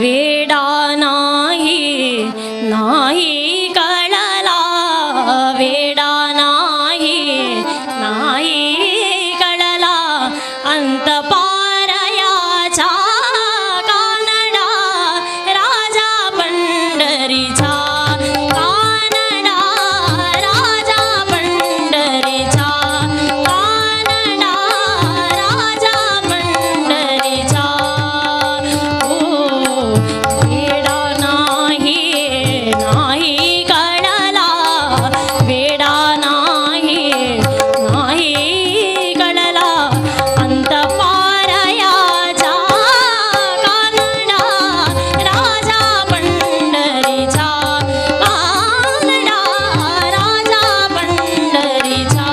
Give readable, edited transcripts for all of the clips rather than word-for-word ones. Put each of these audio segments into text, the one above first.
वेडा नाही नाही कळला, वेडा नाही नाही कळला, अंत पारयाचा कानडा राजा पंढरीचा, कानडा राजा पंढरीचा, कानडा राजा पंढरीचा. वेडा नाही नाही कळला, वेडा नाही नाही कळला, अंत पारयाचा कानडा राजा पंढरीचा, कानडा राजा पंढरीचा.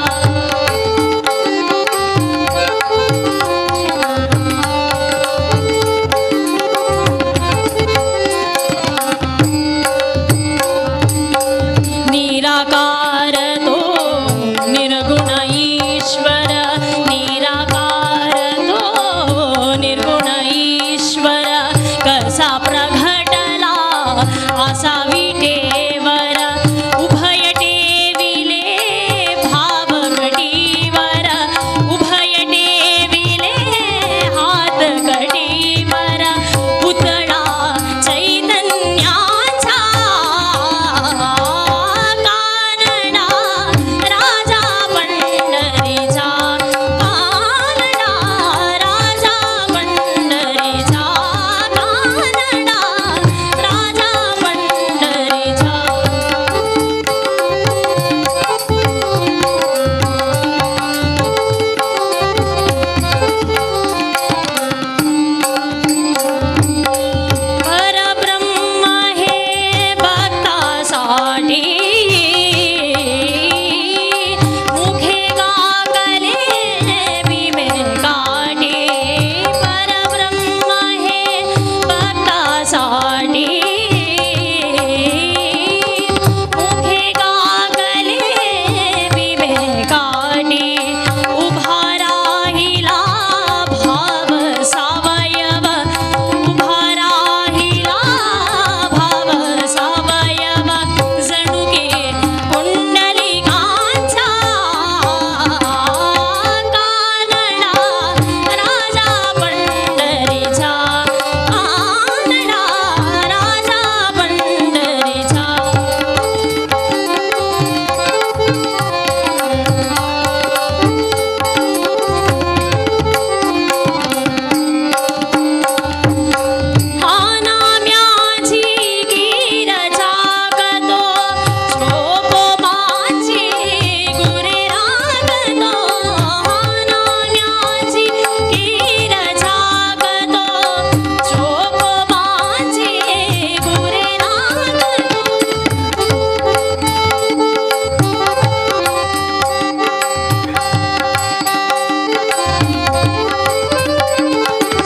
निराकार तो निर्गुण ईश्वर, निराकार तो निर्गुण ईश्वर, कसा प्रगटला असा विटेवर, उभय टेविले भाव कटीवर, उभय टेविले हात कटीवर, पुतळा चैतन्याचा, कानडा राजा पंढरीचा, कानडा राजा पंढरीचा, कानडा राजा पंढरीचा. परब्रह्म हे भक्तासाठी, मुखे गागले विवेकाठी, परब्रह्म हे भक्तासाठी, मुखे गागले विवेकाठी, उभा राहिला भाव सावयव, उभा राहिला भाव सावयव, जणुके पुंडलिकांचा, कानडा राजा पंढरीचा, कानडा राजा पंढरीचा. हा नाम्याची गिर झाकतो, श्लोकोबाची गुरे राखतो, हा नाम्याची गिर झाकतो, श्लोकोबाची गुरे राखतो.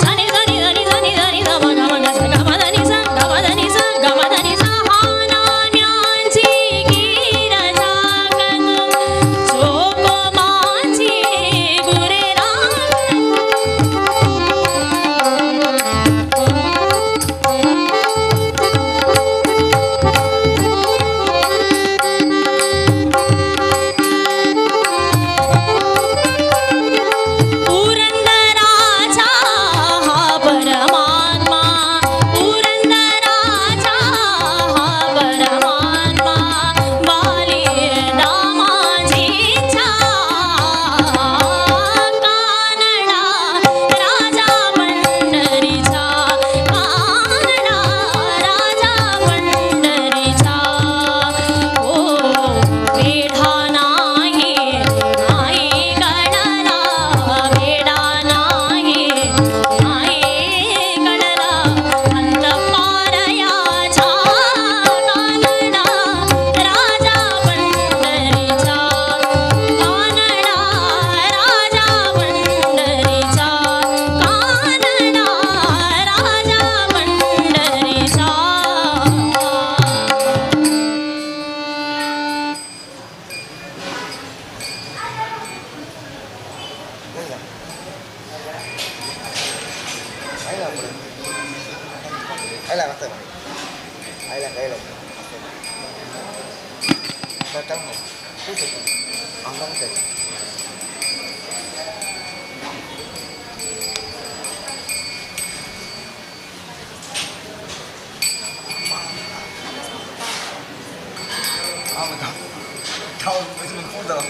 सनी सनी सनी सनी सनी ग म ग म ग स ग म ध नि सा ग म ध नि सा ग म ध नि सा. हा नाम्याची गिर झाकतो, श्लोकोबाची गुरे राखतो. पुरंदराचा हा परमात्मा, पुरंदराचा हा परमात्मा, बाली दामाजीचा, कानडा राजा पंढरीचा, कानडा राजा पंढरीचा. वेडा नाही नाही कळला, वेडा नाही नाही कळला, अंत पारयाचा कानडा राजा पंढरीचा, कानडा राजा पंढरीचा, कानडा राजा पंढरीचा. आहे ना आपण Ahí la gasté, ahí la caí. Estamos. Andamos ahí. Thôi, mình không được.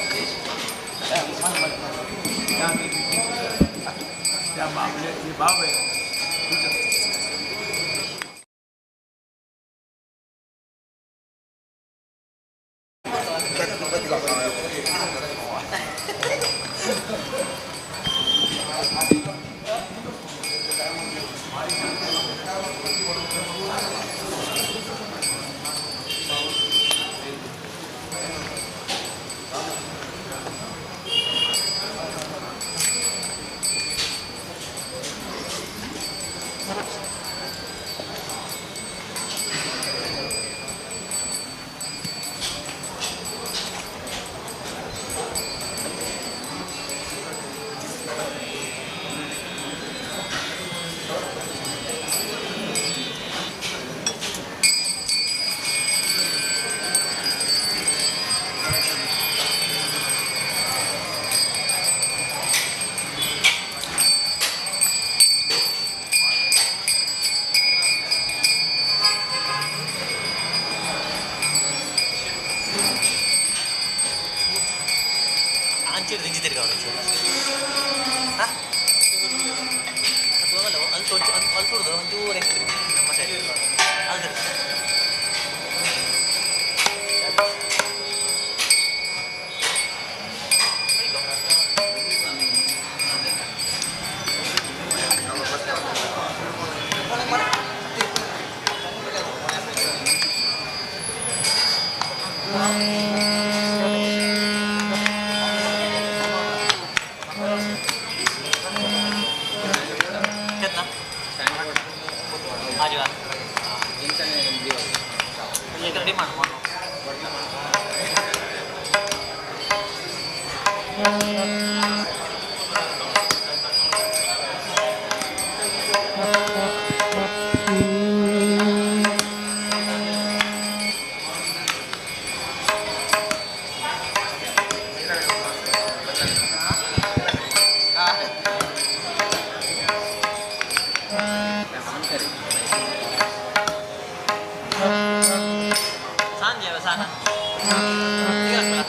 Bảo vệ. ಅಂಚೂರು ದಿಂಜಿತಿರ್ಗ ಅವನು ಹಾಂ ಅದು ಹೋಗಲ್ಲ ಅಲ್ಲಿ ತೋರಿಸಿ ಅಲ್ಲಿ ತೋರಿದು ಒಂಚೂರು ಹೆಂಗೆ ನಮ್ಮ ಸೈಡ್ ಅಲ್ರಿ ರೆಡಿ ಮಾಡ್ಕೊಂಡು Saan dia sana? Tinggal sebelah.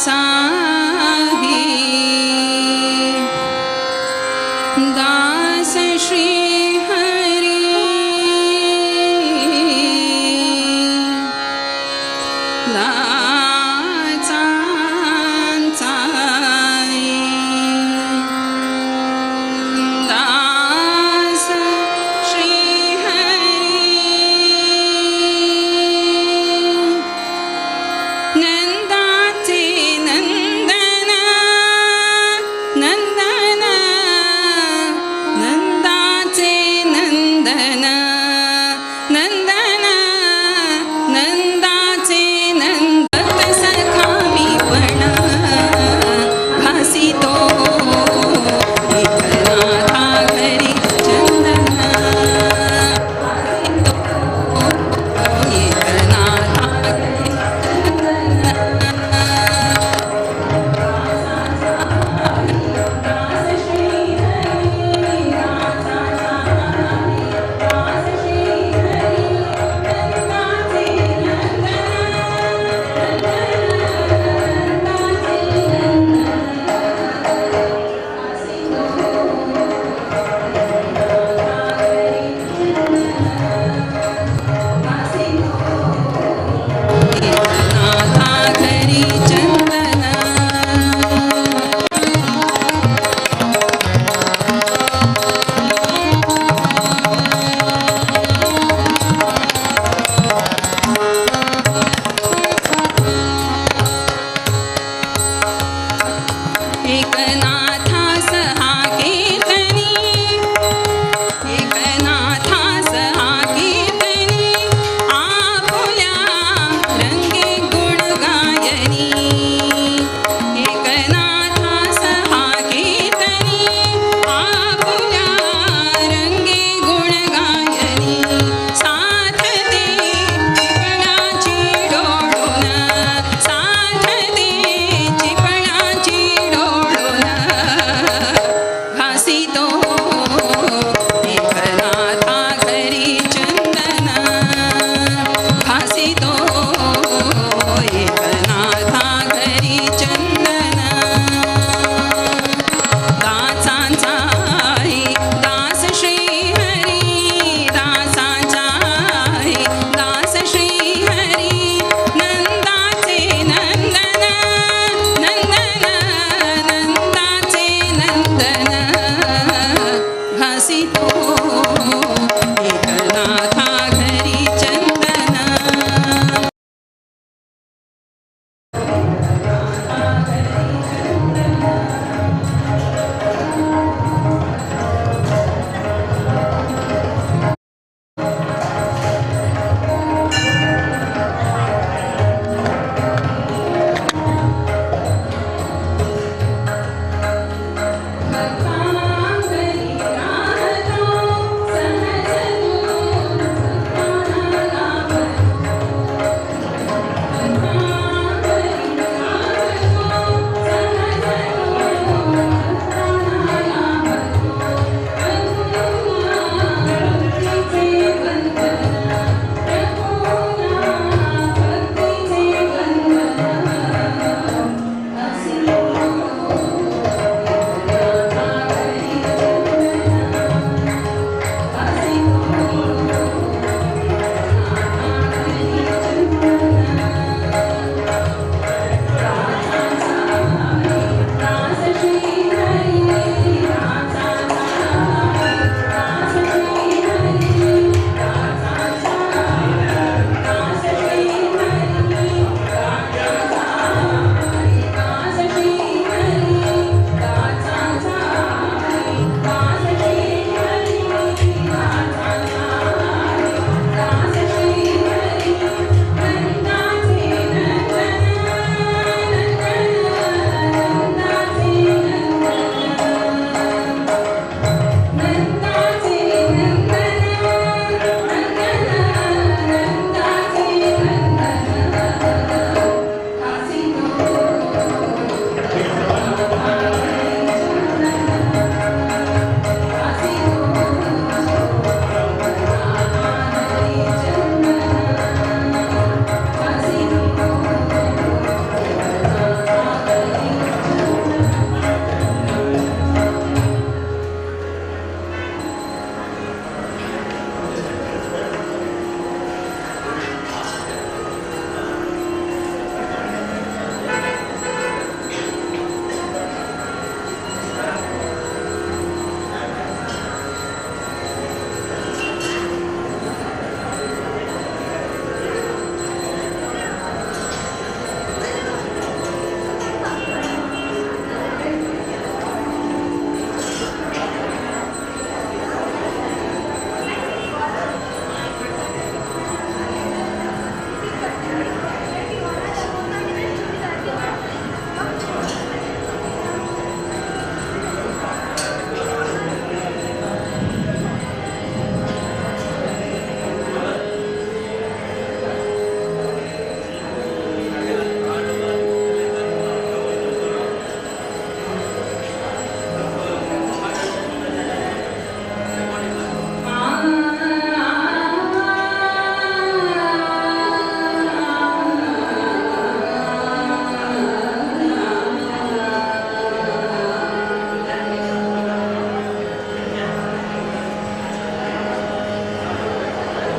साही दास श्री हरि दास श्री हरि नंदाचे नंदन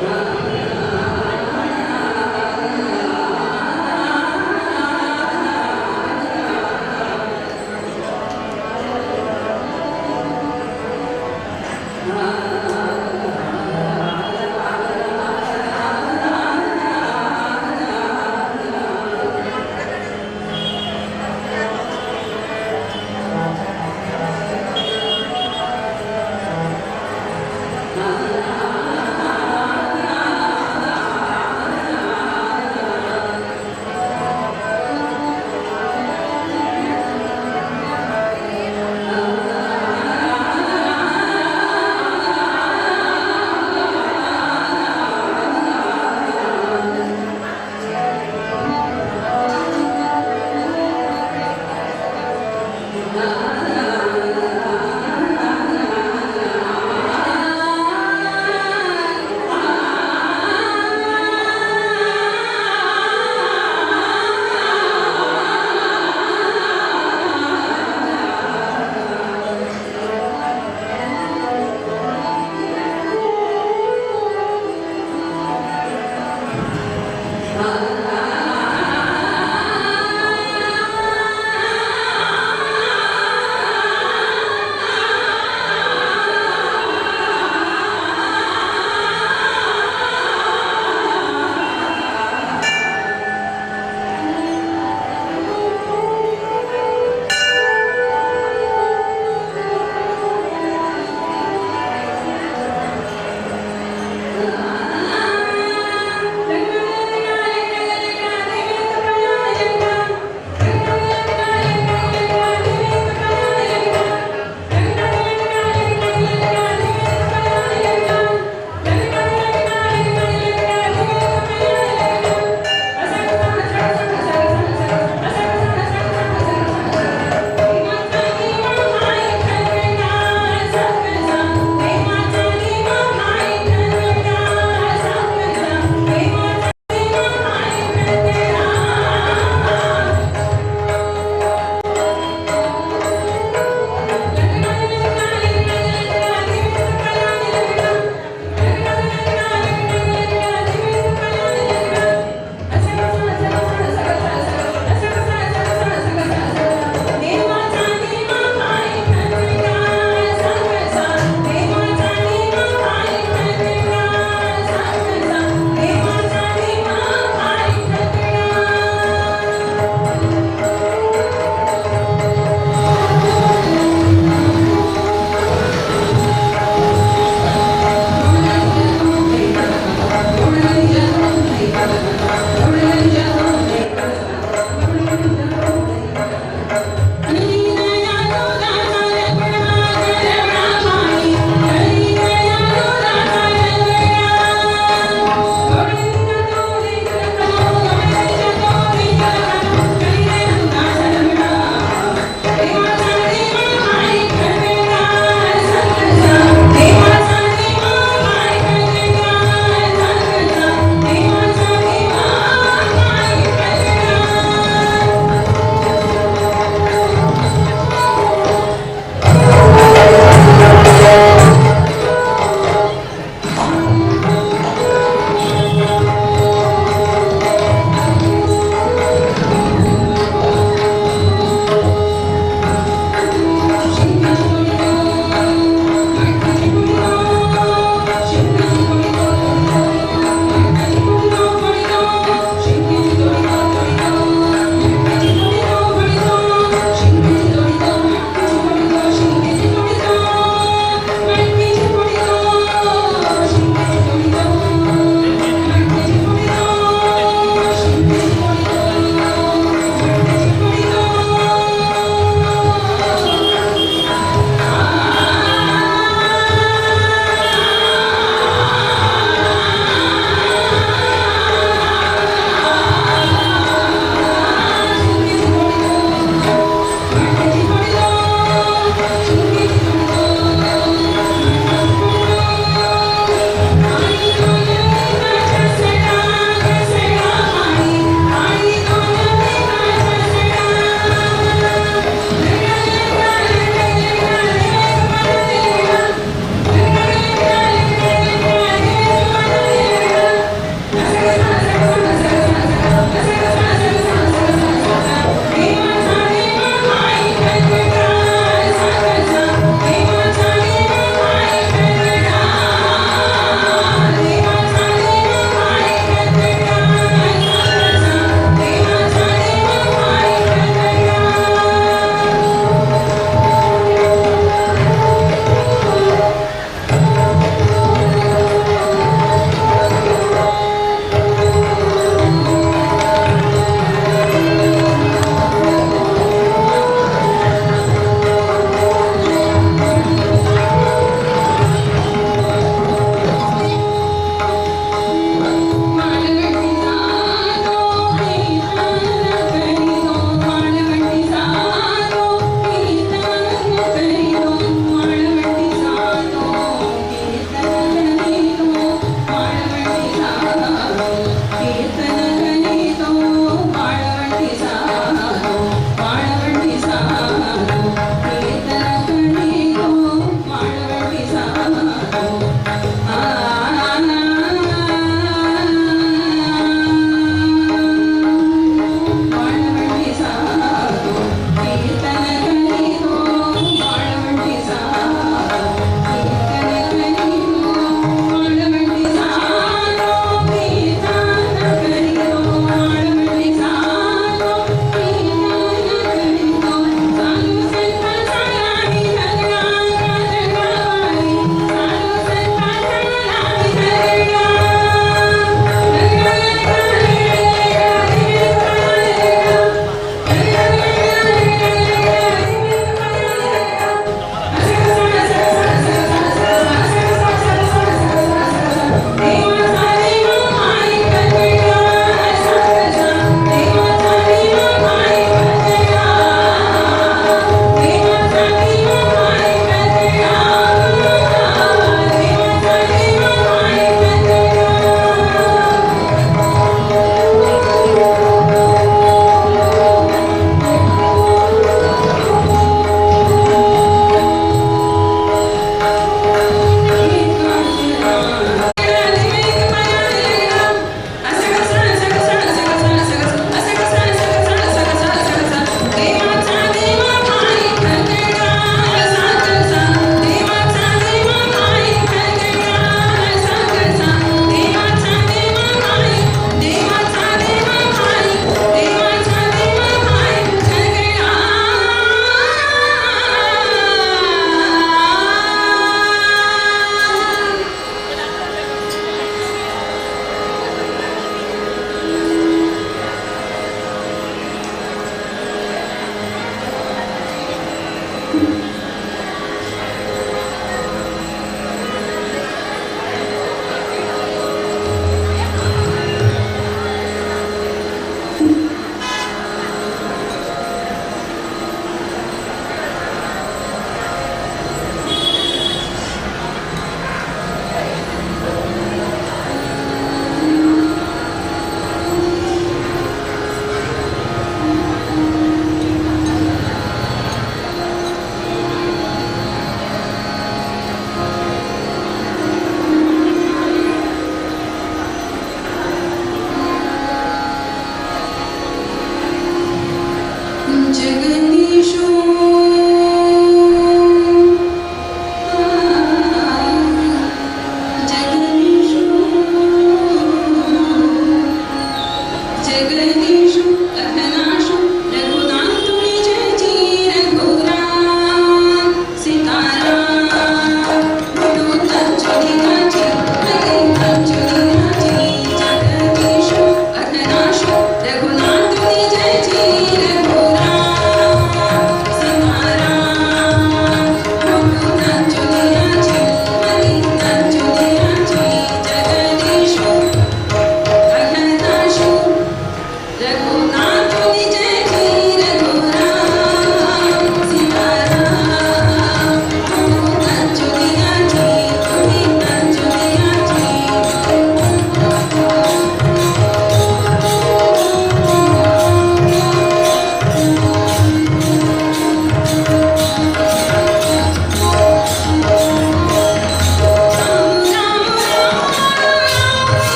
Ah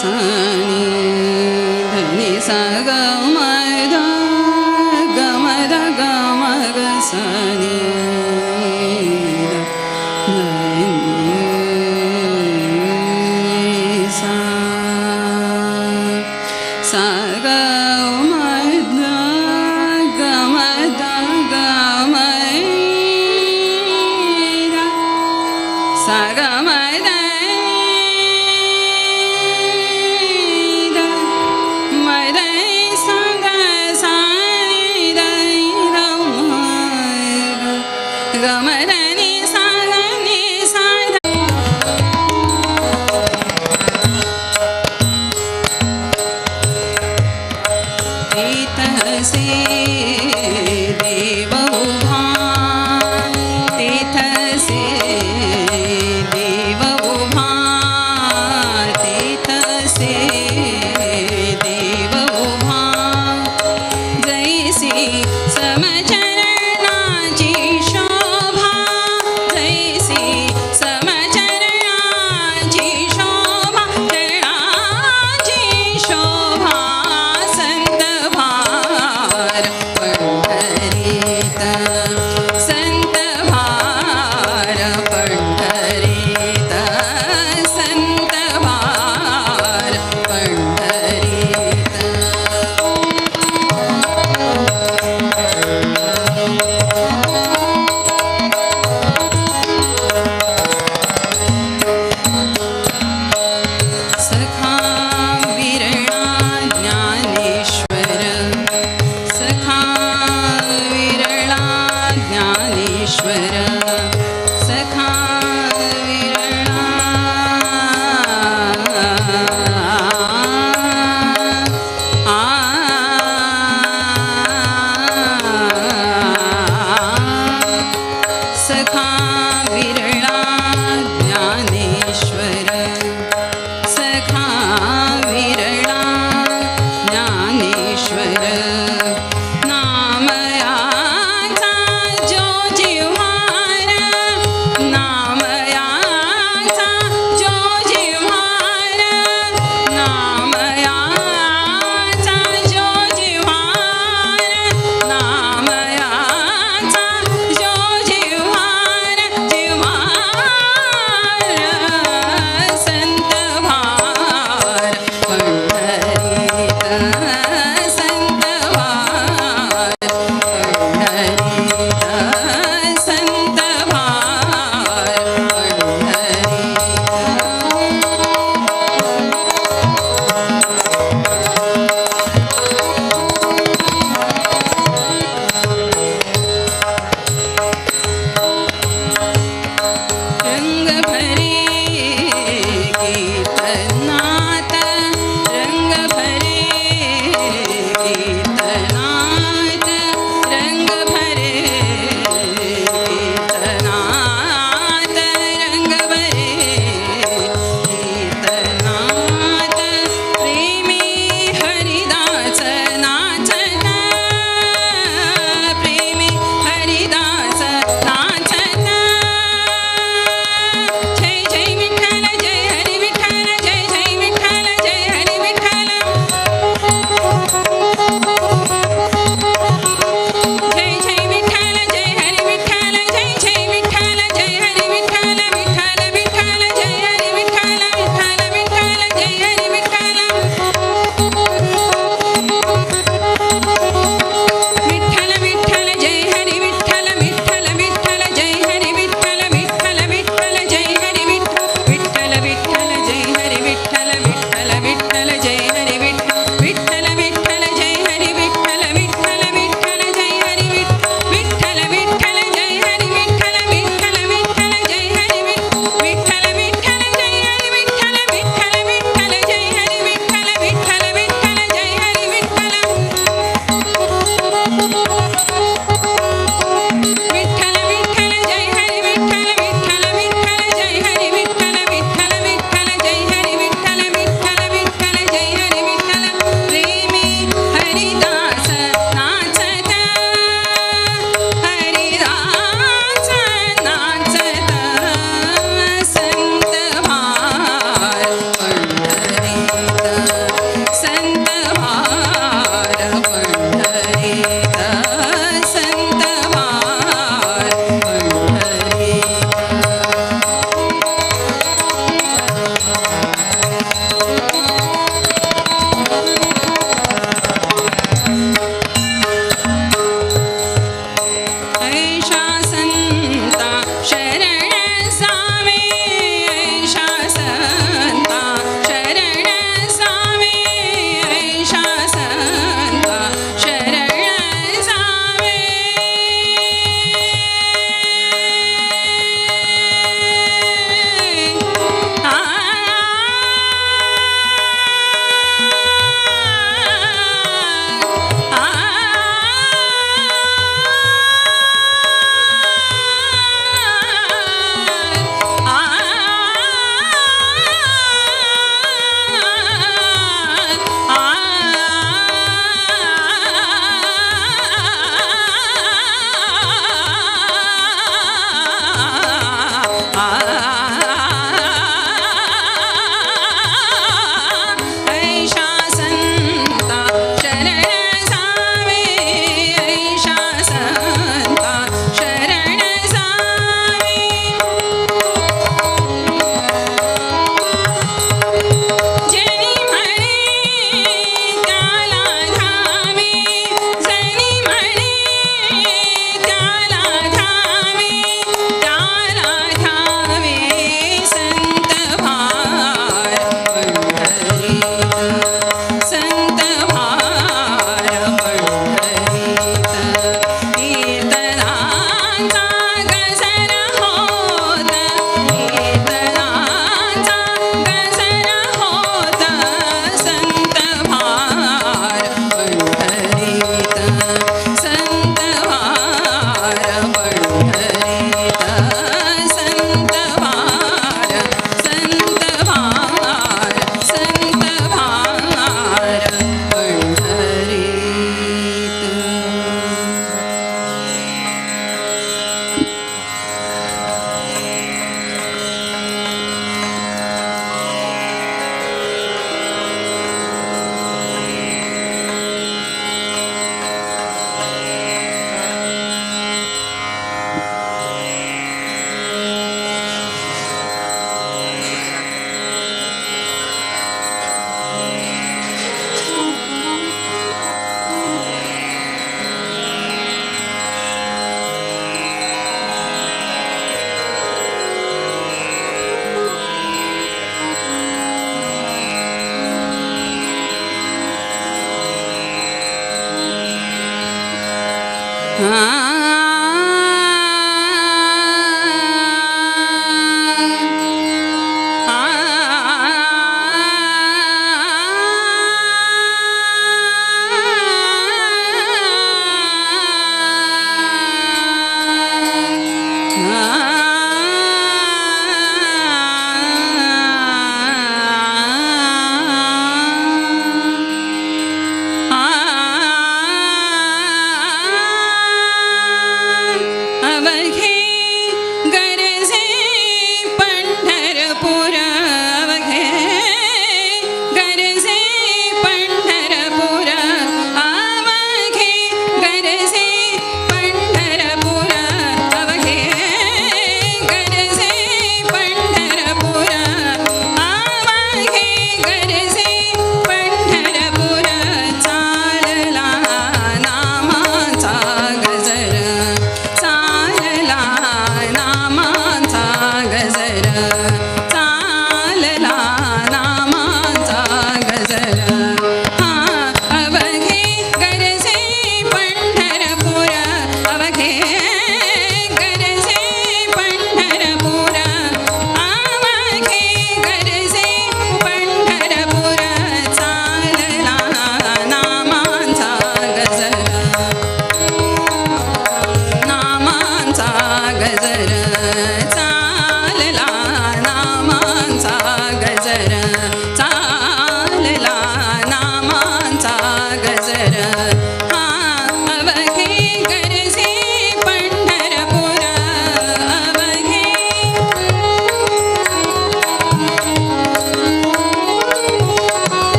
ಸನಿ ಧನಿ ಸ ಗ ಮ ದ ಗ ಮ ದ ಗ ಮ ಗ ಸನಿ ಸ ಗ ಮ ದ ಗ ಮ ದ ಗ ಮ ದ ಸ ಗ ಮ ದ ದ ಮ ದ ಸ ಗ ಸ ನಿ ದ ದ ಮ ಗ ಮ ದ ನಿ ಸ ಗ ನಿ ಸ ದ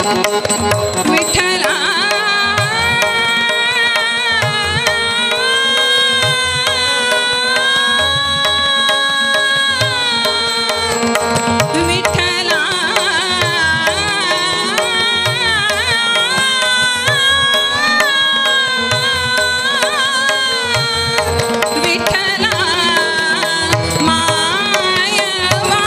विठ्ठला विठ्ठला विठ्ठला मायवा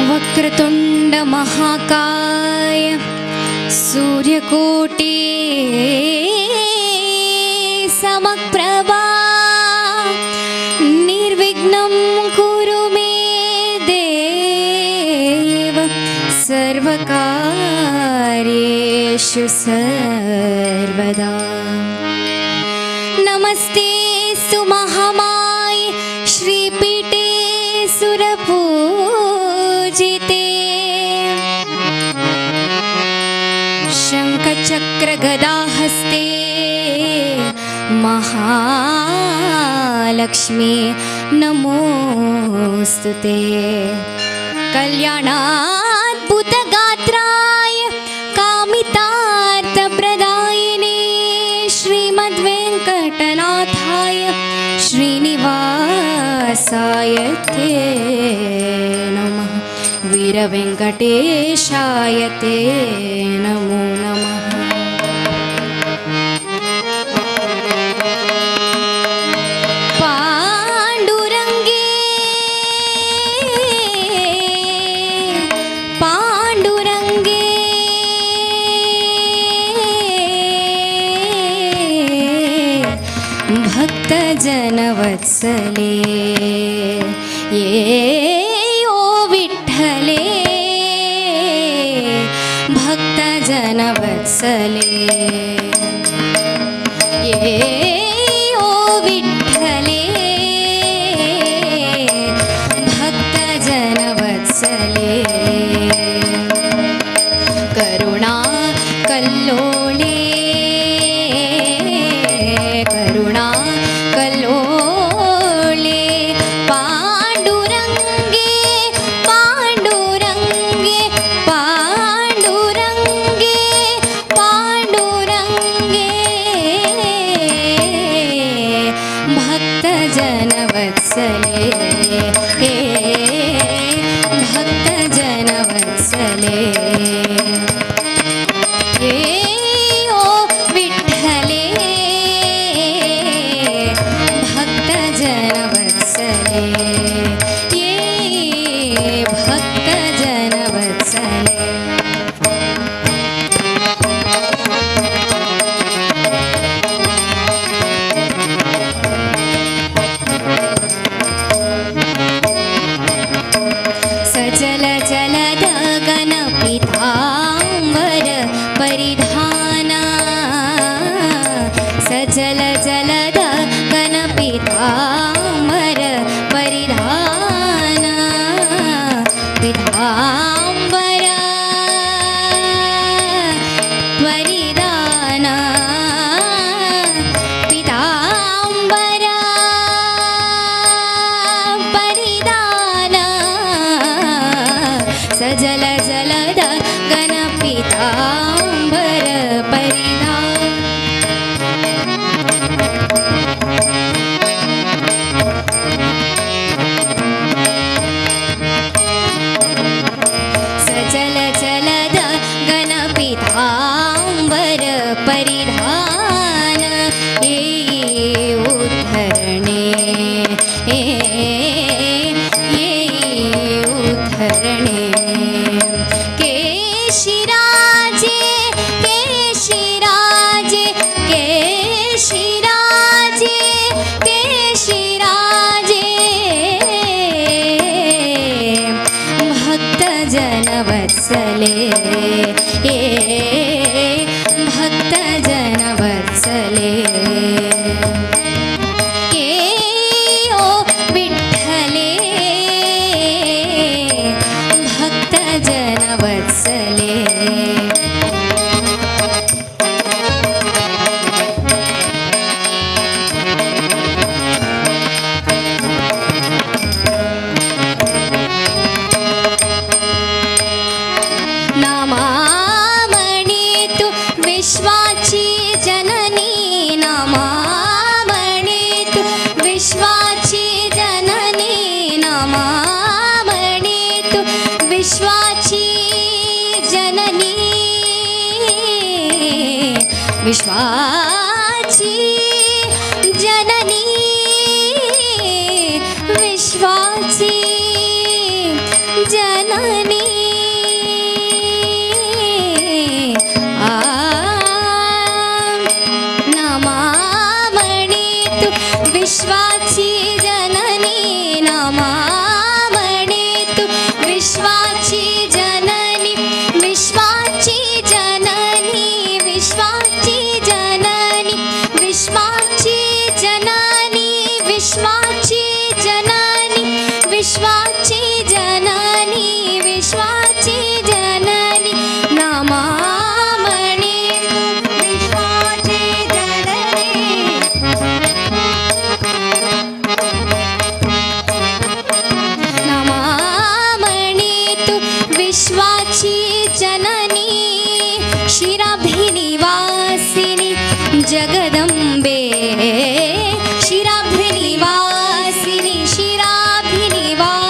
वक्रतुंड महाकाय सूर्यकोटि समप्रभा निर्विघ्नं कुरु मे देव सर्वकार्येषु सर्वदा। नमस्ते सुमहामाय श्रीपीठे सुरपूजिते शङ्खचक्रगदाहस्ते महालक्ष्मी नमोस्तुते। कल्याणाद्भुतगात्राय कामितार्थप्रदायिने श्रीमद्वेङ्कटनाथाय श्रीनिवासाय ते नमः। वीरवेङ्कटेशाय ते नमो नमः। पाण्डुरङ्गे पाण्डुरङ्गे भक्तजनवत्सले ये ओ विठ्ठले भक्तजनवत्सले ये ओ विठ्ठले भक्तजनवत्सले करुणा कल्लोळे करुणा कल्लोळे पाण्डुरङ्गे पाण्डुरङ्गे पाण्डुरङ्गे पाण्डुरङ्गे हे भक्तजनवत्सले हे ओ विठ्ठले भक्तजनवत्सले ये भक्तजनवत्सले सचल चलद गणपिताम्बर परिधाना सचल चलद गणपिताम्बर परिधाना पिताम्बर परिधाना पिताम्बर परिधाना सजल जलद गणपिताम्बर परिधान सजल जलद गणपिताम्बर परिधान ये उद्धरणे ये उद्धरणे केशिराजे केशिराजे केशिराजे केशिराजे भक्तजनवत्सले हे भक्तजनवत्सले हे ओ विठ्ठले भक्तजनवत्सले नामामणी तू विश्वाची जननी नामामणी तू विश्वाची जननी नामामणी तू विश्वाची जननी विश्वाची जननी विश्वाची जननी नामामणी तू विश्वाची जननी नामामणी तू विश्वाची जननी विश्वाची जननी विश्वाची जननी विश्वाची जननी विश्वाची जननी विश्वाची जननी विश्वाची जननी नामामणी विश्वाची जननी नामामणी तू विश्वाची जननी शिराभिनिवासिनी जगदंबे शिराभिनिवासिनी शिराभिनिवासिनी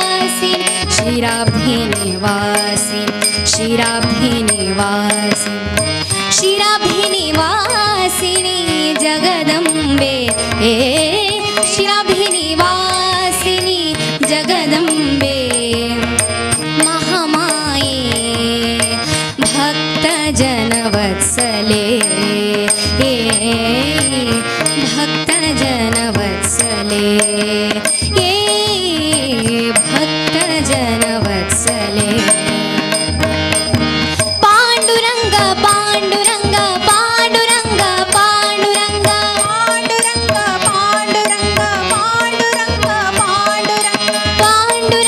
शिराभिनिवासिनी शिराभिनिवासिनी शिराभिनिवासिनी जगदंबे शिराभिनिवासिनी जगदंबे महामाये भक्तजनवत्सले भक्तजनवत्सले भक्तजनवत्सले पांडुरंग पांडुरंग पांडुरंग पांडुरंग पांडुरंग पांडुरंग पांडुरंग पांडुरंग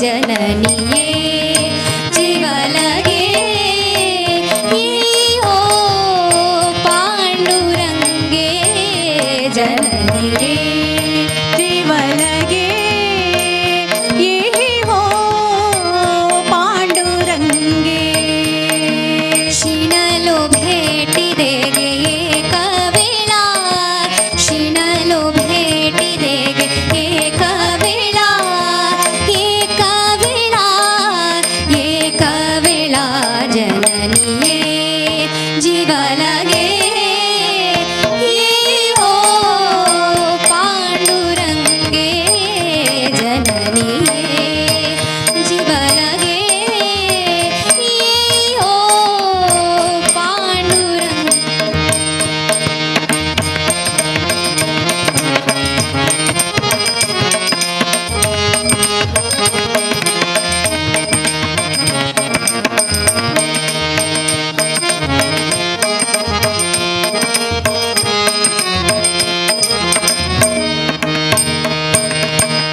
जननी जीव लगे ये हो पांडुरंगे जननी जीव लगे ये हो पांडुरंगे शिणलो भेटी देगे एक वेळा शिणलो भेटी देगे एक वेळा एक वेळा एक वेळा जननी जीव लगे ये हो पांडुरंगे जननी जीव लगे ये हो पांडुरंग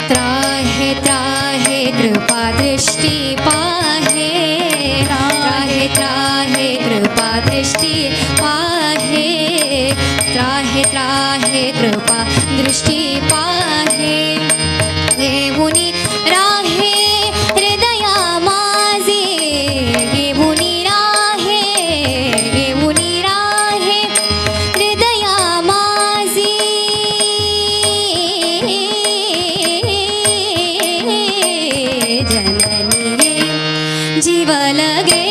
त्राहे त्राहे कृपा दृष्टि पाहे त्राहे त्राहे कृपा दृष्टि पाहे त्राहे त्राहे कृपा दृष्टि पाहे येऊनी राहे हृदया माझे येऊनी राहे हृदया माझे जननी जीव लगे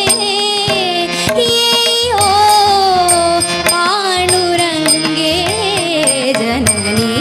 ये हो पांडुरंगे जननी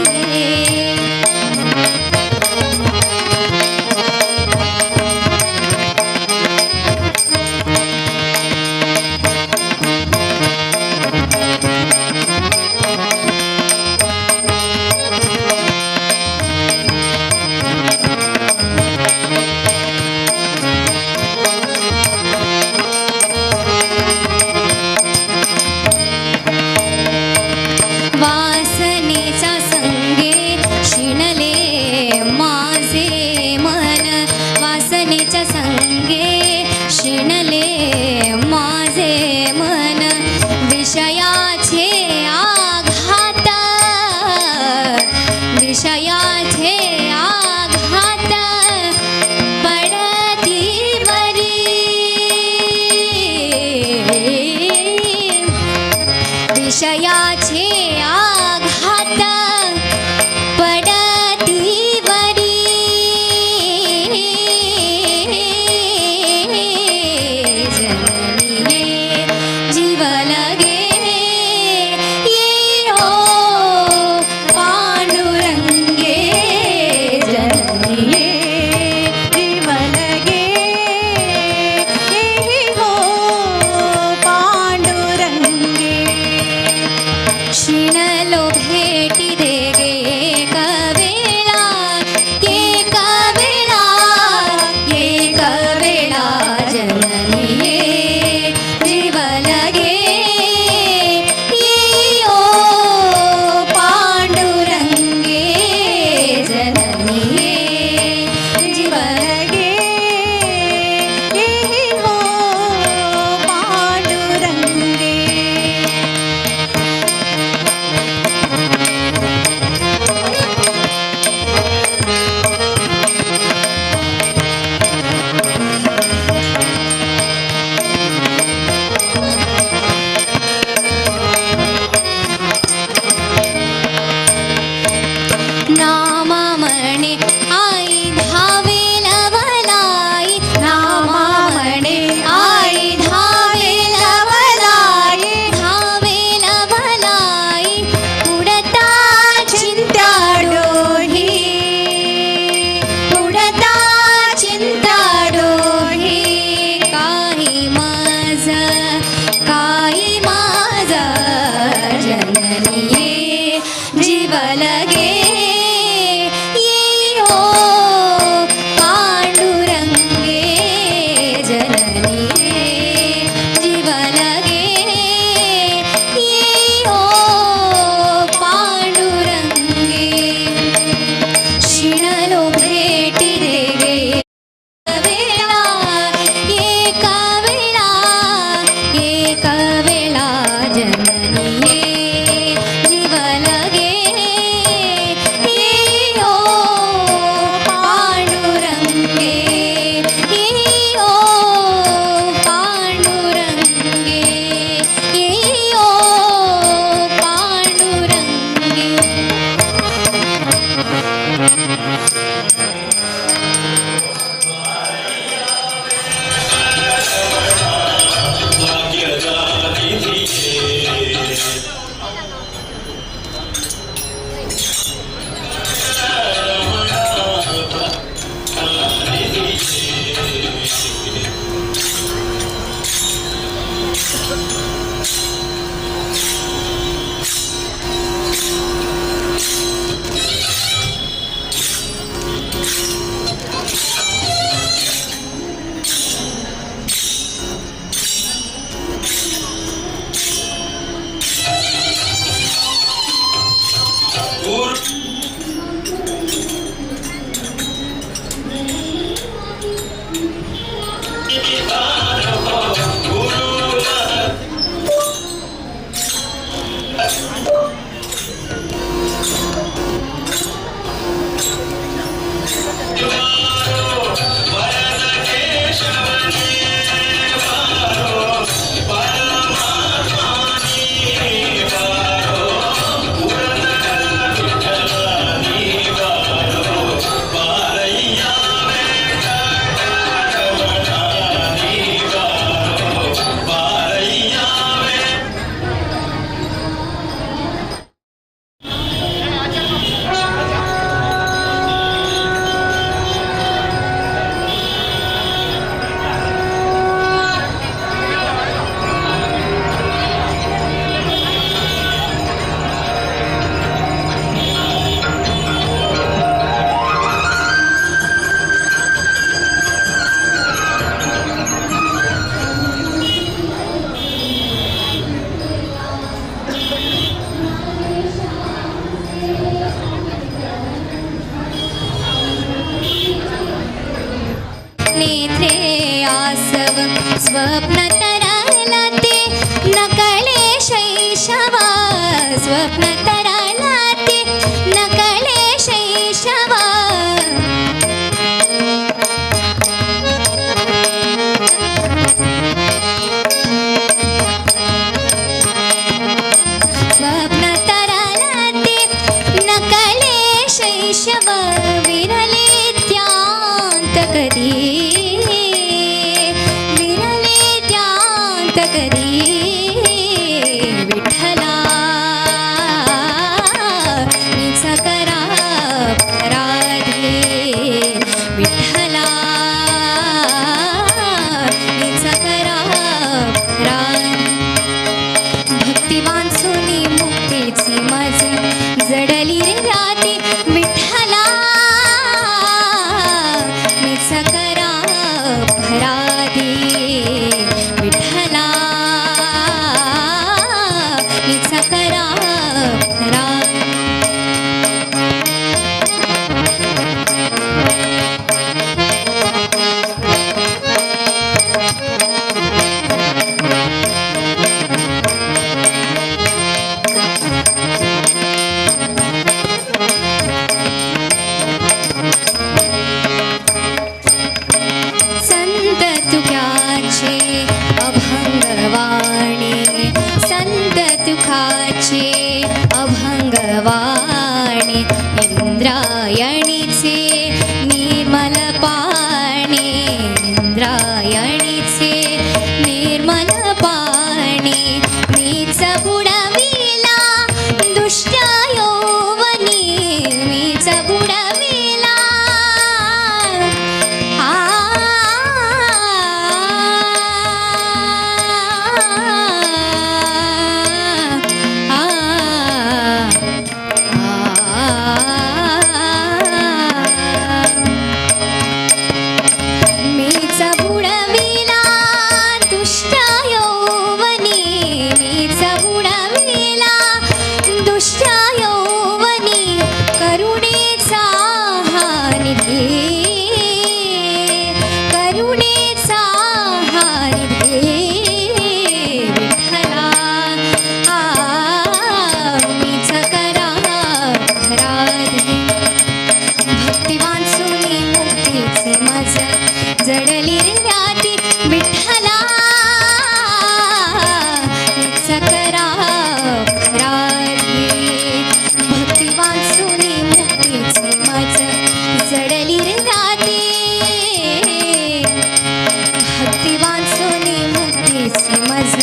नेत्रे आसव स्वप्न तरलते नकळे शैशव स्वप्न तरलते नकळे शैशव स्वप्न तरलते नकळे शैशव विरले त्यांत कधी विरले त्यांत कधी विठ्ठला मीच करा अपराधी विठ्ठला मीच करा अपराधी भक्तिवान सुनी मुक्तीची मज जडली रे राती विठ्ठला मीच करा अपराधी विठ्ठला मीच करा अपराधी संत तुकाचे अभंगवाणी संत तुकाचे अभंगवाणी इंद्रायणीचे निर्मल पाणी इंद्रायणीचे निर्मल पाणी मीच बुडविला दुष्ट यौवनी मीच बुडविला मीच बुडविला दुष्ट यौवनी मीच बुडविला दुष्ट यौवनी करुणेचा हा निधी करुणेचा हा निधी विठ्ठला मीच करा अपराधी भक्तिवान सुनी मुक्तीचे मज जडली रे व्याधी विठ्ठला मीच करा अपराधी भक्तिवान सुनी मुक्तीचे मज जडली रे व्याधी भक्तिवान सुनी मुक्तीचे मज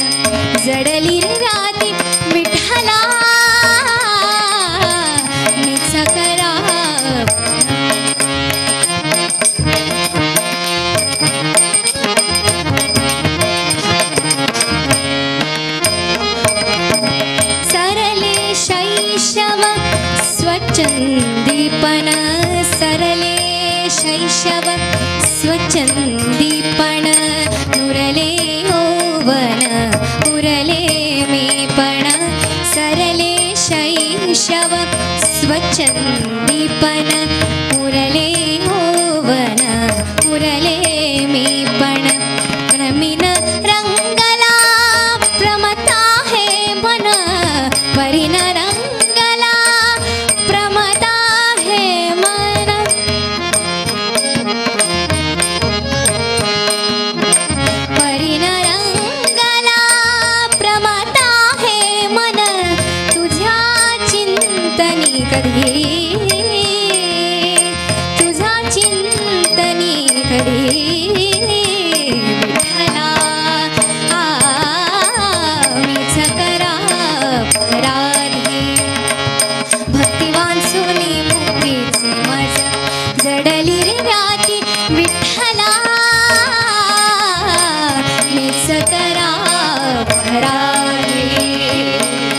जडली रे व्याधी विठ्ठला मीच करा सरले शैशव स्वचंदीपन सरले शैशव स्वचंदीपन नुरले यौवन उरले मीपण सरले शैशव स्वचंदीपन उरले यौवन उरले मीपण क्रमीन रंगला प्रमता हे मन परिन रंगला प्रमता हे मन परिन रंगला प्रमता हे मन तुझ्या चिंतनी कधी तुझा चिंतनी कधी विठ्ठला मीच करा अपराधी भक्तिवान सुनी मुक्तीचे मज जडली रे व्याधी विठ्ठला मीच करा अपराधी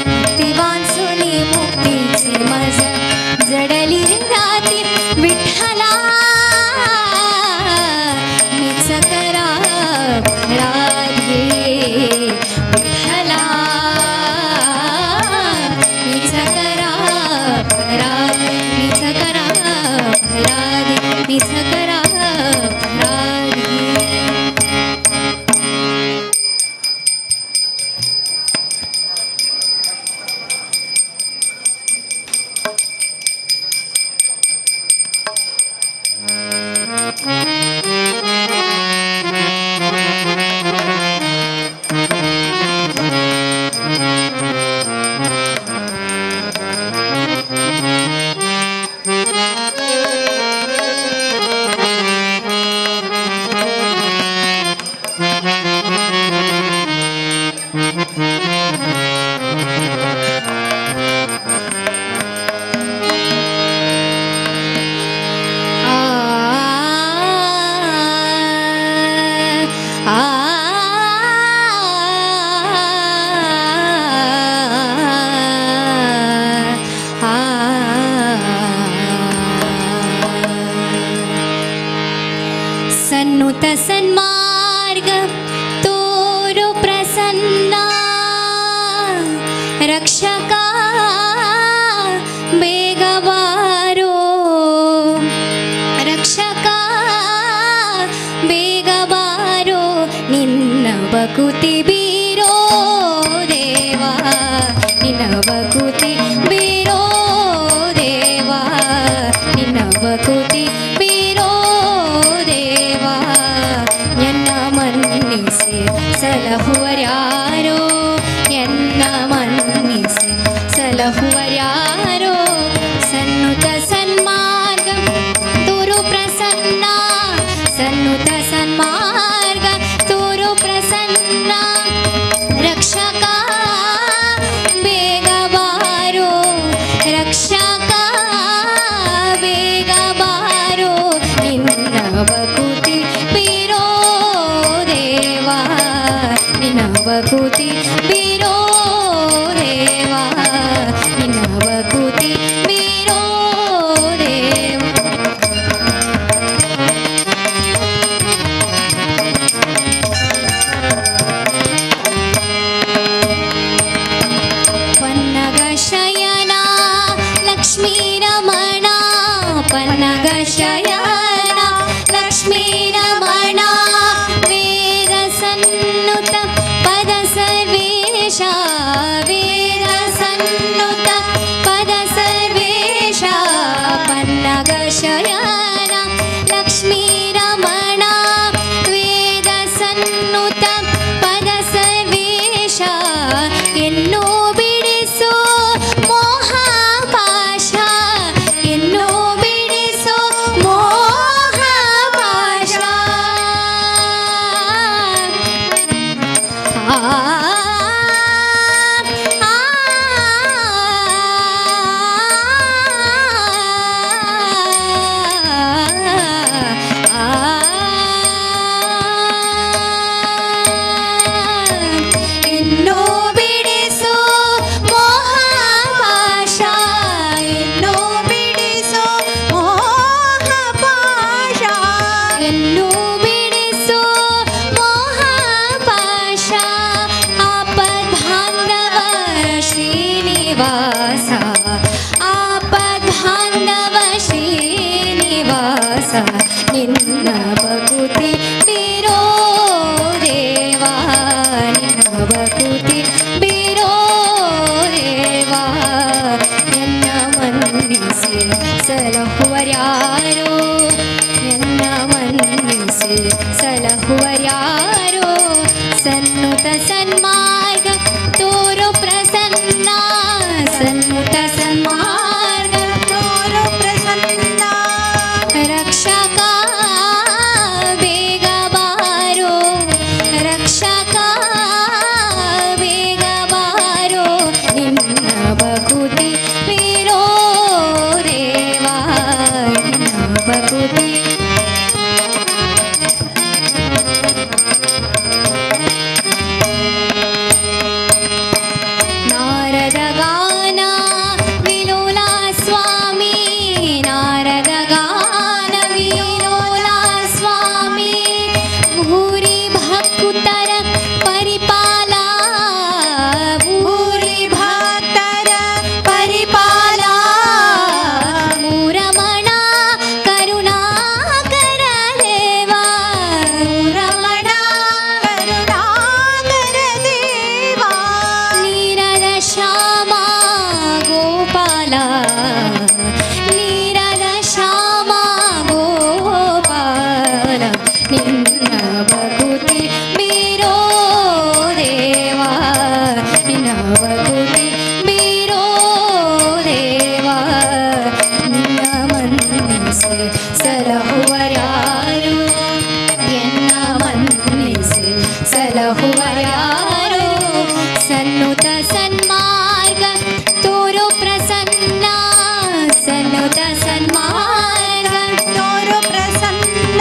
भक्तिवान सुनी मुक्तीचे मज जडली रे व्याधी विठ्ठला सन्नुत सन्मार्ग तोरु प्रसन्ना रक्षका ಬೇಗ ಬಾರೋ ರಕ್ಷಕ ಬೇಗ ಬಾರೋ ನಿನ್ನ ಬಕುತಿ ಬೀರೋ ದೇವಾ ನಿನ್ನ ಬಕುತಿ ಬೀರೋ ದೇವಾ ನಿನ್ನ ಬಕುತಿ ಬೀರೋ ದೇವಾ ಎನ್ನ ಮನ್ನಿಸಿ ಸಲಹುವರ್ಯಾರೋ ಎನ್ನ ಮನ್ನಿಸಿ ಸಲಹುವರ್ಯಾರೋ ಸನ್ನುತ ಸನ್ಮಾರ್ಗ ತೋರು ಪ್ರಸನ್ನ ಸನ್ನುತ ಸನ್ಮಾರ್ಗ ತೋರು ಪ್ರಸನ್ನ ರಕ್ಷಕ ಬೇಗ ಬಾರೋ ರಕ್ಷಕ ಬೇಗ ಬಾರೋ ನಿನ್ನ ಬಕುತಿ ಬೀರೋ ದೇವಾ ನಿನ್ನ ಬಕುತಿ ಬೀರೋ ದೇವಾ ನಿನ್ನ ಬಕುತಿ ಬೀರೋ ದೇವಾ ಪನ್ನಗ ಶಯನ ಲಕ್ಷ್ಮೀ ರಮಣ ಪನ್ನಗ ಶಯನ ಲಕ್ಷ್ಮೀ ರಮಣ ವೇದ ಸನ್ನುತ ಪದ ಸರ್ವೇಶ ವೇದ ಸನ್ನುತ ಪದ ಸರ್ವೇಶ ಪನ್ನಗ ಶಯನ ಲಕ್ಷ್ಮೀ ರಮಣ ವೇದ ಸನ್ನುತ ಪದ ಸರ್ವೇಶ ಎನ್ನೋ ಬಿಡಿಸೋ ಮೋಹ ಪಾಶ ಎನ್ನೋ ಬಿಡಿಸೋ ಮೋಹ ಪಾಶ ಆ ಇನ್ನೋ ಬಿಡಿಸೋ ಮೋಹ ಪಾಶ ಇನ್ನೋ ಬಿಡಿಸೋ ಮೋಹ ಪಾಶ ಇನ್ನೋ ಬಿಡಿಸೋ ಮೋಹ ಪಾಶ ಆಪದ್ಬಾಂಧವ ಶ್ರೀನಿವಾಸ ಆಪದ್ಬಾಂಧವ ಶ್ರೀನಿವಾಸ ನಿನ್ನ ಬಕುತಿ ಬೀರೋ ದೇವಾ ನಿನ್ನ ಬಕುತಿ ಬೀರೋ ದೇವಾ ಎನ್ನ ಮನ್ನಿಸಿ ಸಲಹುವರ್ಯಾರೋ ಎನ್ನ ಮನ್ನಿಸಿ ಸಲಹುವರ್ಯಾರೋ ಸನ್ನುತ ಸನ್ಮಾರ್ಗ ತೋರು ಪ್ರಸನ್ನ ಸನ್ನುತ ಸನ್ಮಾರ್ಗ ತೋರು ಪ್ರಸನ್ನ ರಕ್ಷಕ ಬೇಗ ಬಾರೋ ರಕ್ಷಕ ಬೇಗ ಬಾರೋ ನಿನ್ನ ಬಕುತಿ ಬೀರೋ ದೇವಾ ನಿನ್ನ ಬಕುತಿ ನಾರದ ಗಾನ ವಿಲೋಲಾ ಸ್ವಾಮಿ ನಾರದ ಗಾನ ವಿಲೋಲಾ ಸ್ವಾಮಿ ಭೂರಿ ಭಕ್ತರ ಪರಿಪಾಲ ಭೂರಿ ಭಕ್ತರ ಪರಿಪಾಲ ಮೂರಮಣ ಕರುಣಾಕರ ದೇವಾ ಮೂರಮಣ ಕರುಣಾಕರ ದೇವಾ ನೀರದ ಶ್ಯಾಮ ಗೋಪಾಲ ನೀರದ ಶ್ಯಾಮ ಗೋಪಾಲ ನಿನ್ನ ಬಕುತಿ ಬೀರೋ ದೇವಾ ನಿನ್ನ ಬಕುತಿ ಬೀರೋ ದೇವಾ ನಿನ್ನ ಮನ್ನಿಸಿ ಸಲಹುವರ್ಯಾರು ಎನ್ನ ಮನ್ನಿಸಿ ಸಲಹುವರ್ಯಾರು ಸನ್ನುತ ಸನ್ಮಾರ್ಗ ತೋರು ಪ್ರಸನ್ನ ಸನ್ನುತ ಸನ್ಮಾರ್ಗ ತೋರು ಪ್ರಸನ್ನ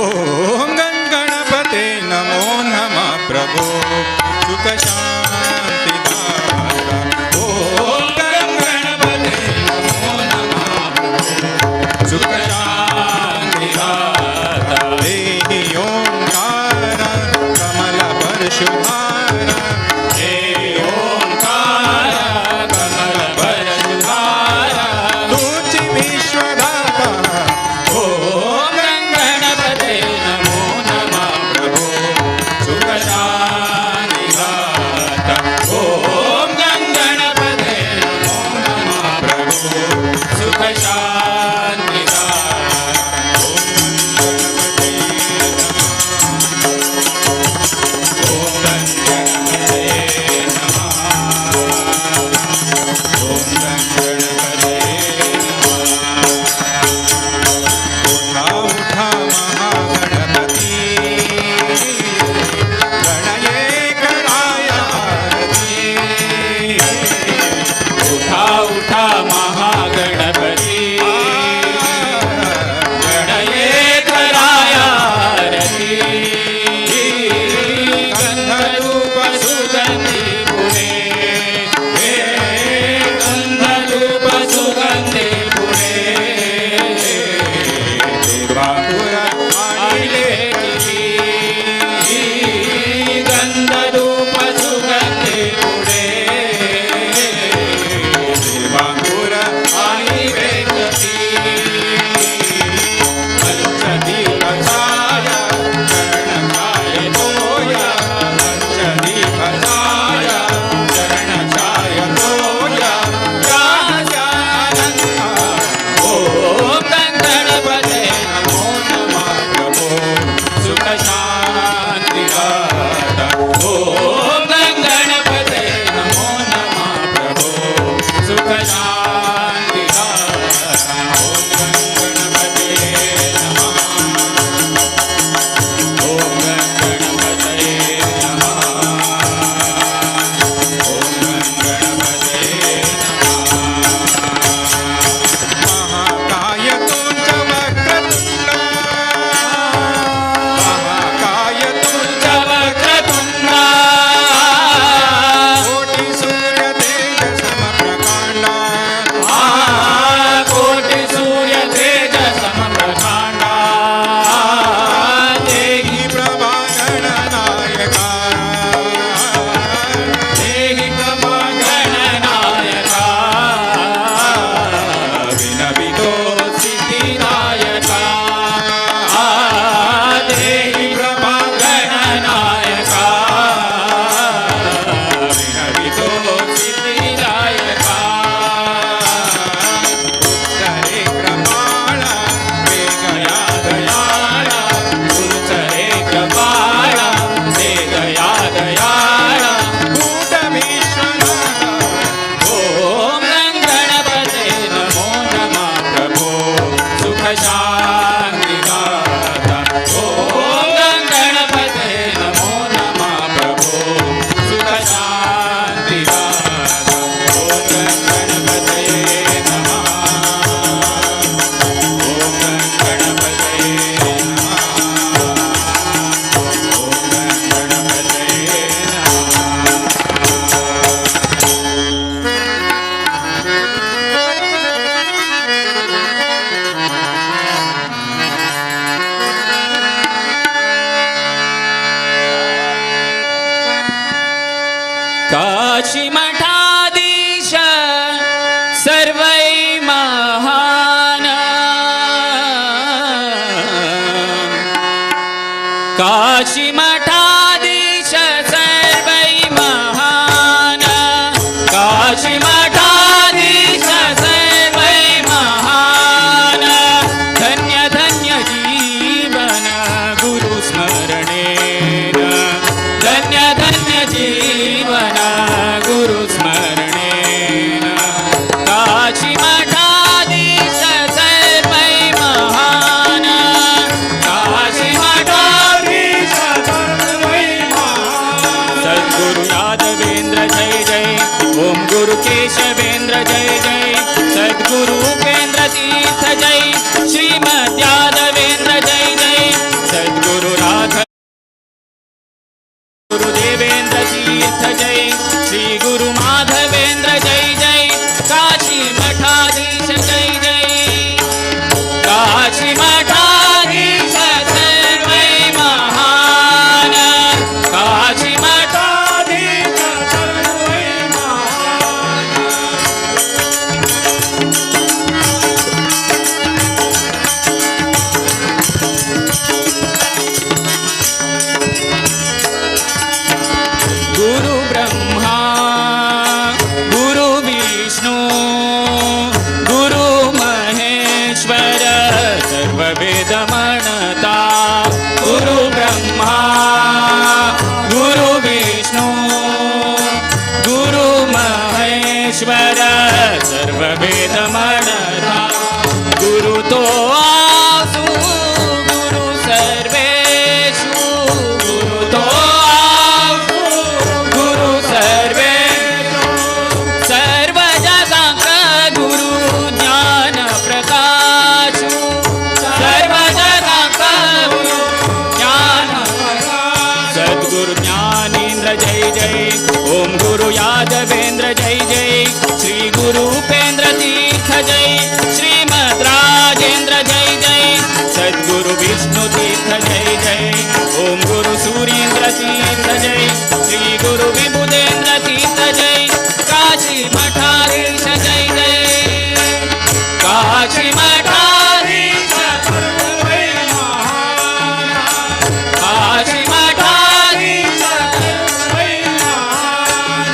ओम गणपते नमो नमः प्रभो सुख शांति दाता। ओम गणपते नमो नमः सुख शांति दाता। देहि ओंकार कमल परशुधारा। देहि ओंकार कमल परशुधारा। तुझ विश्वदाता। ओम गणपते नमो नमः प्रभो सुख शांति दाता। काशी मठाधीश सर्वै महान काशी मठाधीश सर्वै महान धन्य धन्य जीवन गुरु स्मरणेन धन्य धन्य जीवन गुरु स्मरणेन काशी मठाधीश सर्वै महान काशी मठाधीश सर्वै महान सद्गुरु यादवेंद्र जय जय ओम गुरु केशवेंद्र जय जय सद्गुरु उपेंद्र तीर्थ जय श्रीमद यादवेंद्र जय जय सद्गुरु राघव गुरु देवेंद्र तीर्थ जय श्री गुरु माधवेंद्र जय जय काशी मठाधीश जय जय काशी मठाधीश सर्वै महान काशी मठाधीश सर्वै महान गुरु ब्रह्मा गुरु विष्णु गुरु महेश्वर सर्ववेद म्हणता गुरु ब्रह्मा गुरु विष्णु गुरु महेश्वर सर्ववेद म्हणता गुरु तो आसु गुरु सर्वेषु गुरु तो आसु गुरु सर्वेषु सर्व जगांक गुरु ज्ञान प्रकाशु सर्व जगांक गुरु ज्ञान प्रकाश सद्गुरु ज्ञानेंद्र जय जय ओम गुरु यादवेंद्र जय जय श्री गुरु उपेंद्र तीर्थ जय श्रीमद राजेंद्र जय जय सद्गुरु विष्णु तीर्थ जय जय ओम गुरु सूर्येंद्र तीर्थ जय श्री गुरु विबुधेंद्र तीर्थ जय काशी मठाधीश जय जय काशी मठाधीश सर्वै महान काशी मठाधीश सर्वै महान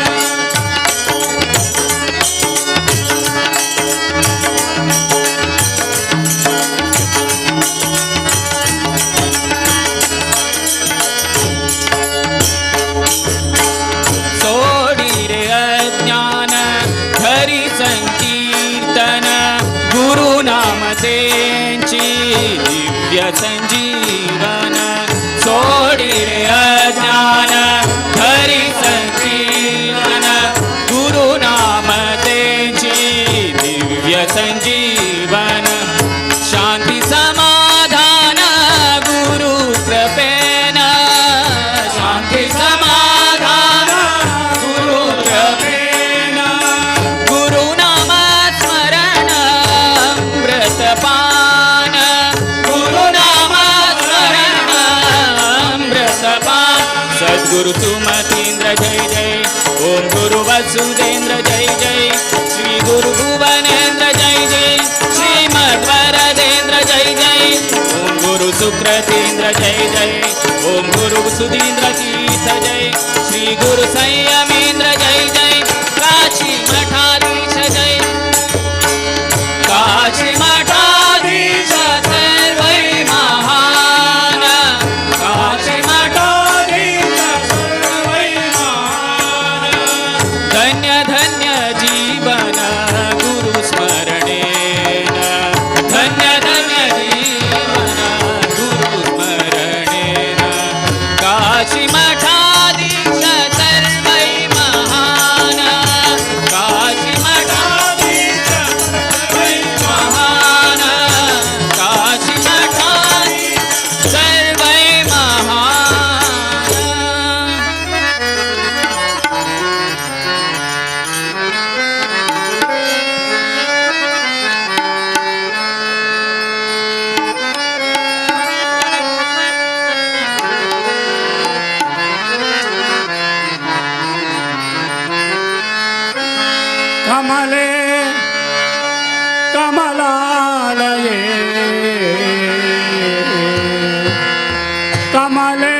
सोडी रे अज्ञान हरी संकीर्तन गुरु नाम त्यांची दिव्य संजीवन सोडी रे अज्ञान हरी संकीर्तन गुरु नाम त्यांची दिव्य संजीवन शांती समाधान गुरु कृपेन शांती समाधान गुरु कृपेन गुरु नाम स्मरण अमृतपान गुरु नाम स्मरण अमृतपान सद्गुरु सुमतींद्र जय जय ओम गुरु वसुदेंद्र जय जय श्री गुरु भुवनेंद्र जय जय श्रीमद वरदेंद्र जय जय ओम गुरु सुकृतेंद्र जय जय ओम गुरु सुधींद्र तीर्थ जय श्री गुरु संयमेंद्र जय जय काशी मठाधीश जय काशी मठाधीश सर्वै महान काशी मठाधीश सर्वै महान धन्य धन्य जीवन गुरु स्मरणेन धन्य धन्य जीवन गुरु स्मरणेन काशी मठाधीश सर्वै महान काशी मठाधीश सर्वै महान काशी मठाधीश सर्वै महान कमले कमलालये कमले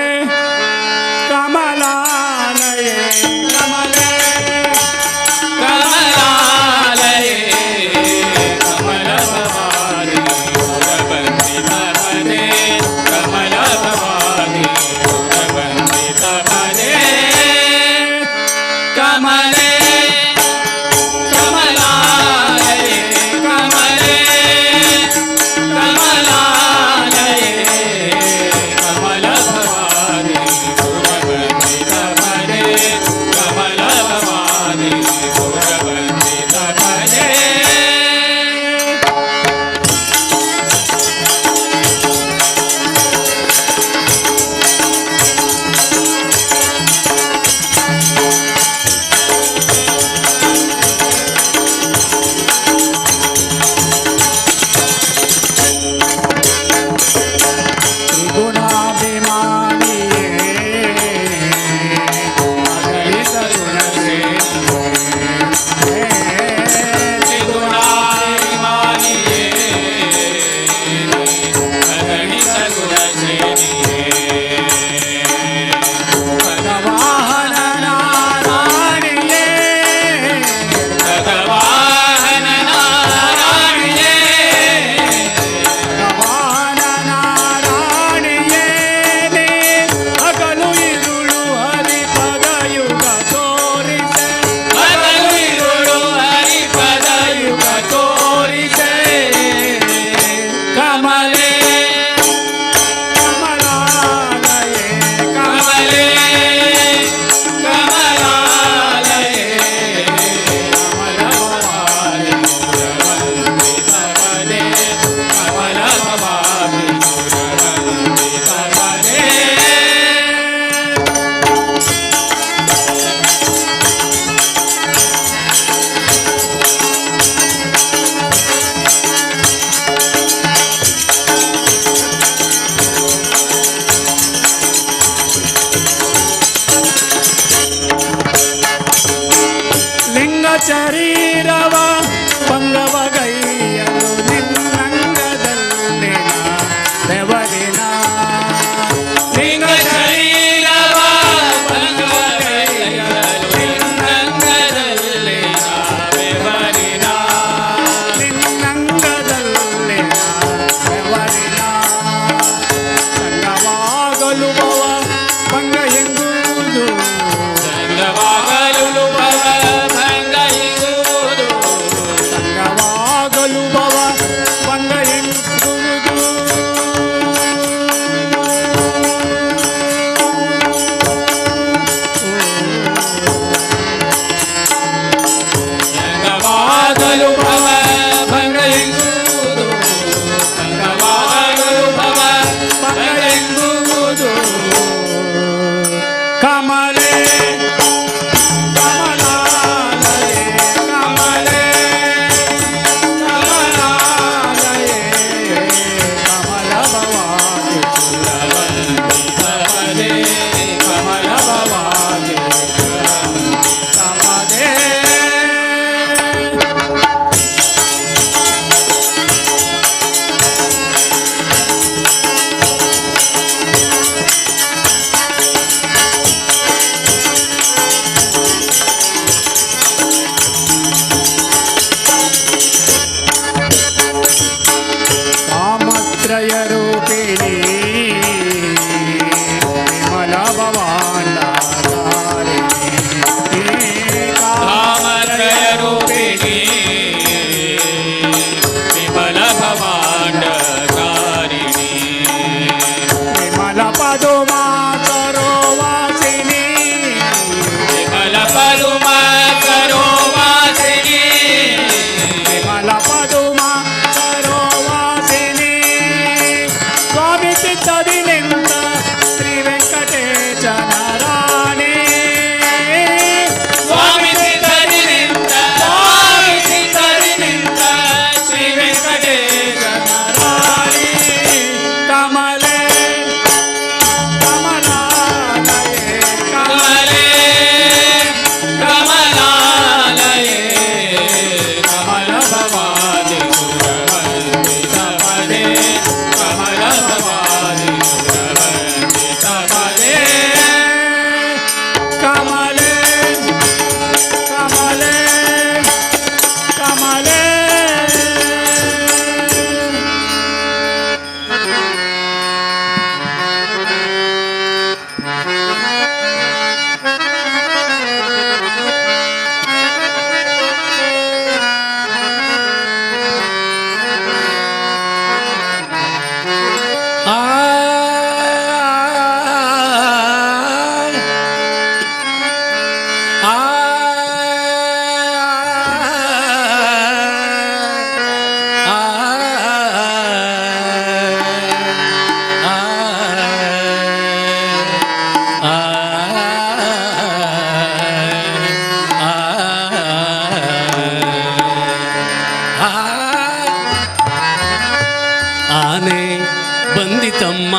ಬಂದಿತಮ್ಮ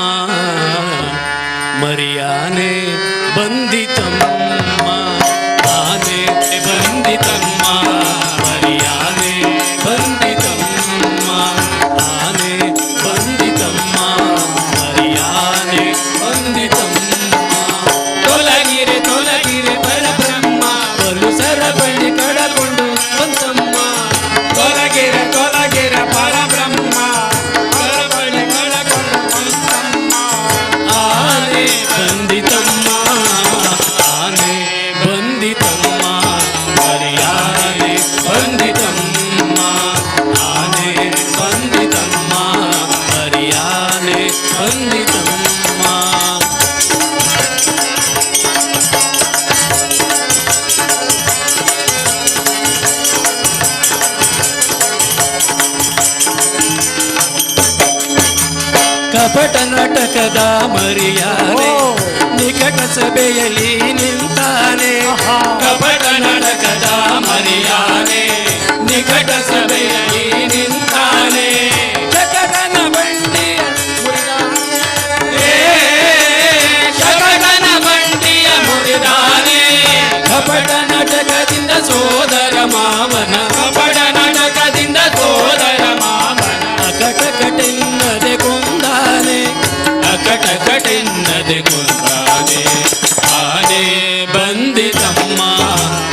ಮರಿಯಾನೆ ಬಂದಿತಮ್ಮ ಆನೆ ಬಂದಿತಮ್ಮ ಮರಿಯಾನೆ ಬಂದಿತಮ್ಮ ಆನೆ ಬಂದಿತಮ್ಮ ಮರಿಯಾನೆ ಬಂದಿತಮ್ಮ ತೊಲಗಿರೆ ತೊಲಗಿರೆ ಪರಬ್ರಹ್ಮ ಬಲು ಸರಪಳಿ ಕಡಕೊಂಡು ಬಂತಮ್ಮ ತೊಲಗಿರೆ ತೊಲಗಿರೆ ಪರಬ್ರಹ್ಮ ಸರಪಳಿ ಕಡಕೊಂಡು ಬಂತಮ್ಮ ಆನೆ ಬಂದಿತಮ್ಮ ಆನೆ ಬಂದಿತಮ್ಮ ಮರಿಯಾನೆ ಬಂದಿತಮ್ಮ ಆನೆ ಬಂದಿತಮ್ಮ ಮರಿಯಾನೆ ಬಂದಿತಮ್ಮ ಕಪಟ ನಾಟಕದ ಮರಿಯಾನೆ ನಿಕಟ ಸಭೆಯಲ್ಲಿ ನಿಂತಾನೆ ಕಪಟ ನಾಟಕದ ಮರಿಯಾನೆ ನಿಕಟ ಸಭೆಯಲ್ಲಿ ನಿಂತಾನೆ ಶಕಟನ ಬಂಡಿಯ ಶಕಟನ ಬಂಡಿಯ ಮುರಿದಾನೆ ಕಪಟ ನಾಟಕದಿಂದ ಸೋದರ ಮಾವನ ಕಪಟ ನಾಟಕದಿಂದ ಸೋದರ ಮಾವನ ಅಕಟಕಟೆನ್ನದೆ ಕೊಂದಾನೆ ಅಕಟಕಟೆನ್ನದೆ ಕೊಂದಾನೆ ಆನೆ ಬಂದಿತಮ್ಮ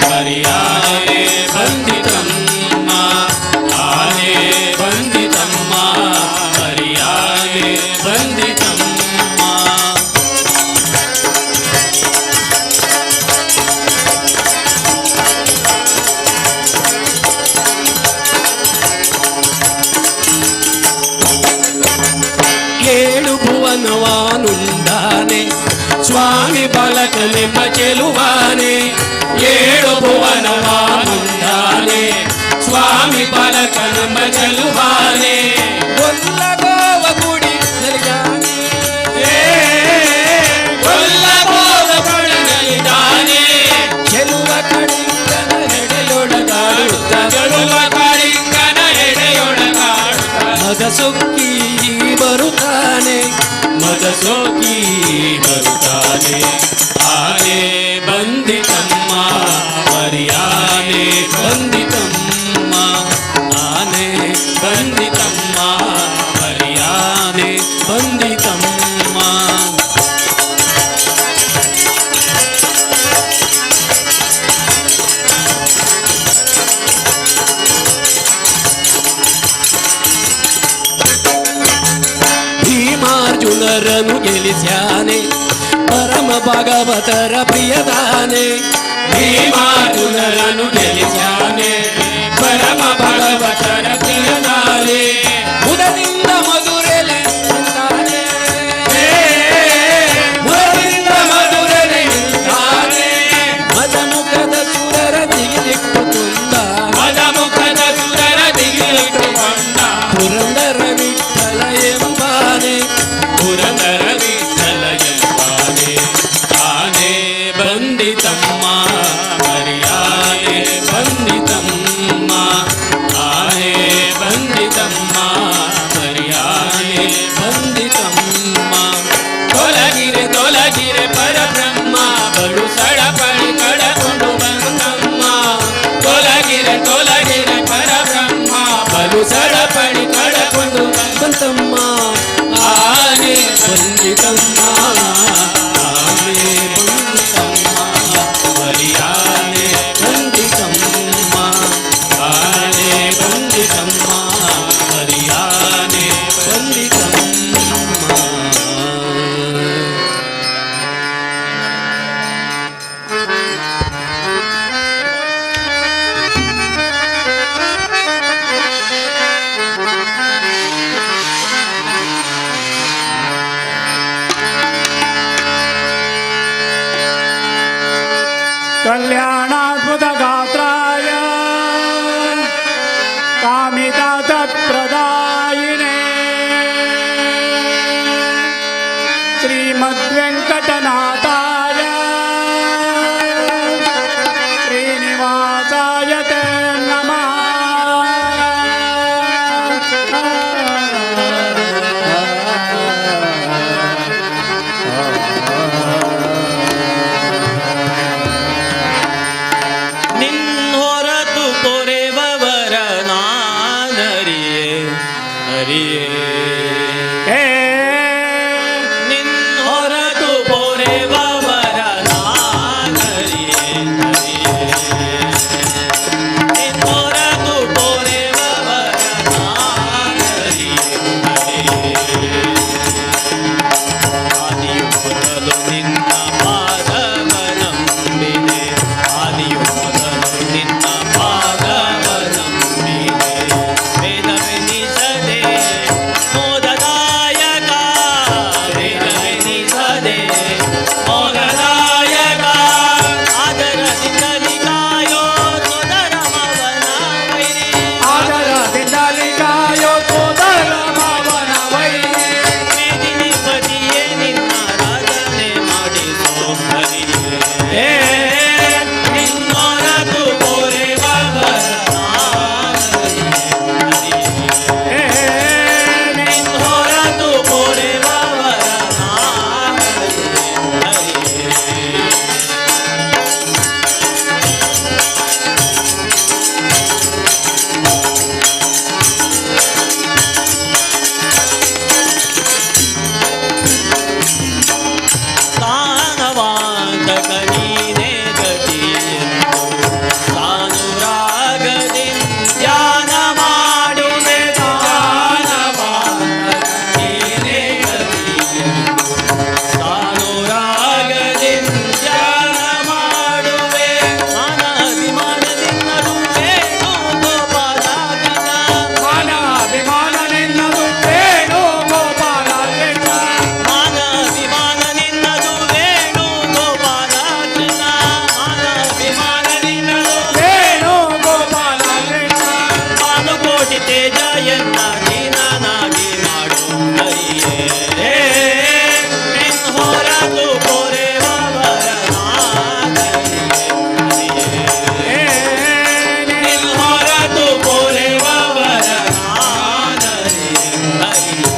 ಮರಿಯಾನೆ ಬಂದಿತಮ್ಮ ಆನೆ ಬಂದಿತಮ್ಮ ಮರಿಯಾನೆ ಬಂದಿತಮ್ಮ ಏಳು ಭುವನವಾನುಂದಾನೆ ಸ್ವಾಮಿ ಬಾಲಕನೆಂಬ ಚೆಲುವಾನೆ ಏಳು ಭುವನವಾನುಂದಾನೆ ಸ್ವಾಮಿ ಬಾಲಕನೆಂಬ ಚೆಲುವಾನೆ ಗೊಲ್ಲಗೋವ ಗುಡಿ ನಲಿದಾನೆ ಗೊಲ್ಲಗೋವ ಗುಡಿ ನಲಿದಾನೆ ಚೆಲುವ ಕಡಿಂಗನ ಎಡೆಯೊಳಗಾಡುತ್ತ ಚೆಲುವ ಕಡಿಂಗನ ಎಡೆಯೊಳಗಾಡುತ್ತ ಮದ ಸೊಕ್ಕಿ ಬರುತ್ತಾನೆ ಮದ ಸೋಕಿ ಬರುತ್ತಾನೆ ಆನೆ ಬಂದಿತಮ್ಮ ಮರಿಯಾನೆ ಬಂದಿತಮ್ಮ ಆನೆ ಬಂದಿತಮ್ಮ ಮರಿಯಾನೆ ಬಂದಿತಮ್ಮ ಭೀಮಾರ್ಜುನರನು ಗೆಲಿಸ್ಯಾನೆ ಪರಮ ಭಾಗವತರ ಪ್ರಿಯದಾನೆ ಭೀಮಾರ್ಜುನರನು ಗೆಲಿಸ್ಯಾನೆ ಪರಮ ಭಾಗವತರ ಪ್ರಿಯದಾನೆ ಮುದದಿಂದ ಮಧುರೆಲೆ ನಿಂತಾನೆ ಮುದದಿಂದ ಮಧುರೆಲೆ ನಿಂತಾನೆ ಮದ ಮುಖದ ಸುರರ ದಿಗಿಲಿಟ್ಟು ಕೊಂದ ಮದ ಮುಖದ ಸುರರ ದಿಗಿಲಿಟ್ಟು ಕೊಂದ ಪುರಂದರ ವಿಠಲ ಎಂಬಾನೆ ಪುರಂದರ ವಿಠಲ ಎಂಬಾನೆ ಆನೆ ಬಂದಿತಮ್ಮ ಮರಿಯಾನೆ ಬಂದಿತಮ್ಮ ಆನೆ ಬಂದಿತಮ್ಮ ಮರಿಯಾನೆ ಬಂದಿತಮ್ಮ ತೊಲಗಿರೆ ತೊಲಗಿರೆ ಪರಬ್ರಹ್ಮ ಬಲು ಸಡಪಡಿ ಕಡಕೊಂಡು ಬಂದಮ್ಮ ತೊಲಗಿರೆ ತೊಲಗಿರೆ ಪರಬ್ರಹ್ಮ ಬಲು ಸಡಪಡಿ ಕಡಕೊಂಡು ಬಂತಮ್ಮ ಆನೆ ಬಂದಿತಮ್ಮ ಆನೆ ಬಂದಿತಮ್ಮ ಮರಿಯಾನೆ ಬಂದಿತಮ್ಮ ಆನೆ ಬಂದಿತಮ್ಮ ಮರಿಯಾನೆ ಬಂದಿತಮ್ಮ कल्याणाद्भुत गात्राय कामिता तत्प्रदायिने श्रीमद्वेङ्कटनाथाय श्रीनिवासाय ते नमः। ಹರಿಯೇ ಹೇ ನಿನ್ನೊರತು ಪೊರೆವವರ ನಾನರಿಯೇ ಹರಿಯೇ ನಿನ್ನೊರತು ಪೊರೆವವರ ನಾನರಿಯೇ ಹರಿಯೇ ಆದಿಯು ಮೊದಲು ನಿನ್ನ ಪಾದವನಂಬಿದೆ ಆದಿಯು ಮೊದಲು ನಿನ್ನ ಪಾದವನಂಬಿದೆ ವೇದವೆನಿಸದೆ ಮೋದದಾಯಕ ವೇದವೆನಿಸದೆ ಮೋದದಾಯಕ ಆದರದಿಂದಲಿ ಕಾಯೋ ಸೋದರ ಮವನ ವೈರಿ ಆದರದಿಂದಲಿ ಕಾಯೋ ಸೋದರ ಮಾವನ ವೈರಿ ಮೇದಿನಿ ಪತಿಯೇ ನಿನ್ನ ರಾಜನೆ ಮಾಡಿಸೋ ಹರಿಯೇ ನಿನ್ನೊರತು ಪೊರೆವವರ ನಾನರಿಯೇ ಹರಿಯೇ ನಿನ್ನೊರತು ಪೊರೆವವರ ನಾನರಿಯೇ ಹರಿಯೇ ತಾನವಾಂತಕ ನೀನೇ ಗತಿಯೆಂದು ತಾನುರಾಗದಿ ಧ್ಯಾನ ಮಾಡುವೆ ತಾನವಾಂತಕ ನೀನೇ ಗತಿಯೆಂದು ತಾನುರಾಗದಿ ಧ್ಯಾನ ಮಾಡುವೆ ಮಾನ ಅಭಿಮಾನದಿಂದಲೂ ಏನು ಗೋಪಾಲಕನ ಮಾನ ಅಭಿಮಾನ ನಿನ್ನದು ಏನು ಗೋಪಾಲ ಕೃಷ್ಣ ಮಾನ ಅಭಿಮಾನ ನಿನ್ನದು ವೇಣು ಗೋಪಾಲ ಕೃಷ್ಣ ಮಾನ ಅಭಿಮಾನ ನಿನ್ನದು ಏನು ಗೋಪಾಲ ಕೃಷ್ಣ ಪಾಲುಕೋಟಿ ತೇಜ ಎನ್ನ ನೀನಾಗಿ ಮಾಡು ಹರಿಯೇ ನಿನ್ ಹೊರತು ಪೊರೆವವರ ನಾನರಿಯೇ ಹರಿಯೇ ನಿನ್ ಹೊರತು ಪೊರೆವವರ ನಾನರಿಯೇ ಹರಿಯೇ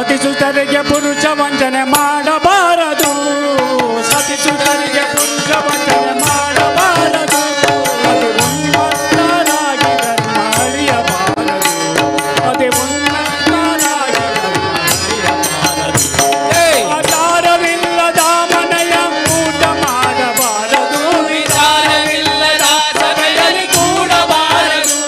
ಸತಿ ಸುತರಿಗೆ ಪುರುಷ ವಂಚನೆ ಮಾಡಬಾರದು ಸತಿ ಸುತರಿಗೆ ಪುರುಷ ವಂಚನೆ ಮಾಡಬಾರದು ಅತಿ ಉನ್ಮತ್ತರಾಗಿ ಧರ್ಮ ಅಳಿಯಬಾರದು ಅತಿ ಉನ್ಮತ್ತರಾಗಿ ಧರ್ಮ ಅಳಿಯಬಾರದು ಆಚಾರವಿಲ್ಲದ ಮನೆಯ ಊಟ ಮಾಡಬಾರದು ವಿಚಾರವಿಲ್ಲದ ಸಭೆಯಲ್ಲಿ ಕೂಡಬಾರದು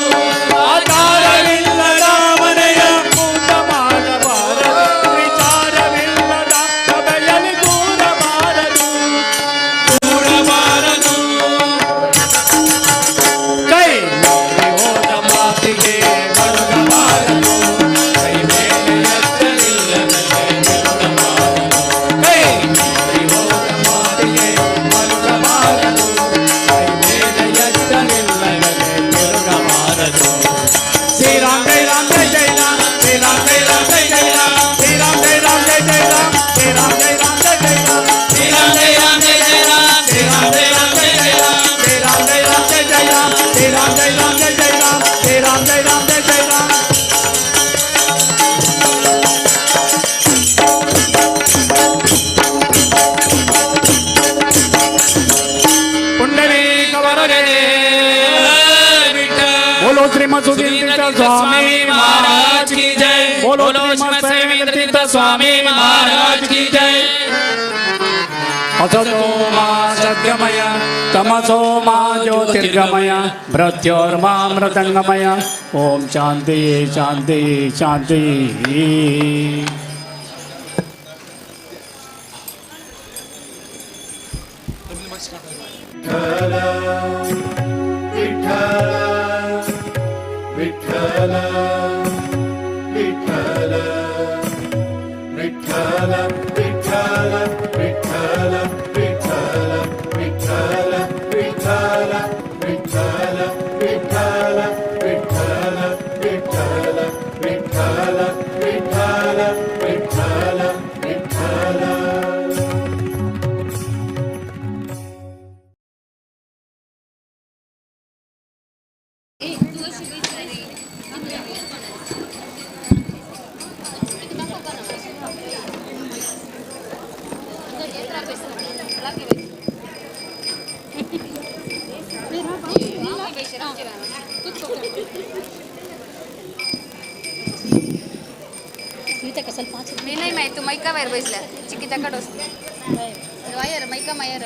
ಆಚಾರವಿಲ್ಲದ ಮನೆಯ ಊಟ ಮಾಡಬಾರದು ವಿಚಾರವಿಲ್ಲದ ಸಭೆಯಲ್ಲಿ ಕೂಡಬಾರದು ಕೈ ಮೀರಿ ಹೋದ ಮಾತಿಗೆ ಮರುಗಬಾರದು ಕೈ ಮೇಲೆ ಎತ್ತಲಿಲ್ಲದಕ್ಕೆ ತಿರುಗಬಾರದು ಕೈ ಮೀರಿ ಹೋದ ಮಾತಿಗೆ ಮರುಗಬಾರದು ಕೈ ಮೇಲೆ ಎತ್ತಲಿಲ್ಲದಕ್ಕೆ ತಿರುಗಬಾರದು ಶ್ರೀರಾಮ್ ಜೈ ರಾಮ್ ಜೈ ಜೈ ರಾಮ್ ಶ್ರೀರಾಮ್ ಜೈ ರಾಮ್ ಜೈ ಜೈ ರಾಮ್ ಶ್ರೀರಾಮ್ ಜೈ ರಾಮ್ ಜೈ ಜೈ ರಾಮ್ ಶ್ರೀರಾಮ್ ಜೈ ರಾಮ್ ಜೈ ಜೈ ರಾಮ್ ಶ್ರೀರಾಮ್ ಜೈ ರಾಮ್ ಜೈ ಜೈ ರಾಮ್ ಶ್ರೀರಾಮ್ ಜೈ ರಾಮ್ ಜೈ ಜೈ ರಾಮ್ ಶ್ರೀರಾಮ್ ಜೈ ರಾಮ್ ಜೈ ಜೈ ರಾಮ್ ಶ್ರೀರಾಮ್ ಜೈ ರಾಮ್ ಜೈ ಜೈ ರಾಮ್ ಶ್ರೀರಾಮ್ ಜೈ ರಾಮ್ ಜೈ ಜೈ ರಾಮ್ पुंडलीक वरदे बोलो श्रीमद सुधीर तीर्थ स्वामी महाराज की जय बोलो श्रीमद सुधीर तीर्थ स्वामी महाराज की जय असतो मा सद्गमय तमसो मा ज्योतिर्गमय मृत्योर्मा मृतंगमय ओम शांति शांति शांति मी नाही माहिती तू मैका बाहेर बसल्या चिकिताकडे असतो वायर मैका मायर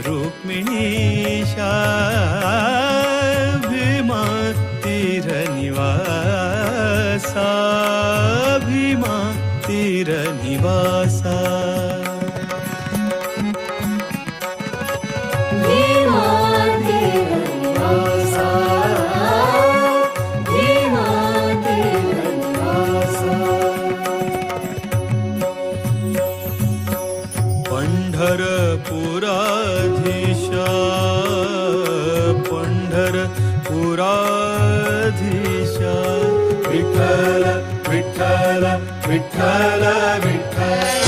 रुक्मिणीशा तीरनिवासा भीमा तीरनिवासा पंढरपुराधीशा पंढरपुराधीशा विठ्ठल विठ्ठल विठ्ठल विठ्ठल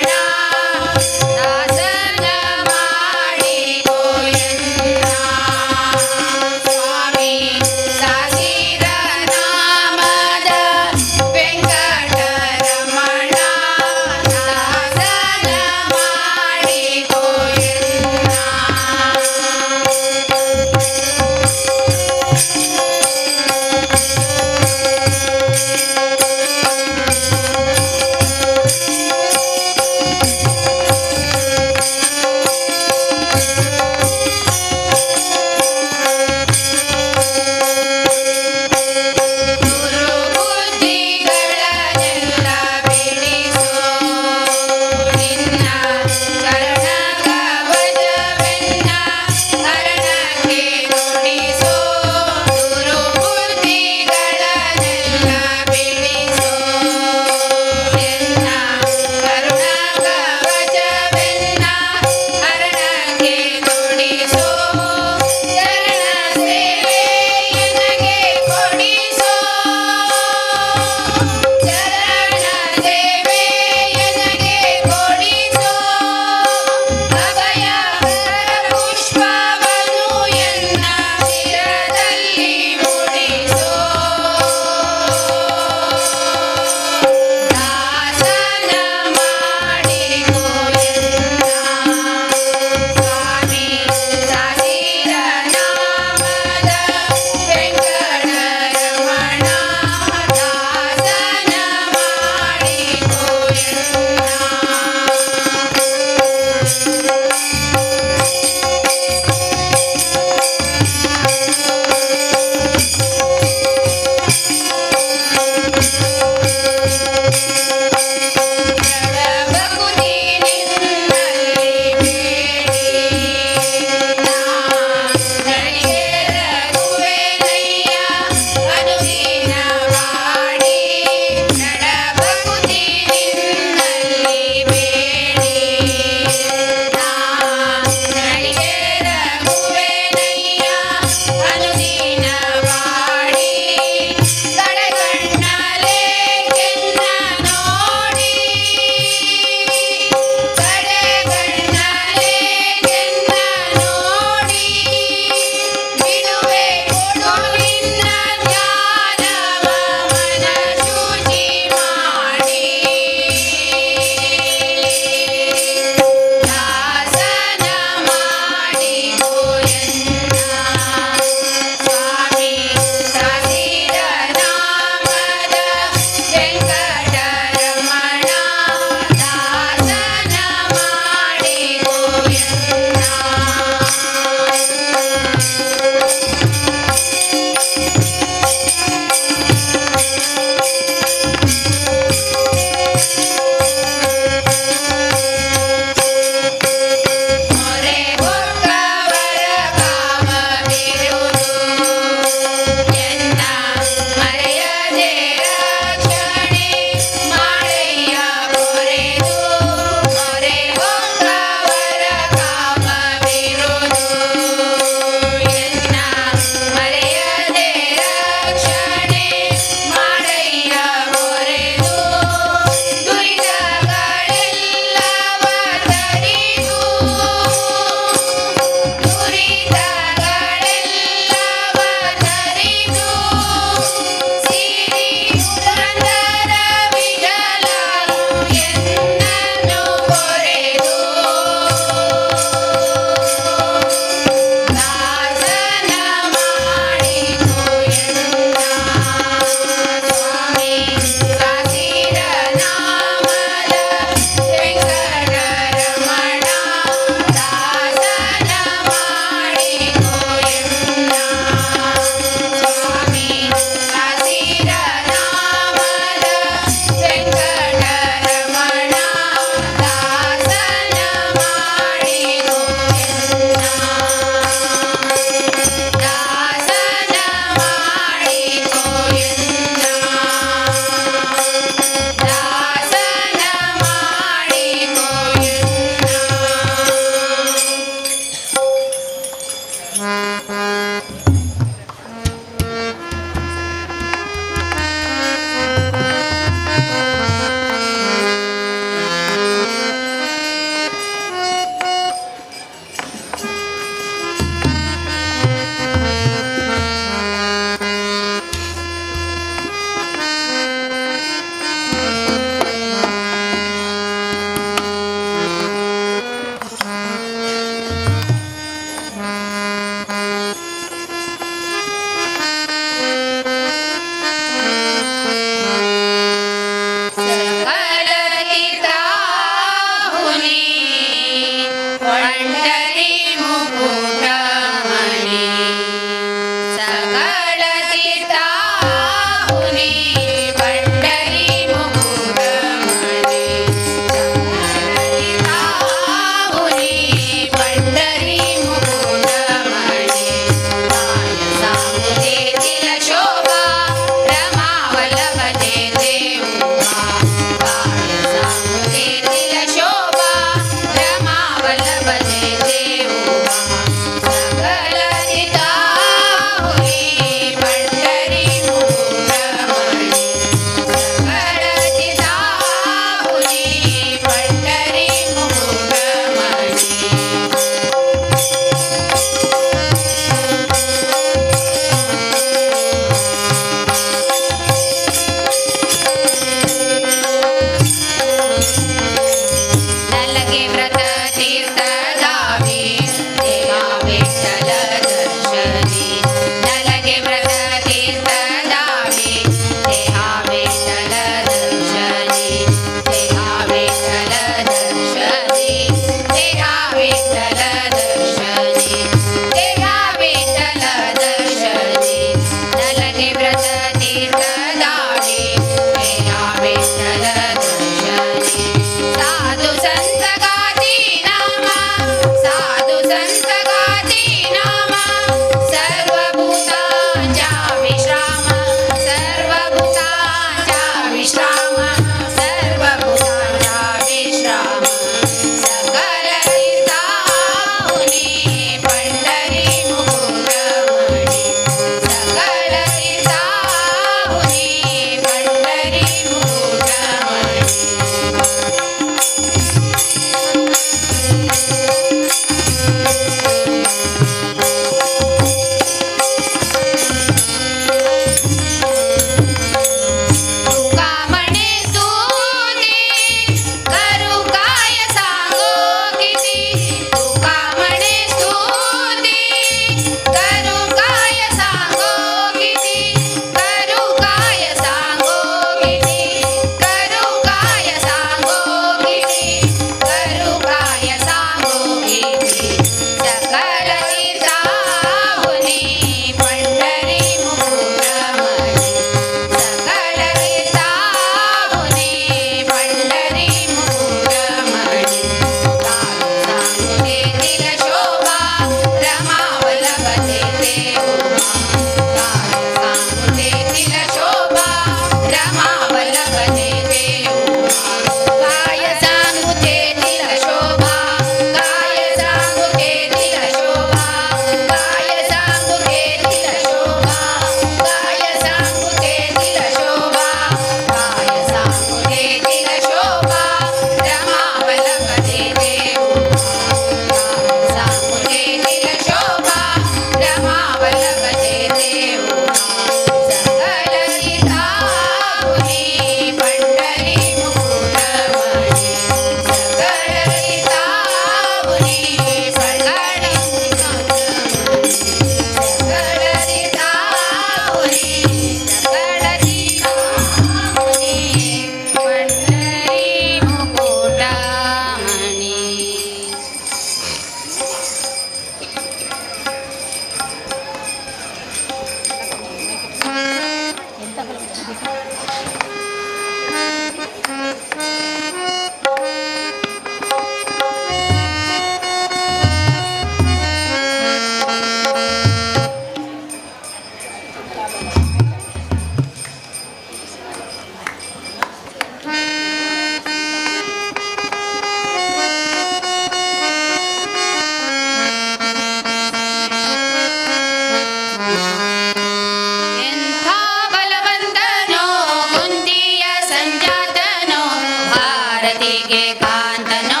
ಭಾರತಿಗೆ ಕಾಂತನೋ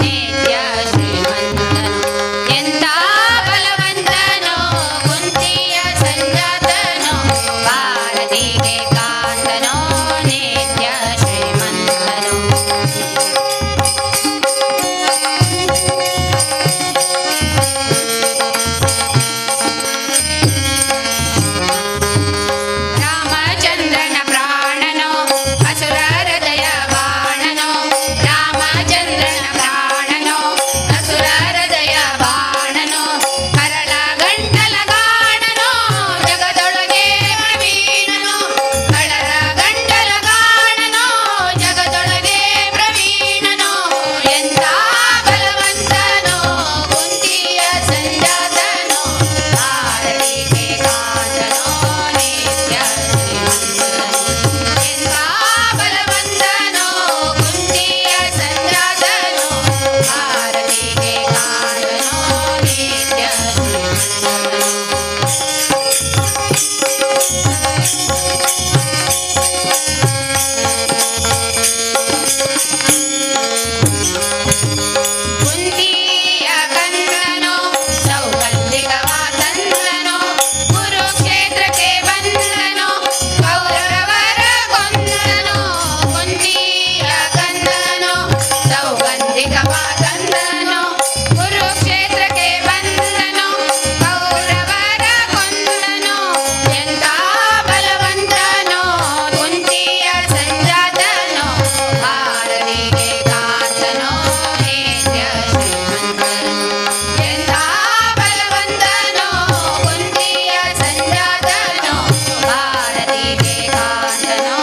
ನಿತ್ಯ ಶ್ರೀಮಂತನೋ ಎಂತ ಬಲವಂತನೋ ಕುಂತಿಯ ಸಂಜಾತನೋ ಭಾರತಿಗೆ ಕಾಂತನೋ ನಿತ್ಯ ಶ್ರೀಮಂತನೋ ರಾಮಚಂದ್ರನ ಪ್ರಾಣನೋ ಅಸುರ ಹೃದಯ ಬಾಣನೋ ರಾಮಚಂದ್ರನ ಪ್ರಾಣನೋ ಅಸುರ ಹೃದಯ ಬಾಣನೋ ಹರಳ ಗಂಟಲ ಗಾಣನೋ ಜಗದೊಳಗೆ ಪ್ರವೀಣನೋ ಹರಳ ಗಂಟಲ ಗಾಣನೋ ಜಗದೊಳಗೆ ಪ್ರವೀಣನೋ ಎಂತ ಬಲವಂತನೋ ಕುಂತಿಯ ಸಂಜಾತನೋ ಭಾರತಿಗೆ ಕಾಂತನೋ ನಿತ್ಯ ಶ್ರೀಮಂತನೋ ಎಂತ ಬಲವಂತನೋ ಕುಂತಿಯ ಸಂಜಾತನೋ ಭಾರತಿಗೆ ಕಾಂತನೋ ನಿತ್ಯ ಶ್ರೀಮಂತನೋ ಕುಂತಿಯ ಕಂದನೋ ಸೌಗಂಧಿಕವ ತಂದನೋ ಕುರುಕ್ಷೇತ್ರಕ್ಕೆ ಬಂದನೋ ಕೌರವರ ಕೊಂದನೋ ಕುಂತಿಯ ಕಂದನೋ ಸೌಗಂಧಿಕವ ತಂದನೋ ಕುರುಕ್ಷೇತ್ರಕ್ಕೆ ಬಂದನೋ ಕೌರವರ ಕೊಂದನೋ ಎಂತ ಬಲವಂತನೋ ಕುಂತಿಯ ಸಂಜಾತನೋ ಭಾರತಿಗೆ ಕಾಂತನೋ ನಿತ್ಯ ಶ್ರೀಮಂತನೋ ಎಂತ ಬಲವಂತನೋ ಕುಂತಿಯ ಸಂಜಾತನೋ ಭಾರತಿಗೆ ಕಾಂತನೋ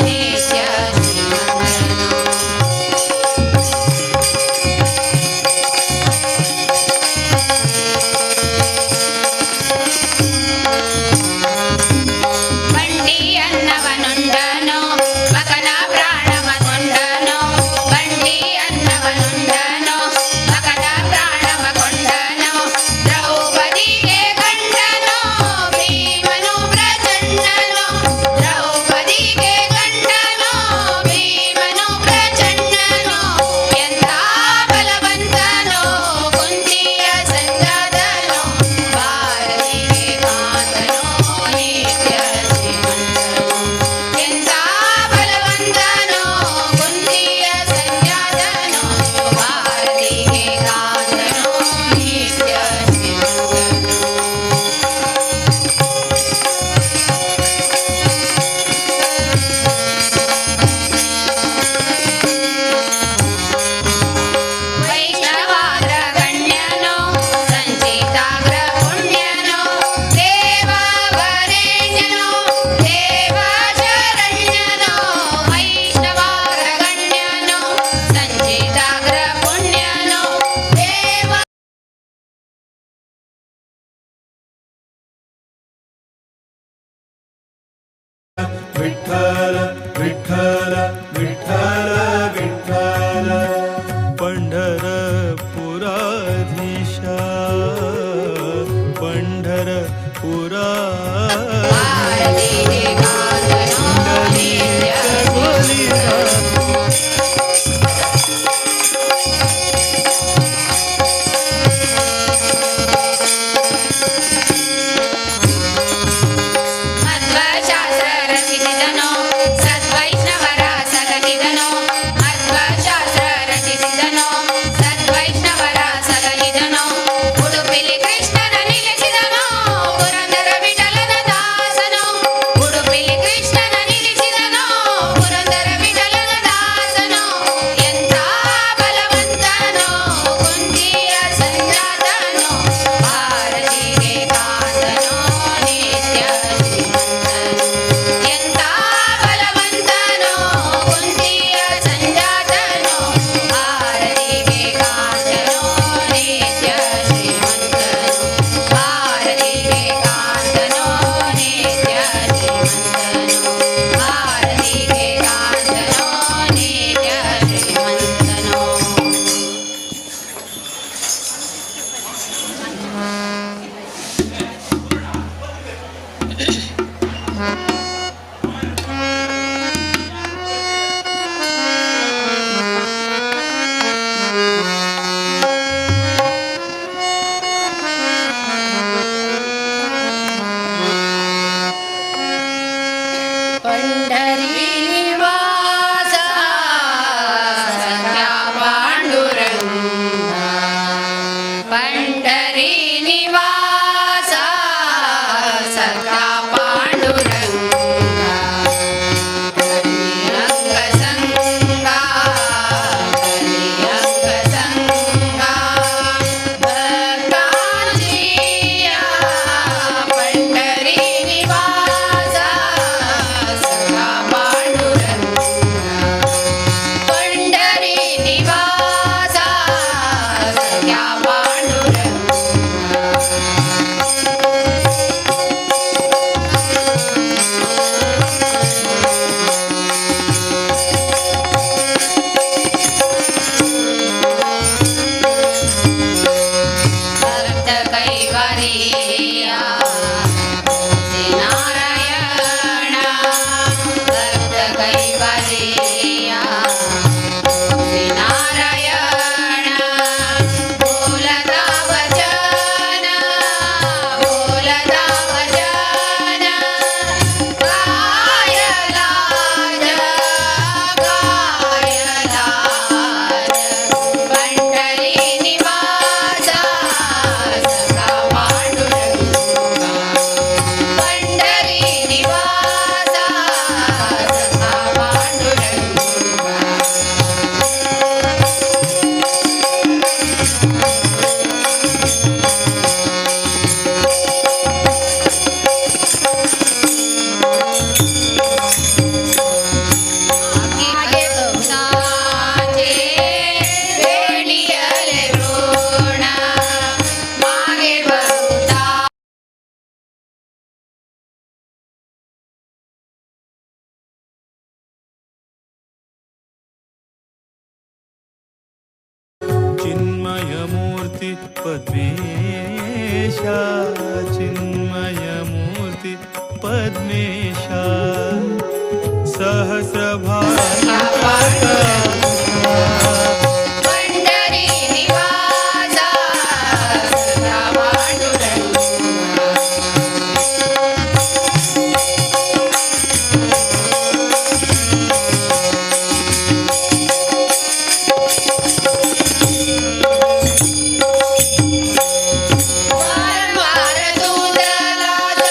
ನಿತ್ಯ ಶ್ರೀಮಂತನೋ ಬಂಡಿಯನ್ನವನುಂಡನೋ ಮಗನ ಪ್ರಾಣವ ಕೊಂಡನೋ ಬಂಡಿಯನ್ನವನುಂಡನೋ ಮಗನ ಪ್ರಾಣವ ಕೊಂಡನೋ ದ್ರೌಪದಿಗೆ ಗಂಡನೋ ಭೀಮನು ಪ್ರಚಂಡನೋ ದ್ರೌಪದಿಗೆ ಗಂಡನೋ ಭೀಮನು ಪ್ರಚಂಡನೋ ಎಂತ ಬಲವಂತನೋ ಕುಂತಿಯ ಸಂಜಾತನೋ ಭಾರತಿಗೆ ಕಾಂತನೋ ನಿತ್ಯ ಶ್ರೀಮಂತನೋ ಎಂತ ಬಲವಂತನೋ ಕುಂತಿಯ ಸಂಜಾತನೋ ಭಾರತಿಗೆ ಕಾಂತನೋ ನಿತ್ಯ ವೈಷ್ಣವಾಗ್ರ ಗಣ್ಯನೋ ಸಂಚಿತಾಗ್ರ ಪುಣ್ಯನೋ ದೇವವರೇಣ್ಯನೋ ದೇವ ಶರಣ್ಯನೋ ವೈಷ್ಣವಾಗ್ರ ಗಣ್ಯನೋ ಸಂಚಿತಾಗ್ರ ಪುಣ್ಯನೋ ದೇವ विठ्ठल विठ्ठल विठ्ठल विठ्ठल पंढरपुराधीशा पंढरपुरा ಭಾರತಿಗೆ ಕಾಂತನೋ ನಿತ್ಯ ಮಧ್ವಶಾಸ್ತ್ರ ರಚಿಸಿದನೋ ಸದ್ವೈಷ್ಣವರ ಸಲಹಿದನೋ ಮಧ್ವಶಾಸ್ತ್ರ ರಚಿಸಿದನೋ ಸದ್ವೈಷ್ಣವರ ಸಲಹಿದನೋ ಉಡುಪಿಲಿ ಕೃಷ್ಣನ ನಿಲ್ಲಿಸಿದನೋ ಪುರಂದರ ವಿಠಲನ ದಾಸನೋ ಉಡುಪಿಲಿ ಕೃಷ್ಣನ ನಿಲ್ಲಿಸಿದನೋ ಪುರಂದರ ವಿಠಲನ ದಾಸನೋ ಎಂತ ಬಲವಂತನೋ ಕುಂತಿಯ ಸಂಜಾತನೋ ಭಾರತಿಗೆ ಕಾಂತನೋ पद्मेशा चिन्मयमूर्ति पद्मेशा सहस्रभानुप्रकाशा पंढरी निवासा सदा पांडुरंगा वारंवार दूधलाज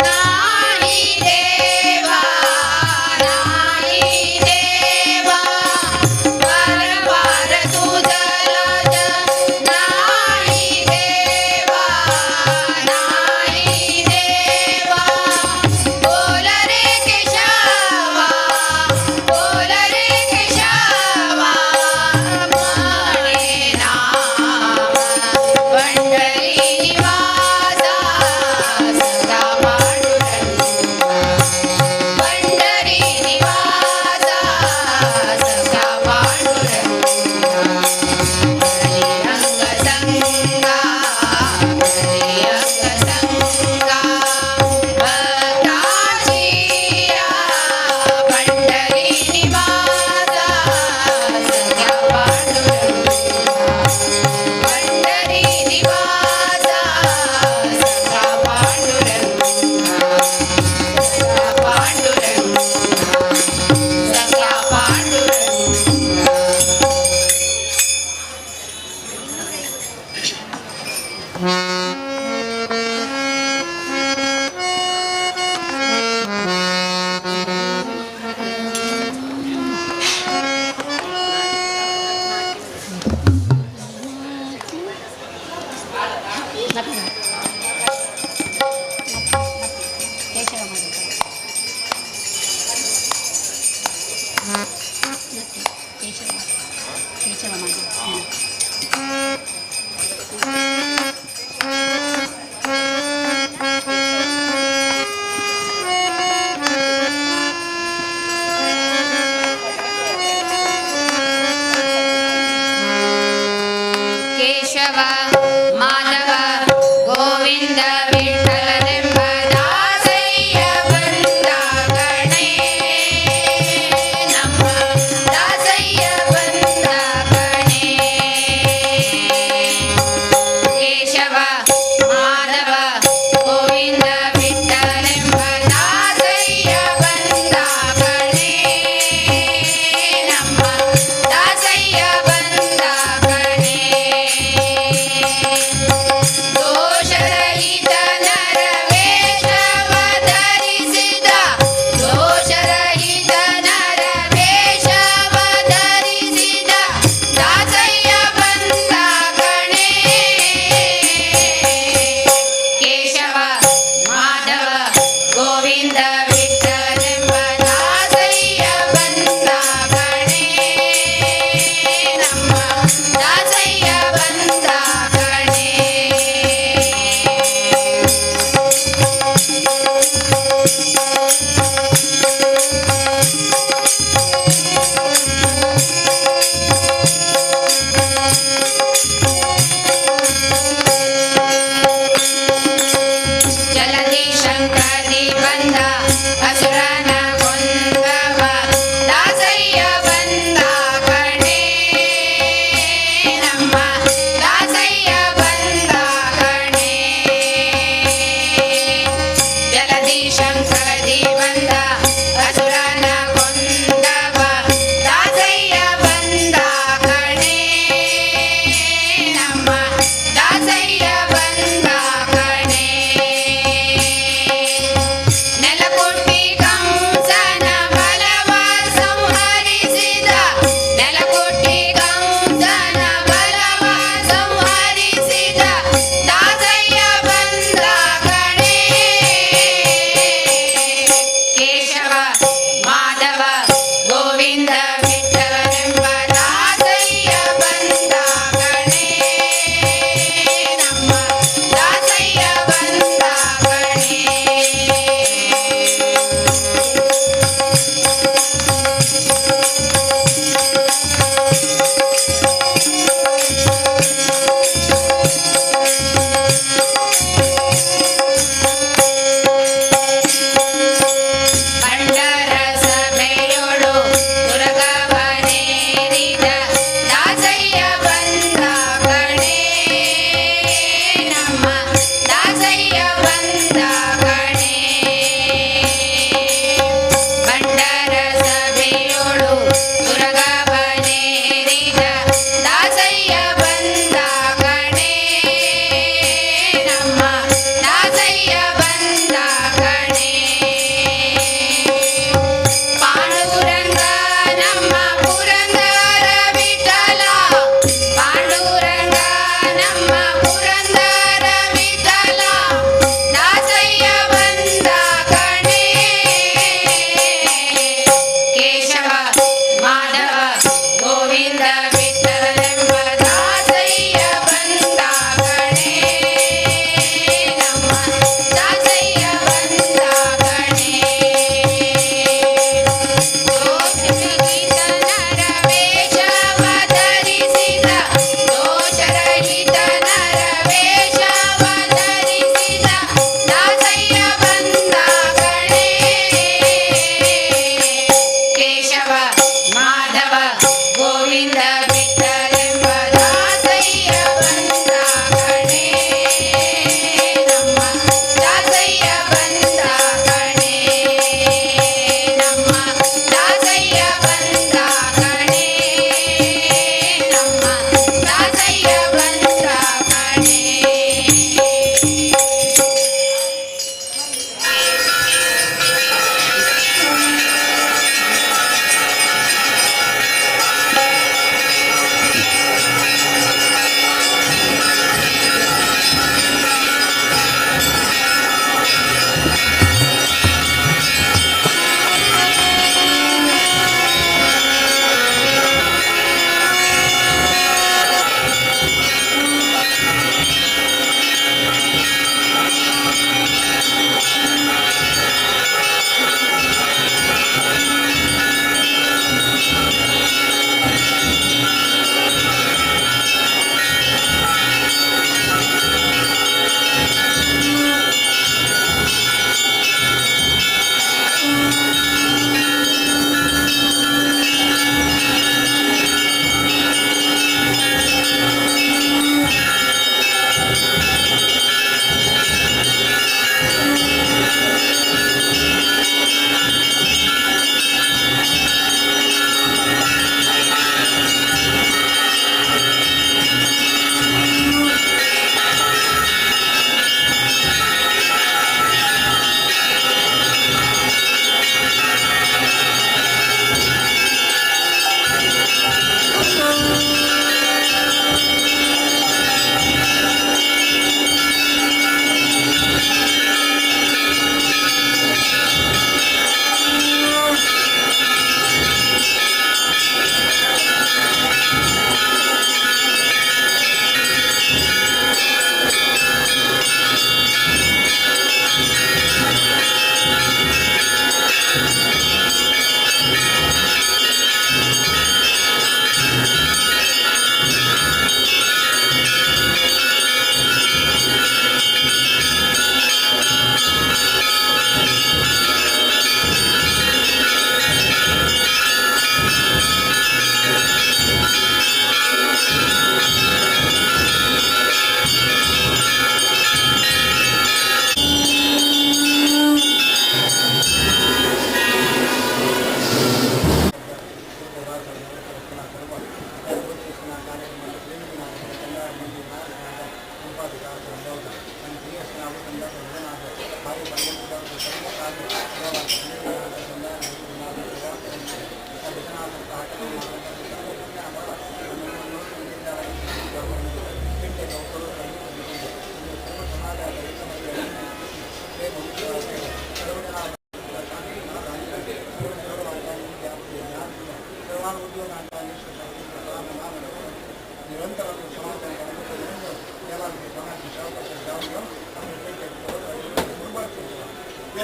नाही देवा वारंवार दूधलाज नाही देवा बोल रे केशवा म्हणे नाम पंढरी निवासा सदा पांडुरंगा पंढरी निवासा सदा पांडुरंगा हरिरंगसंगा भक्ताची पंढरी निवासा सदा पांडुरंगा पंढरी निवासा सदा पांडुरंगा सदा पांडुरंगा ಕೇಶವ ಮಾಧವ ಗೋವಿಂದ ವಿಠಲನೆಂಬ ದಾಸಯ್ಯ ಬಂದ ಗಣೇ ನಮ್ಮ ದಾಸಯ್ಯ ಬಂದ ಗಣೇ ಕೇಶವ ಮಾಧವ ಗೋವಿಂದ ವಿಠಲನೆಂಬ ದಾಸಯ್ಯ ಬಂದ ಗಣೇ ನಮ್ಮ ದಾಸಯ್ಯ ಬಂದ ಗಣೇ ದೋಷರಹಿತನ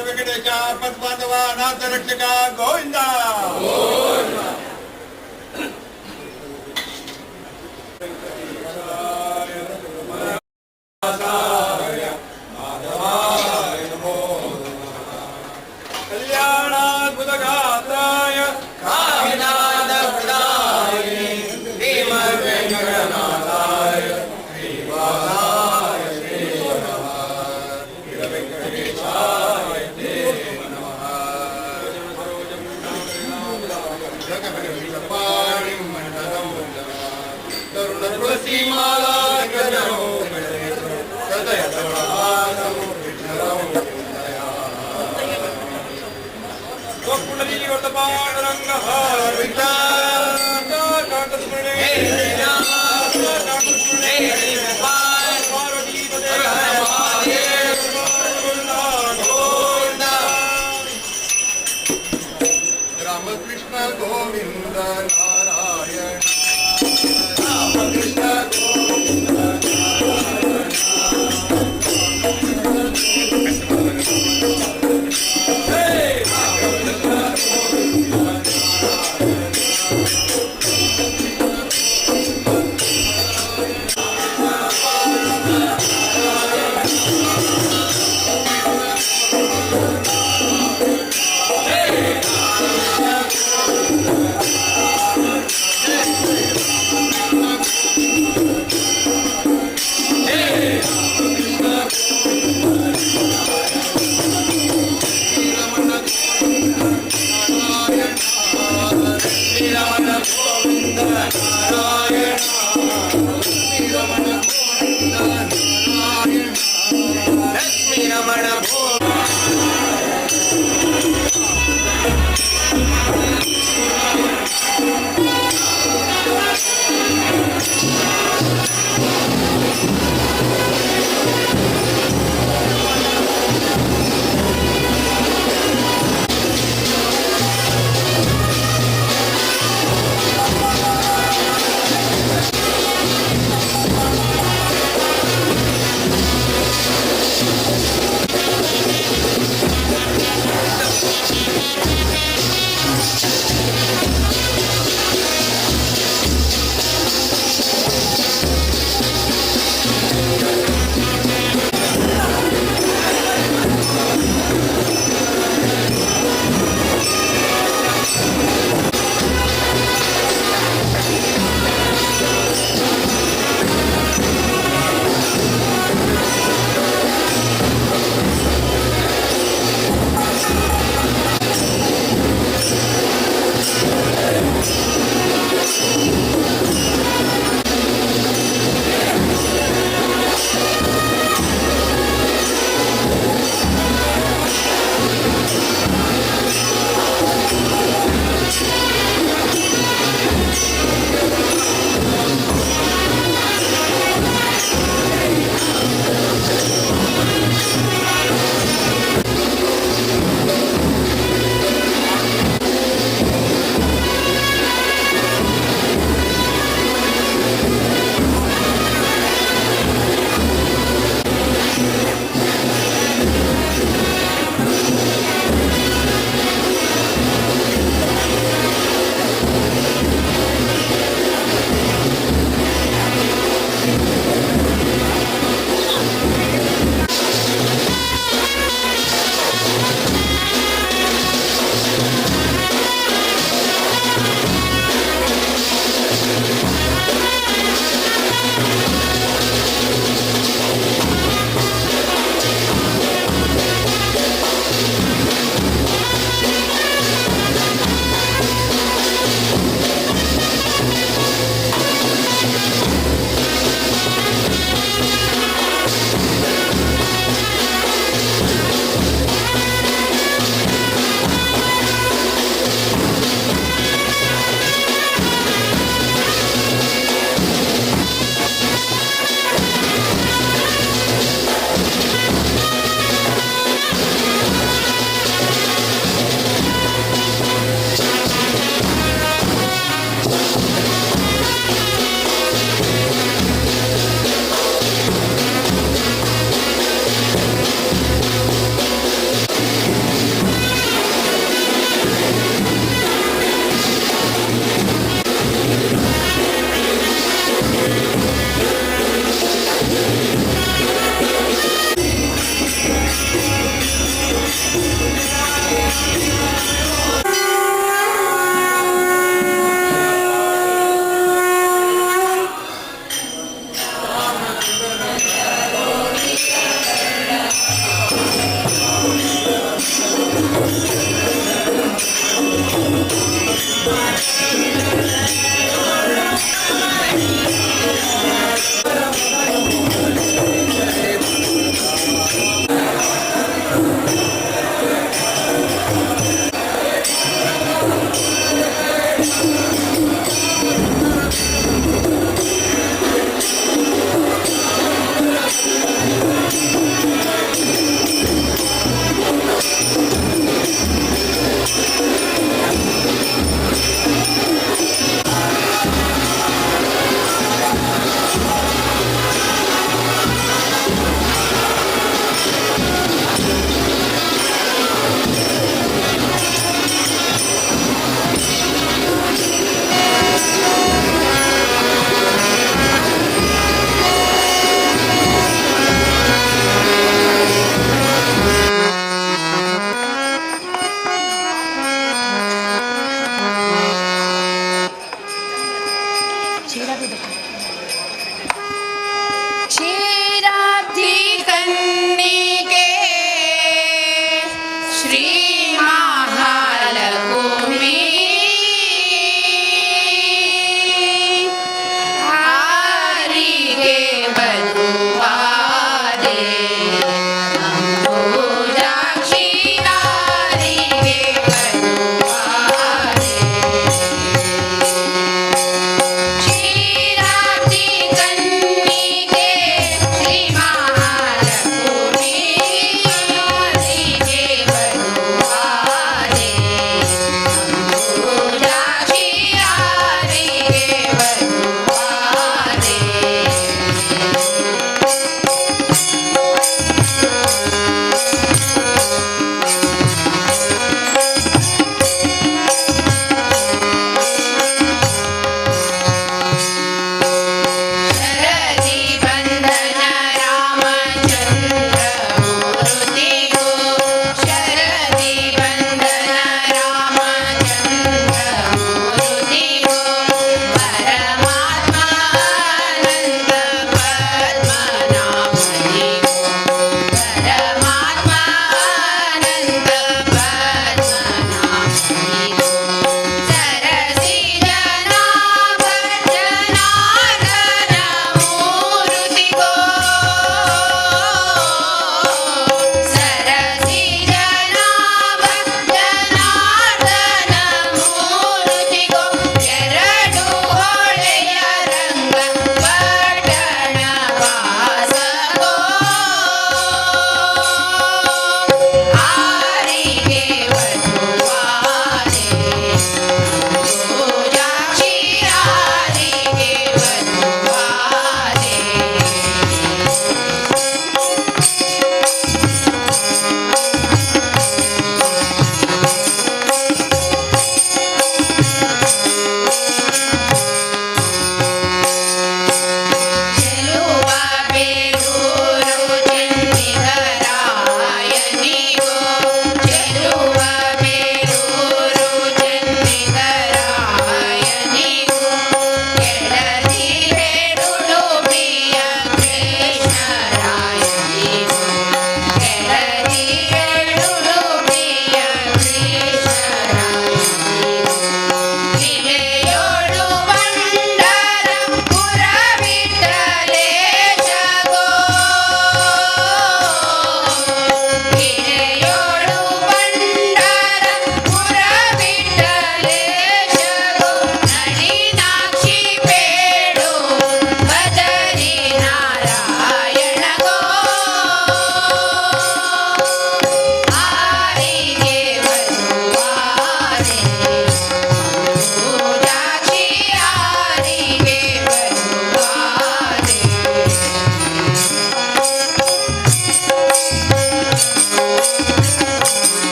వెంకటేశ పద్మాధవ నాథ రక్షక గోవింద కళ్యాణాద్భుతగాత్రాయ రామకృష్ణ గోవింద నారాయణ రామకృష్ణ గోవింద నారాయణ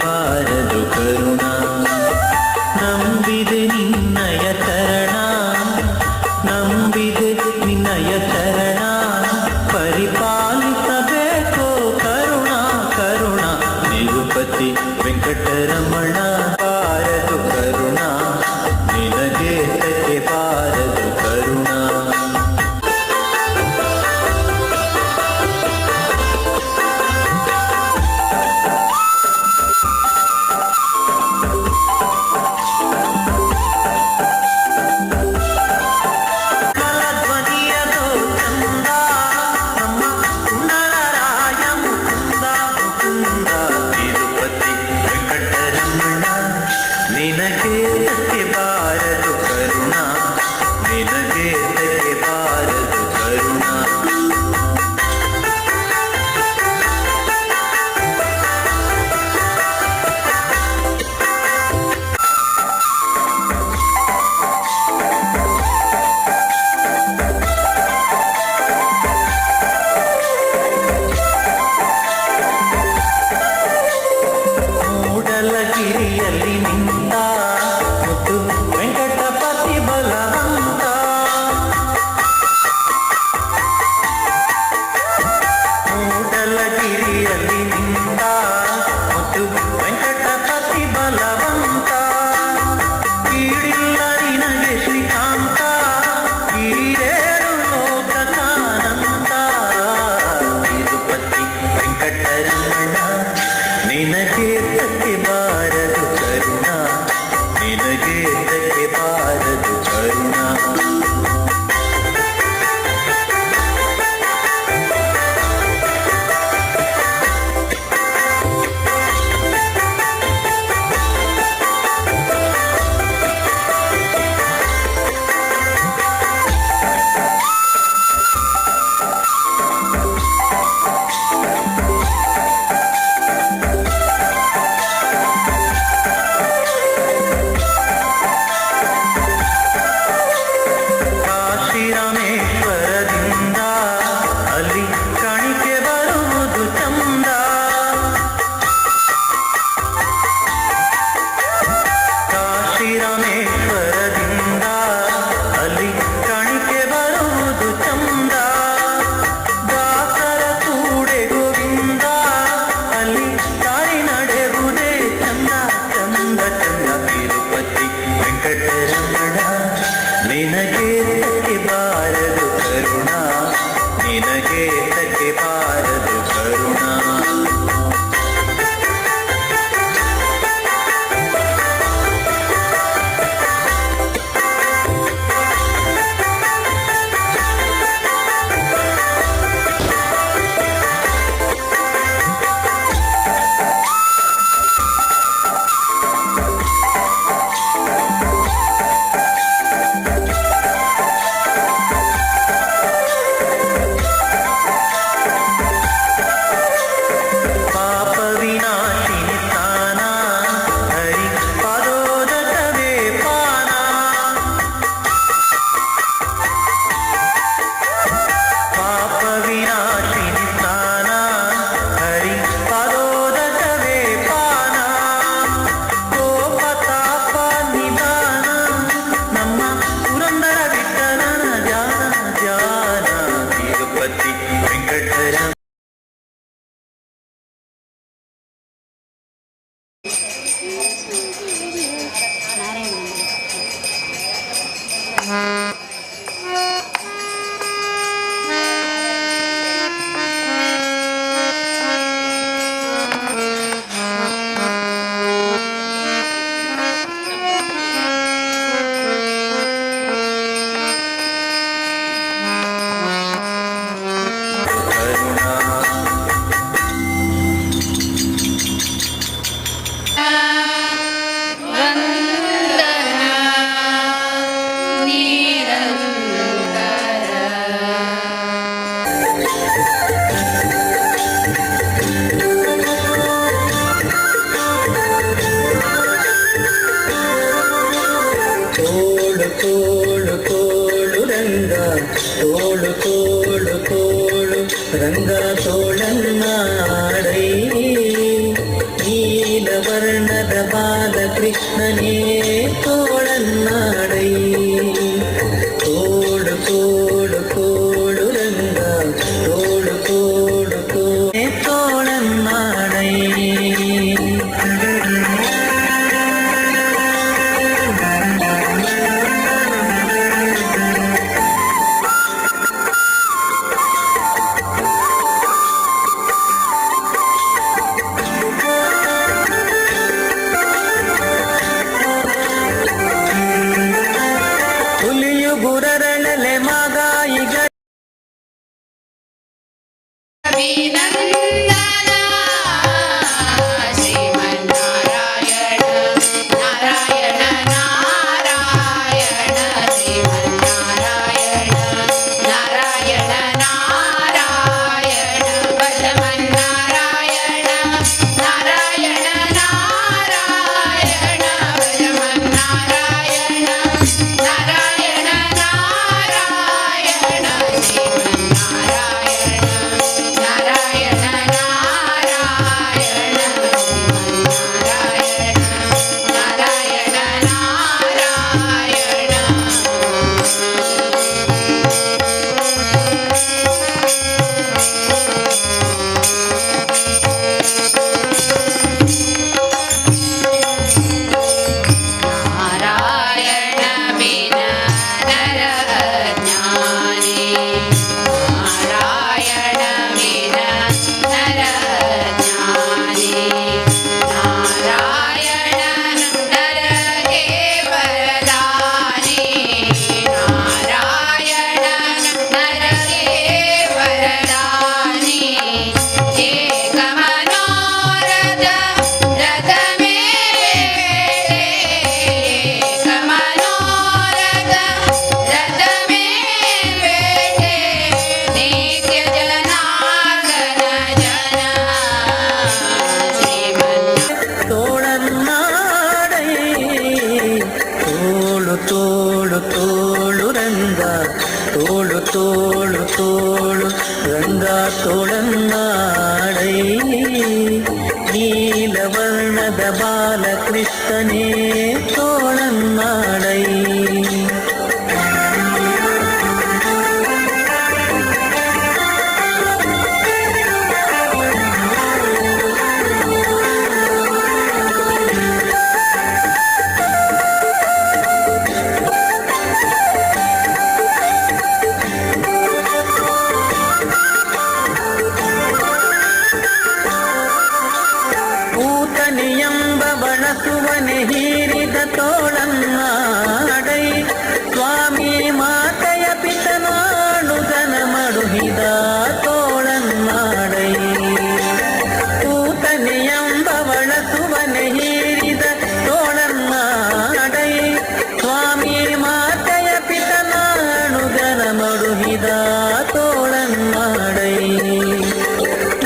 ಬಾರದು ಕರುಣ ನಂಬಿದೆ ನಿನ್ನಯ ಚರಣ ನಂಬಿದೆ ನಿನ್ನಯ ಚರಣ ಪರಿಪಾಲಿಸಬೇಕು ಕರುಣ ಕರುಣ ತಿರುಪತಿ ವೆಂಕಟರಮಣ ಬಾರದು ಕರುಣ ನಿನಗೆ ತಕ್ಕೆ ಬಾರದು ಕರುಣ ನಿನಗೆ ತಕ್ಕೆ ಬಾರದು ಕರುಣ ನಿನಗೆ ತಕ್ಕೆ ಬಾರದು ಕರುಣ ಮೂಡಲಗಿರಿಯಲ್ಲಿ ನಿಂತ ಮುತ್ತು ವೆಂಕಟಪತಿ ಬಲವಂತ ಮೂಡಲಗಿರಿಯಲ್ಲಿ ನಿಂತ ಮುತ್ತು ವೆಂಕಟಪತಿ ಬಲವಂತ ಕೀಳಿಲ್ಲ ನಿನಗೆ ಶ್ರೀಕಾಂತ ಕೀಳೇರು ಲೋಕಕಾನಂತ ತಿರುಪತಿ ವೆಂಕಟರಮಣ ನಿನಗೆ ತಕ್ಕೆ ಬಾರದು ಕರುಣ ನಿನಗೆ ತಕ್ಕೆ ಬಾರದು ಕರುಣ ಕಾಶಿರಾಮೇಶ್ವರದಿಂದ ಅಲ್ಲಿ ಕಾಣಿಕೆ ಬರುವುದು ಚಂದ ಕಾಶಿರಾಮೇಶ್ವರದಿಂದ ಅಲ್ಲಿ ಕಾಣಿಕೆ ಬರುವುದು ಚಂದ ದಾಸರ ಕೂಡೆ ಗೋವಿಂದ ಅಲ್ಲಿ ದಾರಿ ನಡೆಯುವುದೇ ಚಂದ ಚಂದ ಚಂದ ತಿರುಪತಿ ವೆಂಕಟರಮಣ ನಿನಗೆ ತಕ್ಕೆ ಬಾರದು ಕರುಣ ನಿನಗೆ ತಕ್ಕೆ ಬಾರದು ಕರುಣ ಪಾಪ ವಿನಾಶಿನಿ ಸ್ನಾನ ಹರಿ ಪಾದೋದಕವೇ ಪಾನ ಪಾಪ ವಿನಾಶಿನಿ ಸ್ನಾನ ಹರಿ ಪಾದೋದಕವೇ ಪಾನ ಕೋಪತಾಪ ನಿಧಾನ ನಮ್ಮ ಪುರಂದರ ವಿಠಲನ ಜಾನ ಜಾನ ತಿರುಪತಿ ವೆಂಕಟರಮಣ ವಂದನಾ ನೀ ನೀಲವರ್ಣದ ಬಾಲಕೃಷ್ಣನೇ ತೋಳನ್ನಾಡೈ ತೋಳು ತೋಳು ತೋಳು ರಂಗ ತೋಳು ತೋಳು ತೋಳನ್ನಾಡೈ ಹುಲಿಯು ಗುರರಳಲೆ ಮಾಗಾಯಿಗ ತೋಳು ತೋಳು ರಂಗ ತೋಳು ತೋಳು ತೋಳು ರಂಗ ತೋಳನ್ನಾಡೈ ನೀಲವರ್ಣದ ಬಾಲಕೃಷ್ಣನೇ ತೋಳನ್ನಾಡೈ ಎಂಬ ಬಳಸುವನೆ ಹೀರಿದ ತೋಳನ್ನಾಡೈ ಸ್ವಾಮಿ ಮಾತೆಯ ಪಿತನಾಡುಗನ ಮಡುಹಿದ ತೋಳನ್ನಾಡೈ ಕೂತನೆ ಎಂಬ ಬಳಸುವನೆ ಹೀರಿದ ತೋಳನ್ನಾಡೈ ಸ್ವಾಮಿ ಮಾತೆಯ ಪಿತನಾಡುಗನ ಮಡುಹಿದ ತೋಳನ್ನಾಡೈ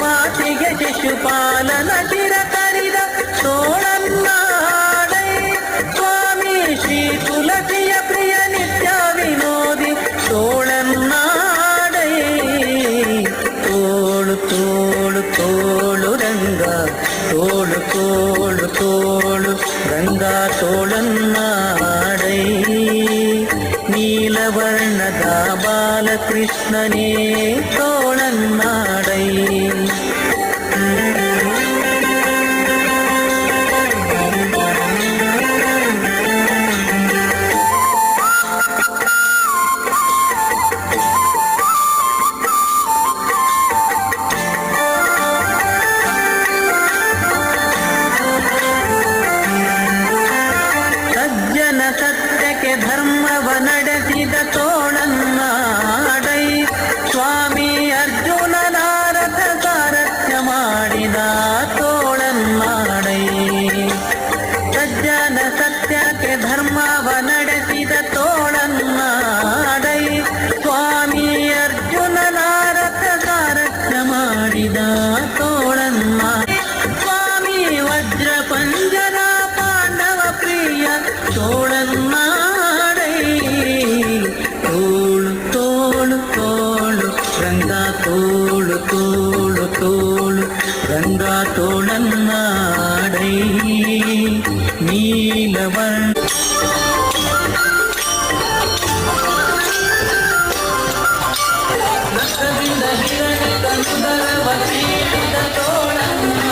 ಮಾತಿಗೆ ಶಿಶುಪಾಲನ ಶಿರ ತೋಳನ್ನಾಡೈ ಸ್ವಾಮಿ ಶ್ರೀ ತುಳಸಿಯ ಪ್ರಿಯ ನಿತ್ಯ ವಿನೋದಿ ತೋಳನ್ನಾಡೈ ತೋಳು ತೋಳು ತೋಳು ರಂಗ ತೋಳು ತೋಳು ತೋಳು ರಂಗ ತೋಳನ್ನಾಡೈ ನೀಲವರ್ಣದ ಬಾಲಕೃಷ್ಣನೇ ತೋಳನ್ನಾಡೈ ಸತ್ಯಕ್ಕೆ ಧರ್ಮವ ನಡೆಸಿದ ತೋಳನ್ನಾಡೈ ಸ್ವಾಮಿ ನೀಲವರ್ಣ ರಕ್ತದಿಂದ ಹಿರಣ್ಯ ಕನುದರವ ಸೀಳಿದ ತೋಳನ್ನ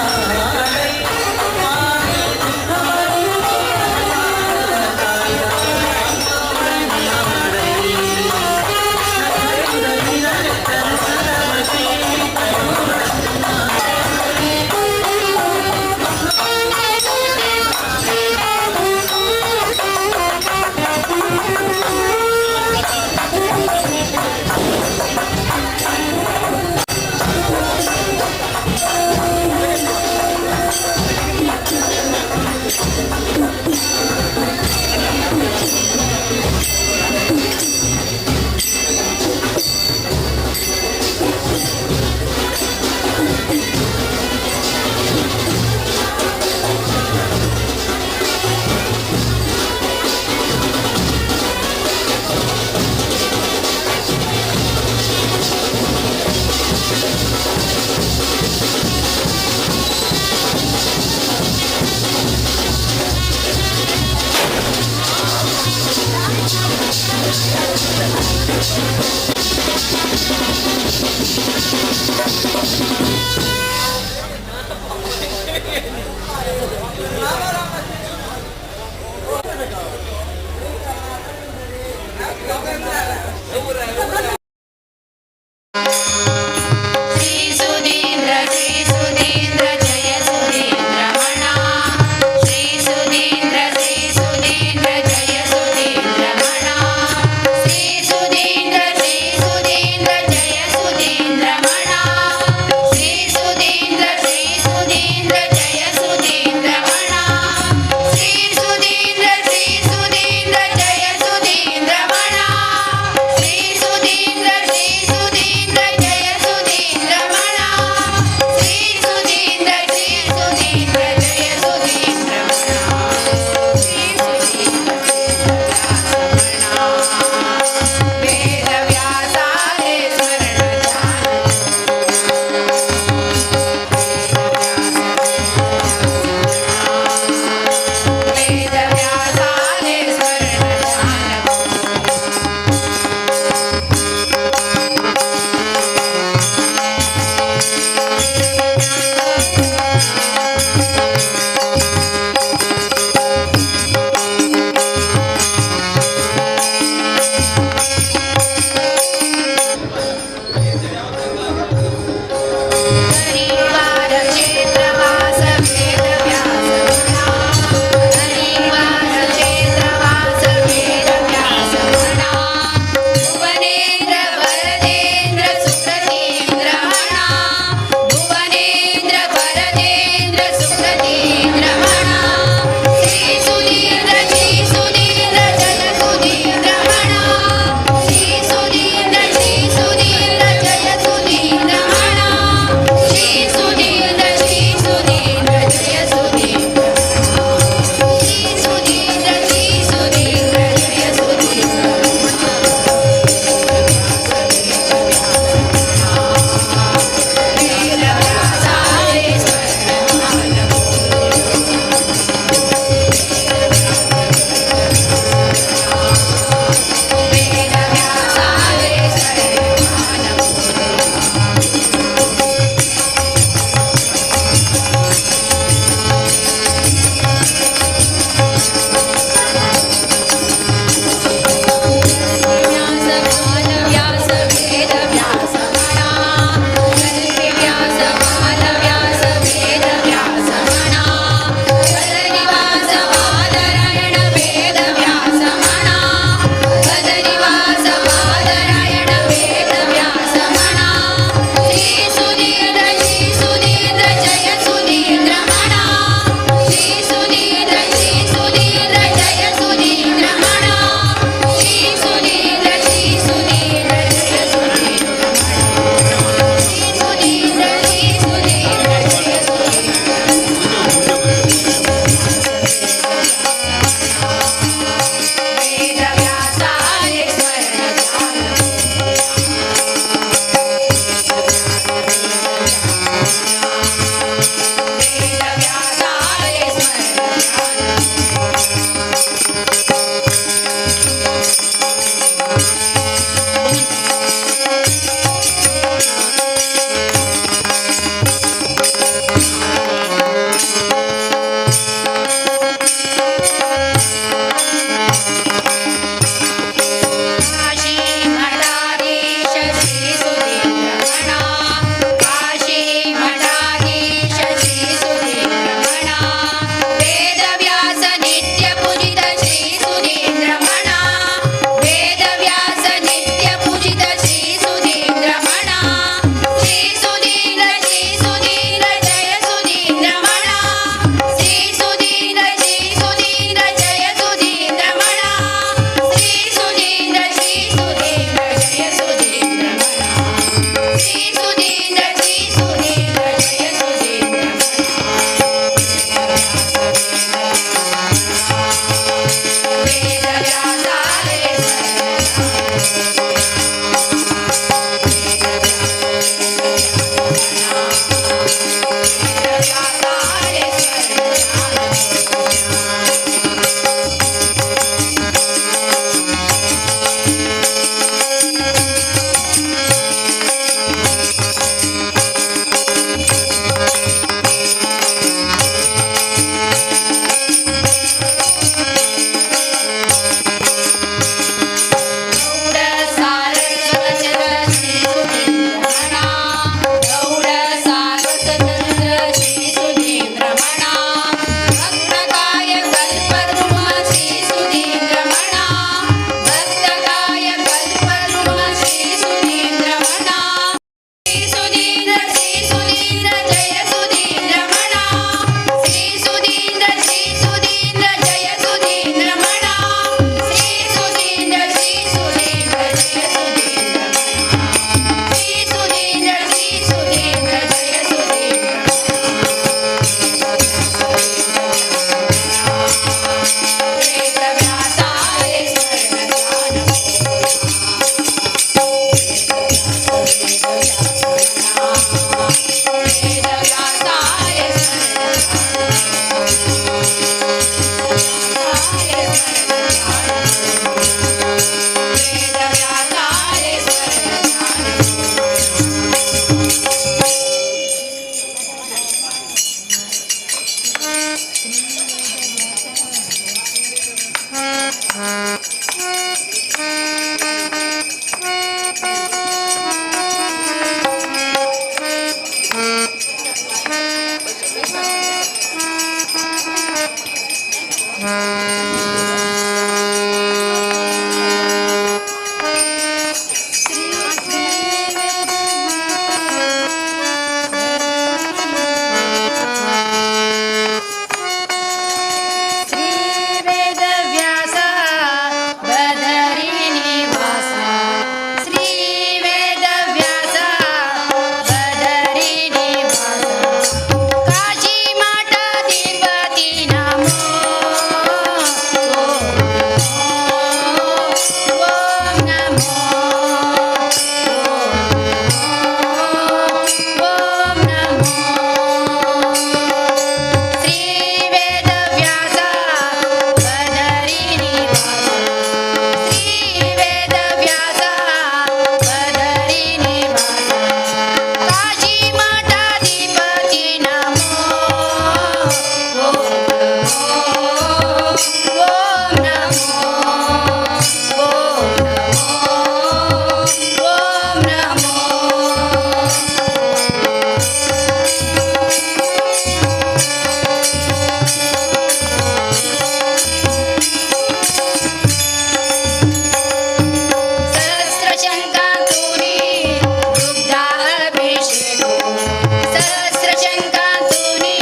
सहस्रशङ्कातुनी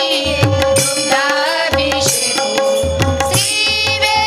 दुग्धाभिषेको श्रीवेदव्यासा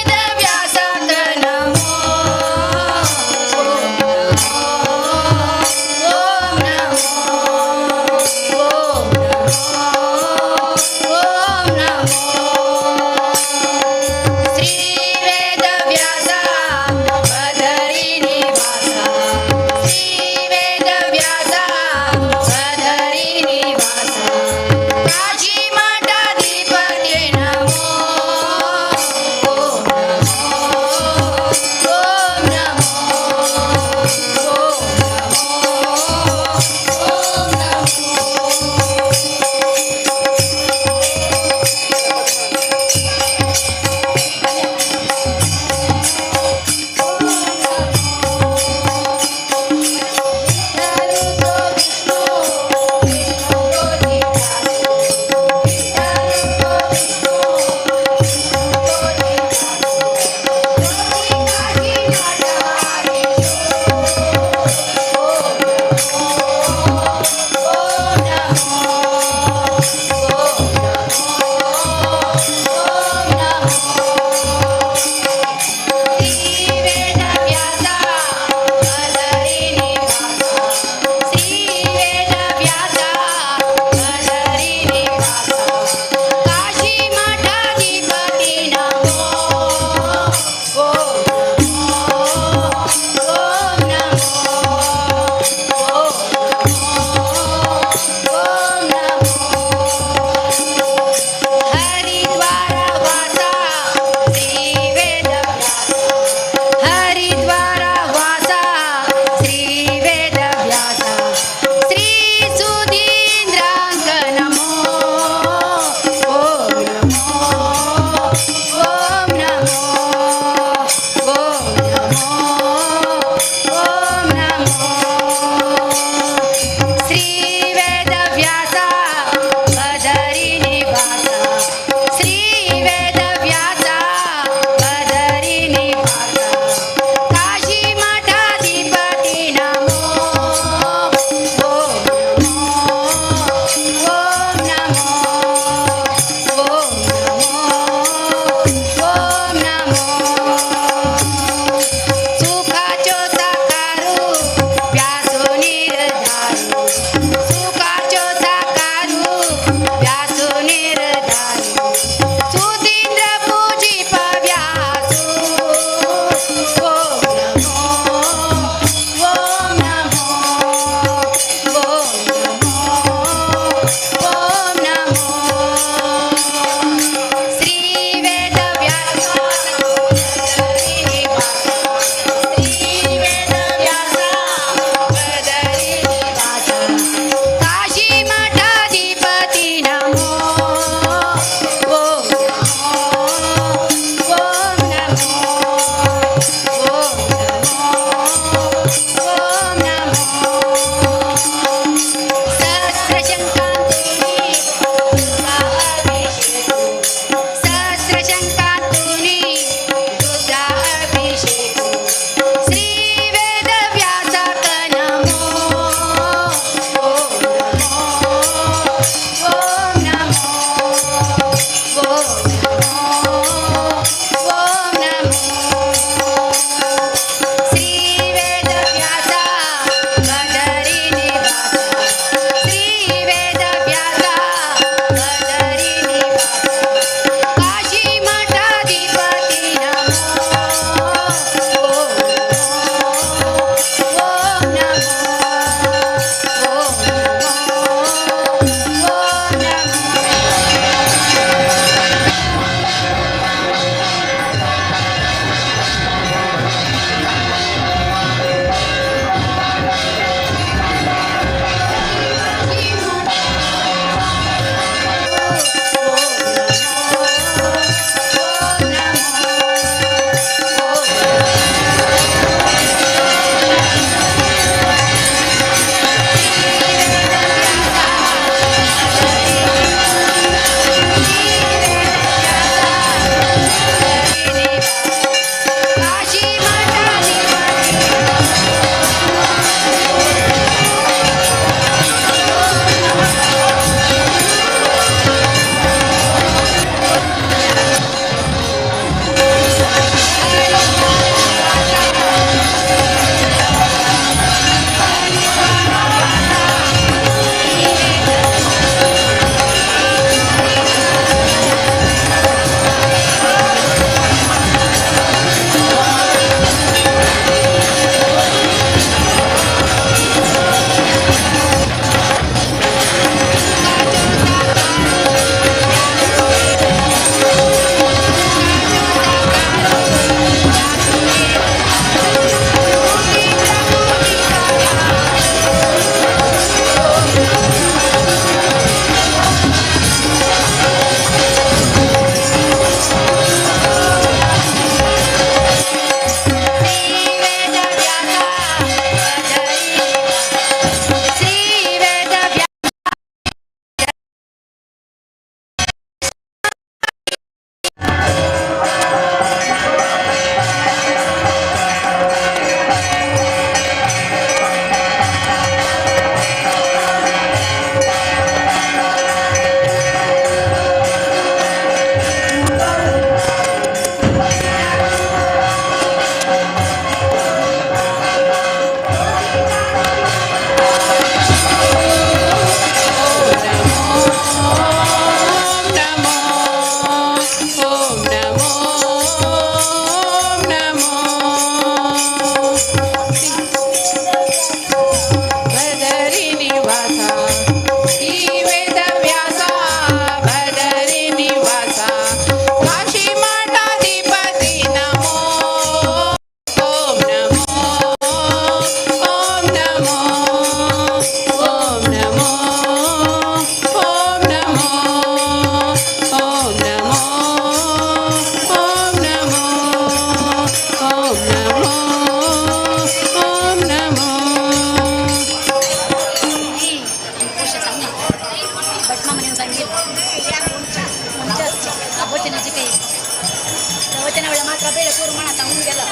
माझी काही वचना वेळा मात्र बेळ पूर म्हणा सांगून गेलं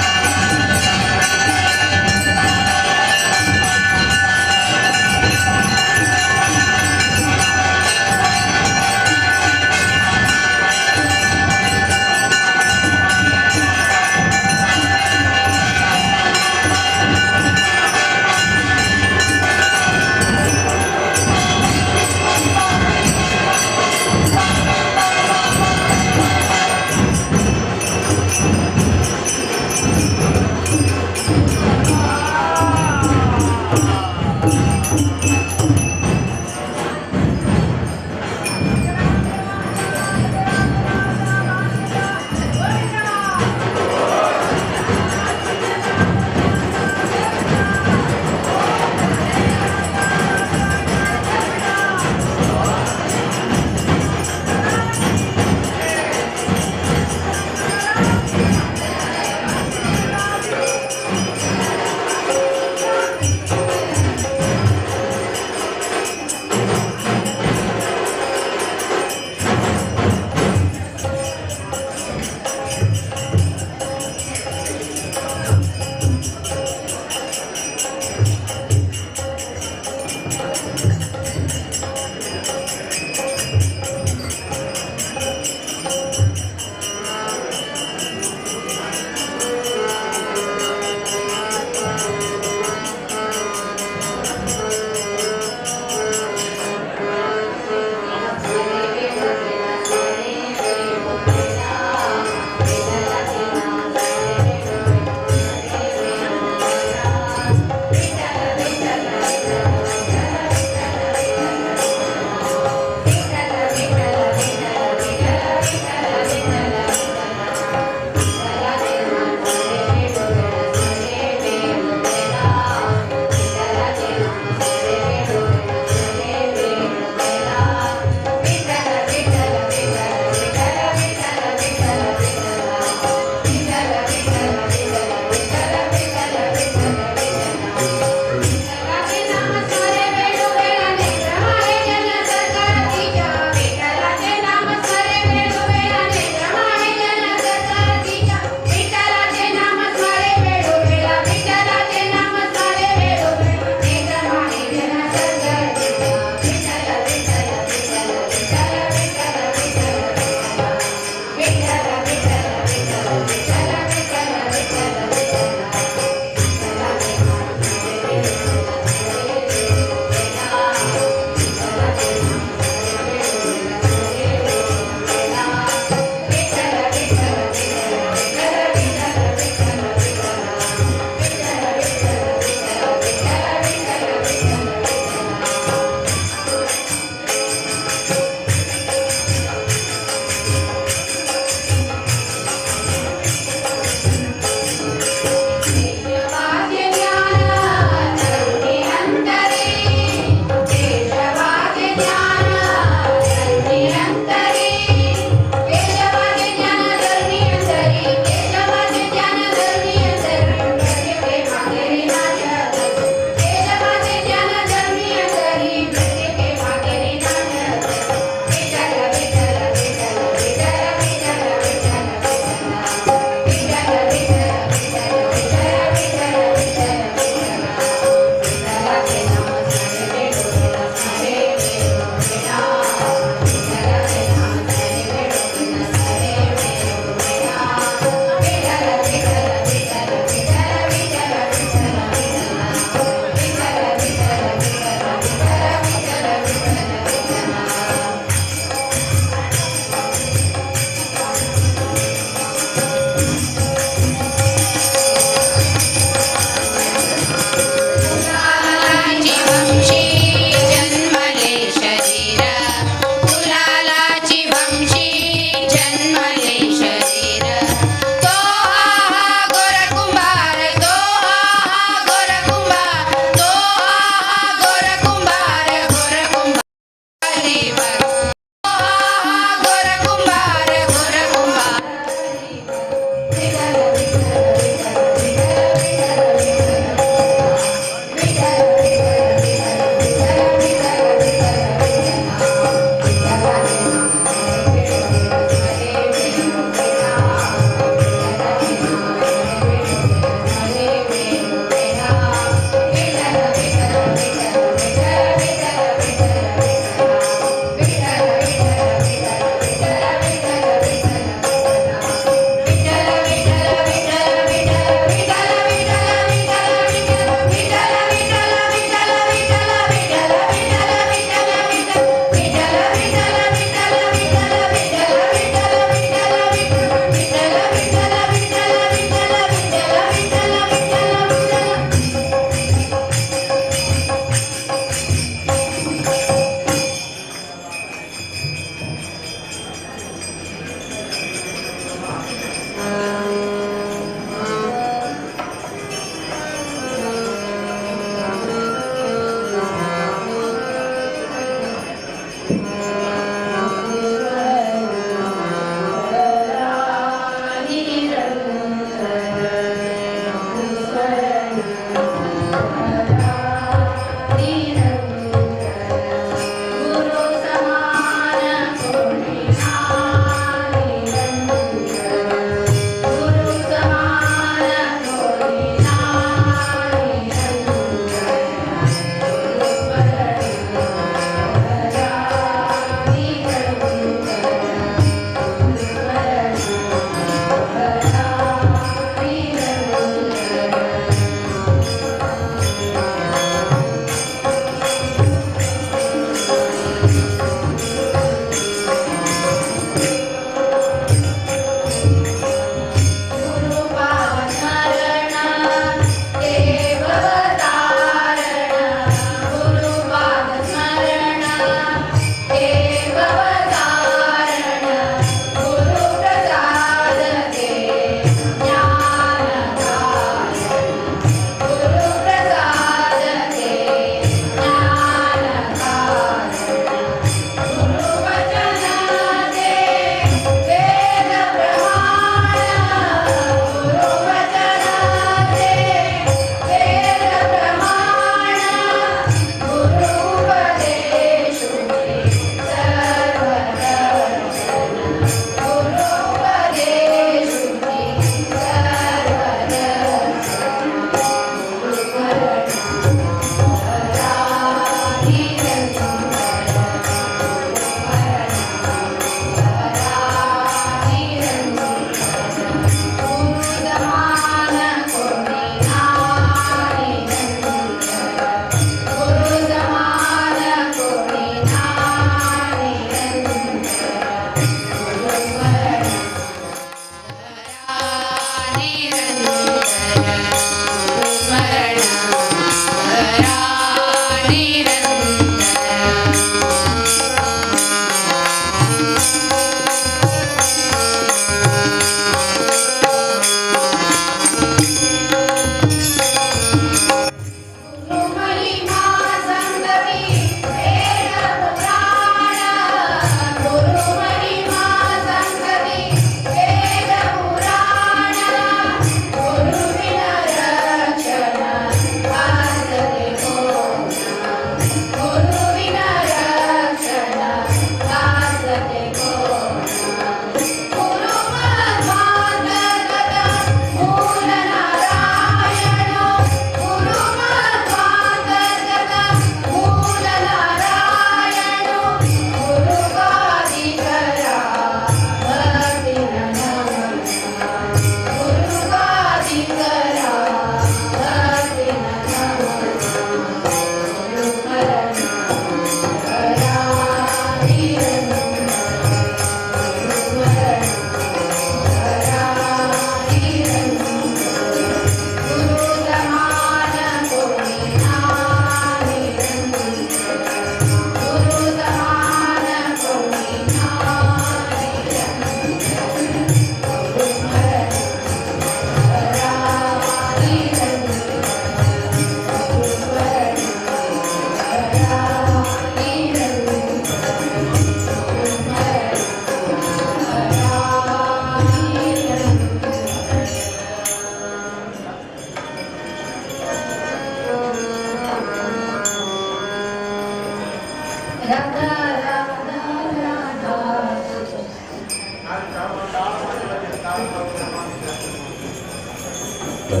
आजी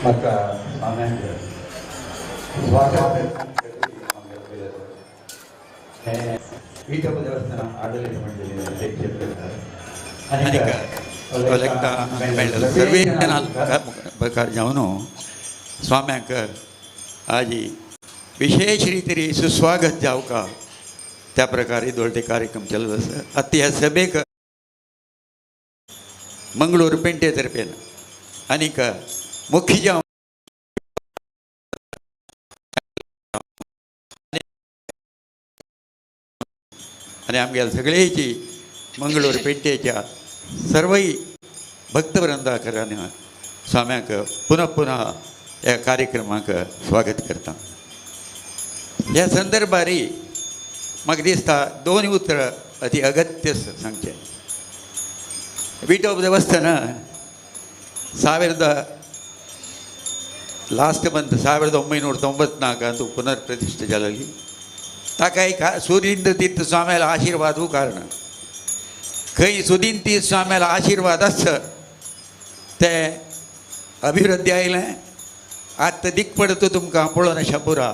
म्हाका आम्याक स्वागत हें विटप देवस्थान आडले मंडळी अध्यक्ष सर्वे प्रकार जावन स्वाम्याक आजी विशेष रितीन सुस्वागत जावका त्या प्रकारे दोळटे कार्यक्रम चलत आसा. आता ह्या सभेक मंगळूर पेंटे तर्फेन आनीक मुख्य जावन आनी आमगेल्या सगळेची मंगळूर पेंटेच्या सर्वय भक्तवृंदाकरान स्वाम्याक पुनः पुनः ह्या कार्यक्रमाक स्वागत करता. ह्या संदर्भारी म्हाका दिसता दोन उतरां अति अगत्य सांगचे. विटप देवस्थान लास्ट मंत 1994 ಅಂತೂ ಪುನರ್ ಪ್ರತಿಷ್ಠೆ ಜಾಲಲ್ಲಿ ताका एक सुदीन तीर्थ स्वाम्याला आशीर्वाद कारण खंय सुदीन तीर्थ स्वाम्याला आशीर्वाद आसता ते अभिवृद्धी आयलें. आतां दिक पडतो तुमकां पळोवन अशा पुरा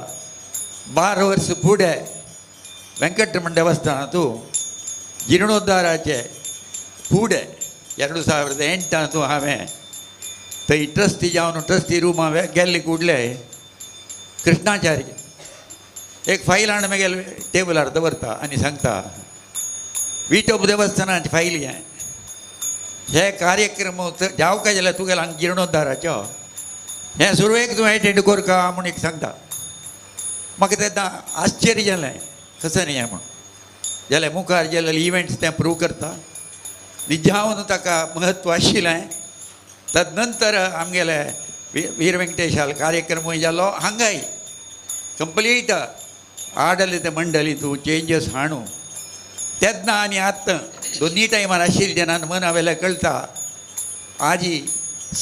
12 वर्स फुडें वेंकटरमण देवस्थानांतू जीर्णोद्धाराचे फुडें 2008 हांवें थंय ट्रस्टी जावन ट्रस्टी रुमा गेल्ले कुडले कृष्णाचार्य एक फायल हाडून मागीर टेबलार दवरता आनी सांगता विटप देवस्थानाची फायल हे कार्यक्रम जावका जाल्यार तुगेलो हांगा जीर्णोद्धाराचो हे सुरवेक तूं एटेंड करका म्हूण एक सांगता. म्हाका तेन्ना आश्चर्य जालें कसं न्ही हें म्हूण जाल्यार मुखार जाल्यार इव्हेंट्स तें प्रूव करता निजावन ताका म्हत्व आशिल्लें. तद नंतर आमगेले वीर वेंकटेशाल कार्यक्रमूय जालो हांगाय कंप्लीट आडले मंडळी तूं चेंजीस हाडूं तेन्ना आनी आतां दोनी टायमार आशिल्ले जेन्ना मना वेल्यार कळटा आजी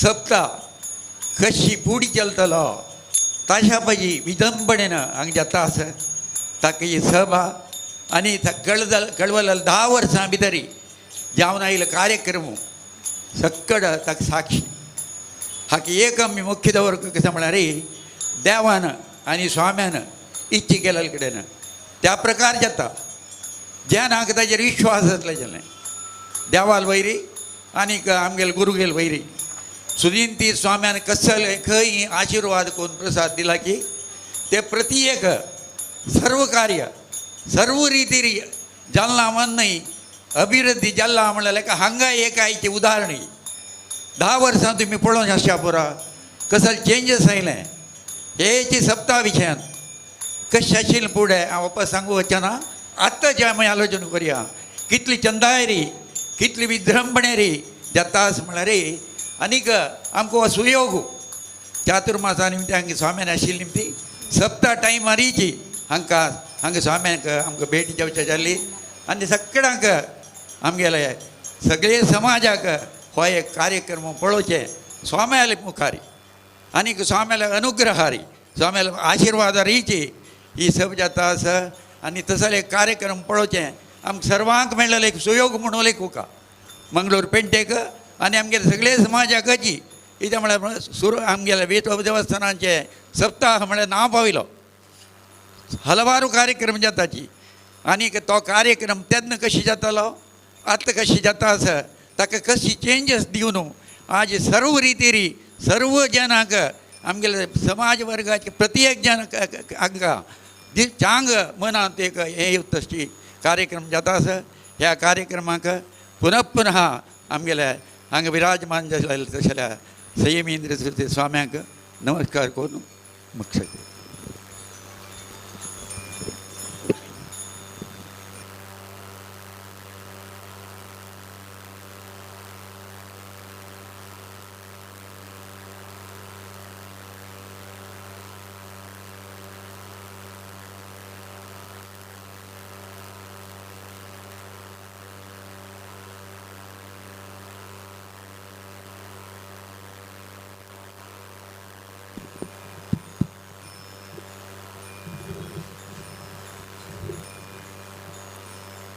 सप्ता कशी फुडें चलतलो ताच्या पयली विदंबणेन हांगा जाता आसा ताका ही सभा आनी कळवल 10 वर्सां भितरी जावन आयिल्लो कार्यक्रम सक्कड ताका साक्षी. हाका एक आमी मुख्य दवरता कशें म्हळ्यार देवान आनी स्वाम्यान इच्छा केलेले कडेन त्या प्रकार जाता ज्यान हांगा ताजेर विश्वास जातले जालें देवाल वयरी आनीक आमगेले गुरुगेल वयरी सुदीन ती स्वाम्यान कसले खंय आशिर्वाद करून प्रसाद दिला की ते प्रत्येक सर्व कार्य सर्व रिती जालना मन्नय अभिवृद्धी जाल्ला म्हणल्यार हांगा एक आयचें उदाहरण 10 वर्सां तुमी पळोवन आसच्या पुरा कसले चेंजीस आयले. हेची सप्ता विशयान कशें आशिल्लें फुडें हांव वापस सांगू वचना. आत्तां जे आमी आलोचना करया कितली चंदायरी कितली विजृंभणेरी जाता आसा म्हळ्यार आनीक आमकां हो सुयोग चातुर्मासा निमती हांगा स्वाम्यान आशिल्ली निमती सप्ता टायमारीची हांगा स्वाम्याक आमकां भेट जेवची जाल्ली आनी सगळ्यांक आमगेले सगळे समाजाक हो एक कार्यक्रम पळोवचे स्वाम्याले मुखारी आनीक स्वाम्याले अनुग्रहारी स्वाम्याले आशिर्वादारीची ही सभ जाता आसा आनी तसले एक कार्यक्रम पळोवचे आमकां सर्वांक मेळ्ळेलो एक सुयोग म्हणून उलयकुका मंगळूर पेंटेक आनी आमगेले सगळे समाजाची कितें म्हळ्यार आमगेले विटप देवस्थानाचे सप्ताह म्हळ्यार नांव पाविलो हलवारू कार्यक्रम जाताची आनीक तो कार्यक्रम तेन्ना कशी जातालो आतां कशी जाता आसा ताका कशी चेंजीस दिवन आज सर्व रितीरी सर्व जनांक आमगेले समाज वर्गाचे प्रत्येक जन हांकां चांग मनांत एक हे तशी कार्यक्रम जाता आसा. ह्या कार्यक्रमाक पुनः पुनः आमगेले हांगा विराजमान जाल्ले तशेल्या संयमेंद्र स्वाम्याक नमस्कार करून मुख्य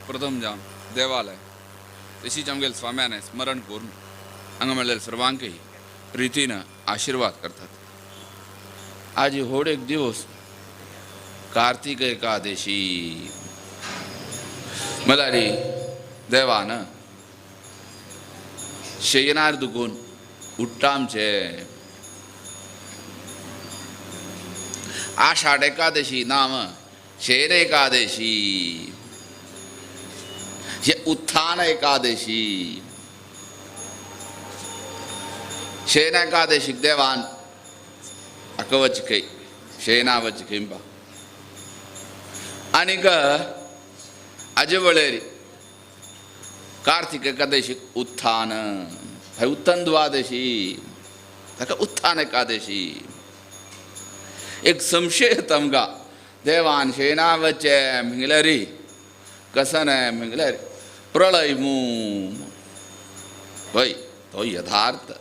प्रथम जावन देवालय तशीच आमगेल स्वाम्याने स्मरण करून हांगा म्हणलेल्या सर्वांकय रितीनं आशीर्वाद करतात। आज होड एक दिवस कार्तिक एकादशी मलारी देवान शयनार दुखून उठ्ठामचे आषाढ एकादशी नाम शयन एकादशी हे उत्थान एकादशी शयन एकादशी देवान अकवच कै शयनावच कैंबा आनीक हाजे वळेरी कार्तिक एकादशी उत्थान हय उत्थान द्वादशी ताका उत्थान एकादशी एक संशय तमगा देवान शयनावचे मिंगलरी कसन मिंगलरी प्रलय मू पळय तो यथार्थ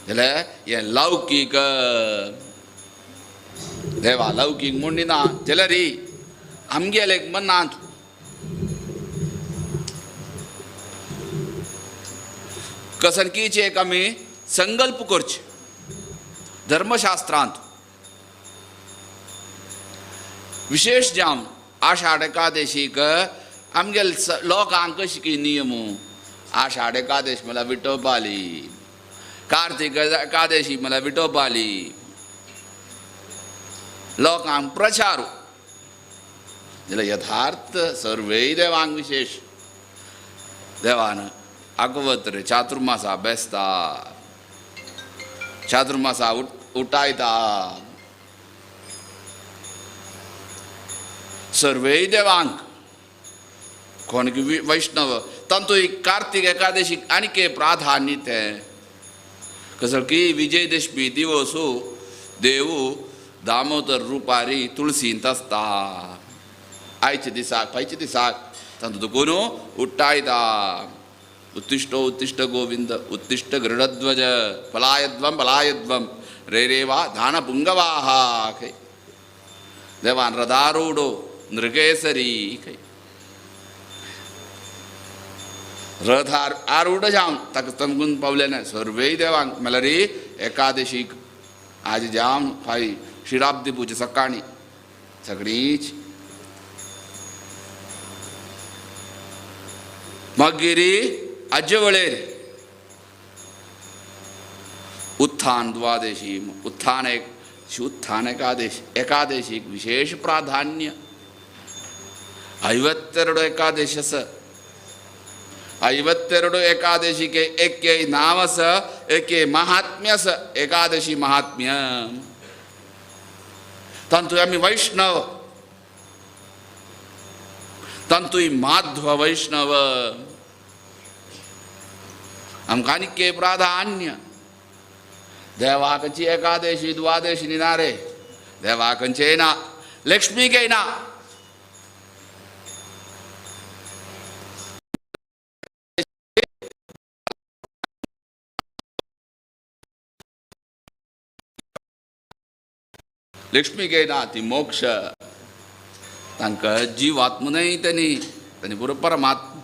जाल्यार हे लौकीक देवा लौकीक म्हणिना जाल्यार री आमगेले एक मनांत कसनकीचे एक आमी संकल्प करचे धर्मशास्त्रांत विशेष जावन आषाढ एकादशीक आमगेल लोकांक कशी की नियम आषाढ एकादशी म्हळ्यार विठोबाली कार्तिक एकादशी म्हळ्यार विठोबाली लोकांक प्रचारू जाल्यार यथार्थ सर्वेय देवांक विशेष देवान आगवत्र चातुर्मासा बेसता चातुर्मासा उठायता सर्वेय देवांक कोण वैष्णव तांतू कार्तिक एकादशी आनीक प्राधान्य ते कसं की विजयदशमी दिवसू देवू दामोदर रुपारी तुळसींत आसता आयचे दिसाक खंयचे दिसाक तांतू दुखून उट्टायता उत्तिष्ठ उत्तिष्ठ गोविंद उत्तिष्ठ गरुडध्वज फलायध्वम फलायध्वम रे रे वा धान पुंगवाह खै देवान रथारूढो नृकेसरी खै रथ आरूढ जावन ताका तमकून पावलेले सर्वेय देवांक म्हळ्यार एकादशीक आज जावन फाय शिराब्दी पुजा सकाळी सगळींच मागीरी हाजे वळेर उत्थान द्वादशी उत्थान उत्थान एकादशीक विशेष प्राधान्य 52 एकादशी आसा 52 एकादशीके एके नाम आसा एके महात्म्य आसा एकादशी महात्म्य तांतूय आमी वैष्णव तांतूय माध्व वैष्णव आमकां आनीक प्राधान्य देवाकची एकादशी द्वादशी ना रे देवाकंचे ना लक्ष्मीके ना लक्ष्मीके ना ती मोक्ष तांकां जीवात्म नाही त्यांनी बरोबर परमात्मा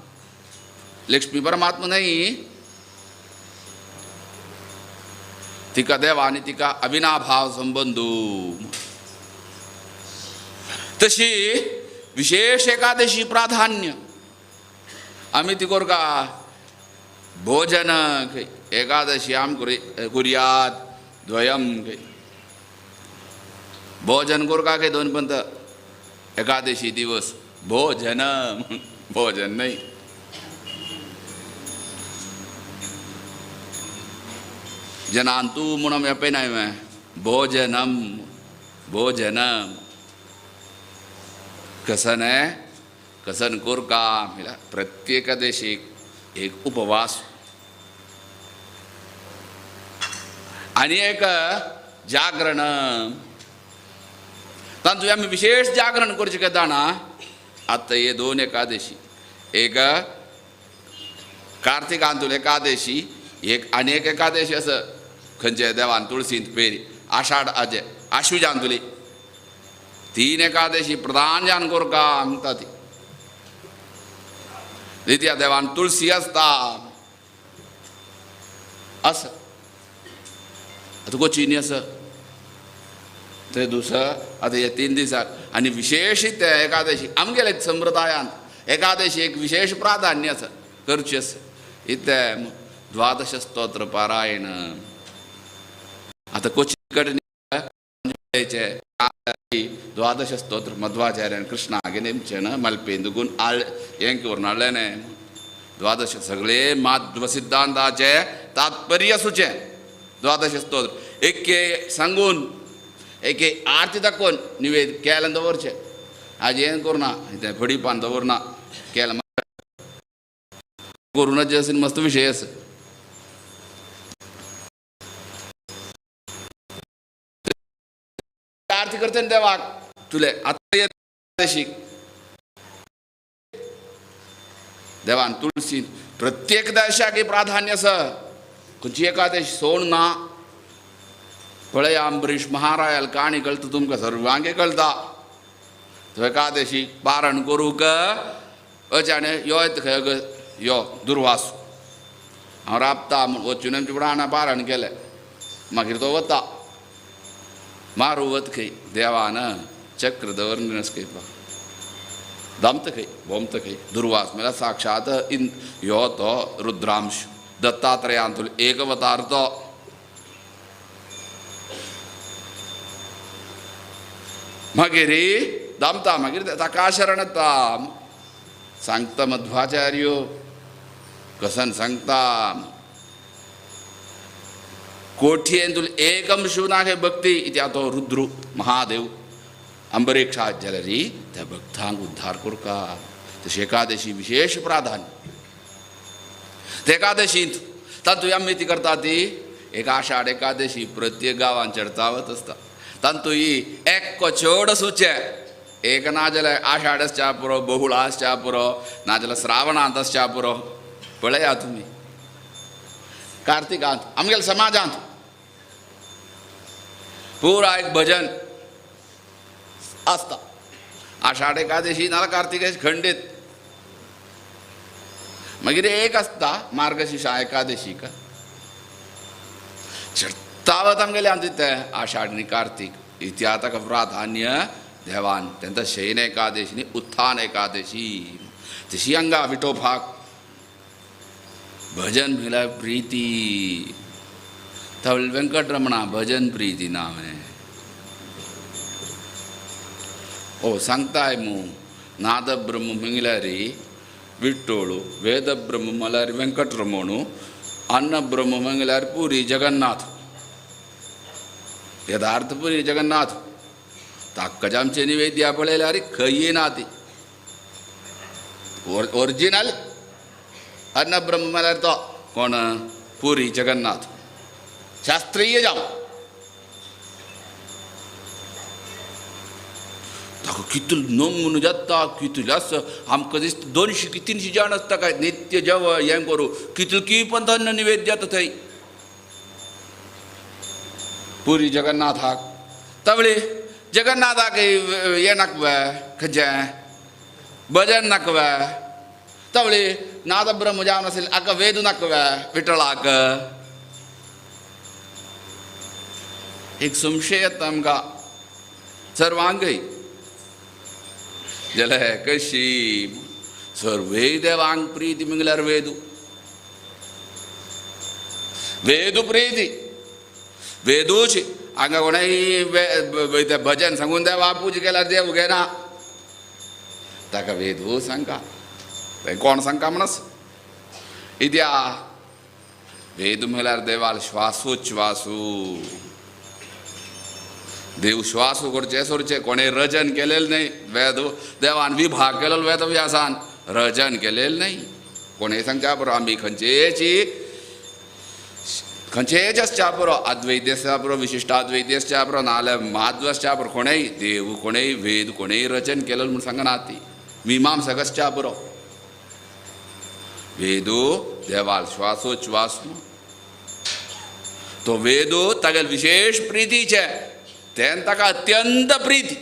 लक्ष्मी परमात्मा नाही तिका देवा आनी तिका अविनाभाव संबंधू तशी विशेष एकादशी प्राधान्य आमी ती कोरका भोजन एकादशी आम कुर्यात द्वयम भोजन कोरका के दोन पंत एकादशी दिवस भोजन भोजन नहीं जनांतु म्हणून येपे नाही मैं भोजनम भोजनम कसन है कसन कोरका मिला प्रत्येक एकादशी एक उपवास आणि एक जागरण तांतूय आमी विशेष जागरण करचे के जाणा आतां हे दोन एकादशी एक कार्तिकांतूल एकादशी एक आनी एक एकादशी आसा खंयचे देवान तुळसींत पेरी आषाढ आजे आश्विजांतुली तीन एकादशी प्रधान जान कोरका म्हणटा ती त्या देवान तुळशी असता असं आता गोचिनी असं ते दुसरं आता हे 3 दिसाक आणि विशेषित एकादशी आमगेले संप्रदायांत एकादशी एक विशेष प्राधान्य असं करची असं इथं 12 स्तोत्र पारायण आता कोची कडेन 12 स्तोत्र मध्वाचार्यान कृष्णागे नेमचे ना मल्पेंदुगून हेंकून हाडलें 12 सगळे माध्व सिद्धांताचे तात्पर्य सुचे 12 स्तोत्र एक सांगून एक आरती दाखोवन निवेद केलें दवरचें आज हें करुना तें फडी पान दवरना केलें करुनाचे असेल मस्त विषय आसा आरती करते देवाक तुले आतां एकादशीक देवान तुळशीन प्रत्येक दशाक प्राधान्य आसा खंयची एकादशी सोड ना पळय अंबरीश महारायाल काणी कळटा तुमकां सर्वांगे कळटा तो एकादशी पारण करूंक अचाणे यो येता खंय यो दुर्वास हांव राबता वचून आमच्या फुडां पारण केलें मागीर तो वता मारू वत खंय देवान चक्र दवरनस खंय दमत खंय बोमत खंय दुर्वास म्हळ्यार साक्षात यो तो रुद्रांश दत्तात्रेयांतलो एक अवतार तो मागीर दमता मागीर ताका शरण येता सांगता मध्वाचार्यो कसन सांगता कोठयेन तुला एकम शिवनागे भक्ती इति तो रुद्र महादेव अंबरीक्षात जाल्यार त्या भक्तांक उद्धार करता तशी एकादशी विशेष प्राधान्य ते एकादशींत तातूंत आमी ती करता ती एक आषाढ एकादशी प्रत्येक गांवांत चढतावत आसता तातूंत ही एक चड सुचे एक ना जाल्यार आषाढ आसच्या पुरो बहुळा आसच्या पुरो ना जाल्यार श्रावणांत आसच्या पुरो पळया तुमी कार्तिकांत आमगेल्या समाजांत पुरा एक भजन आसता आषाढ एकादशी नाल्यार कार्तिकेश खंडीत मागीर एक आसता मार्गशीर्षा एकादशीक चडतावत आमगेले आमचे ते आषाढ आनी कार्तिक इतिहा ताका प्राधान्य देवान तेंचा शयन एकादशी आनी उत्थान एकादशी तशी हांगा विठोबाक भजन म्हळ्यार प्रिती थळ वेंकटरमणा भजन प्रिती नाव है ओ सांगताय मू नाद ब्रह्म म्हळ्यार विठ्ठोळू वेद ब्रह्म म्हळ्यार वेंकटरमणू अन्न ब्रह्म म्हळ्यार पुरी जगन्नाथ यथार्थ पुरी जगन्नाथ ताका आमचे निवेद्या पळयल्यार खंय ना ती ओरिजिनल अन्न ब्रह्म म्हळ्यार तो कोण पुरी जगन्नाथ शास्त्रीय जावं ताका कितलो नमून जाता कितले आसा आमकां दिसता 200 की 300 जाण आसता काय नित्य जेव हें करूं कितलो की पंथान निवेद जाता थंय पुरी जगन्नाथाक तवळे जगन्नाथाक हें नाकवा खंयचें भजन नाकवा तवळे नाद ब्रह्म जावन आसले हाका वेद नाकवा विठ्ठलाक एक संशय येता आमकां सर्वांगय जाल्यार कशी सर्वे देवांक प्रीती म्हळ्यार वेदू वेदू प्रीती वेदूची हांगा कोणाय भजन सांगून देवा पूजा केल्यार देव घेना ताका वेदू सांगता कोण सांगता म्हणस इत्या वेद म्हळ्यार देवाल श्वासोच्छ्वासू देव श्वास करचे सोरचे कोणे रजन केलेलं नाही वेद देवान विभाग केलेलो वेदव्यासान रजन केलेलं नाही कोणे सांगच्या पुरो आमी खंयचेच आसच्या पुरो अद्वैत आसच्या पुरो विशिश्ट अद्वैत आसच्या पुरो नाल्यार माध्व आसच्या पुरो कोणेय देव कोणेय वेद कोणेय रचन केलेलो म्हूण सांगना ती मिमांसक आसच्या पुरो वेदो देवाल श्वासोच्छ्वास तो वेदो तागेल विशेष प्रितीचे तेन ताका अत्यंत प्रीती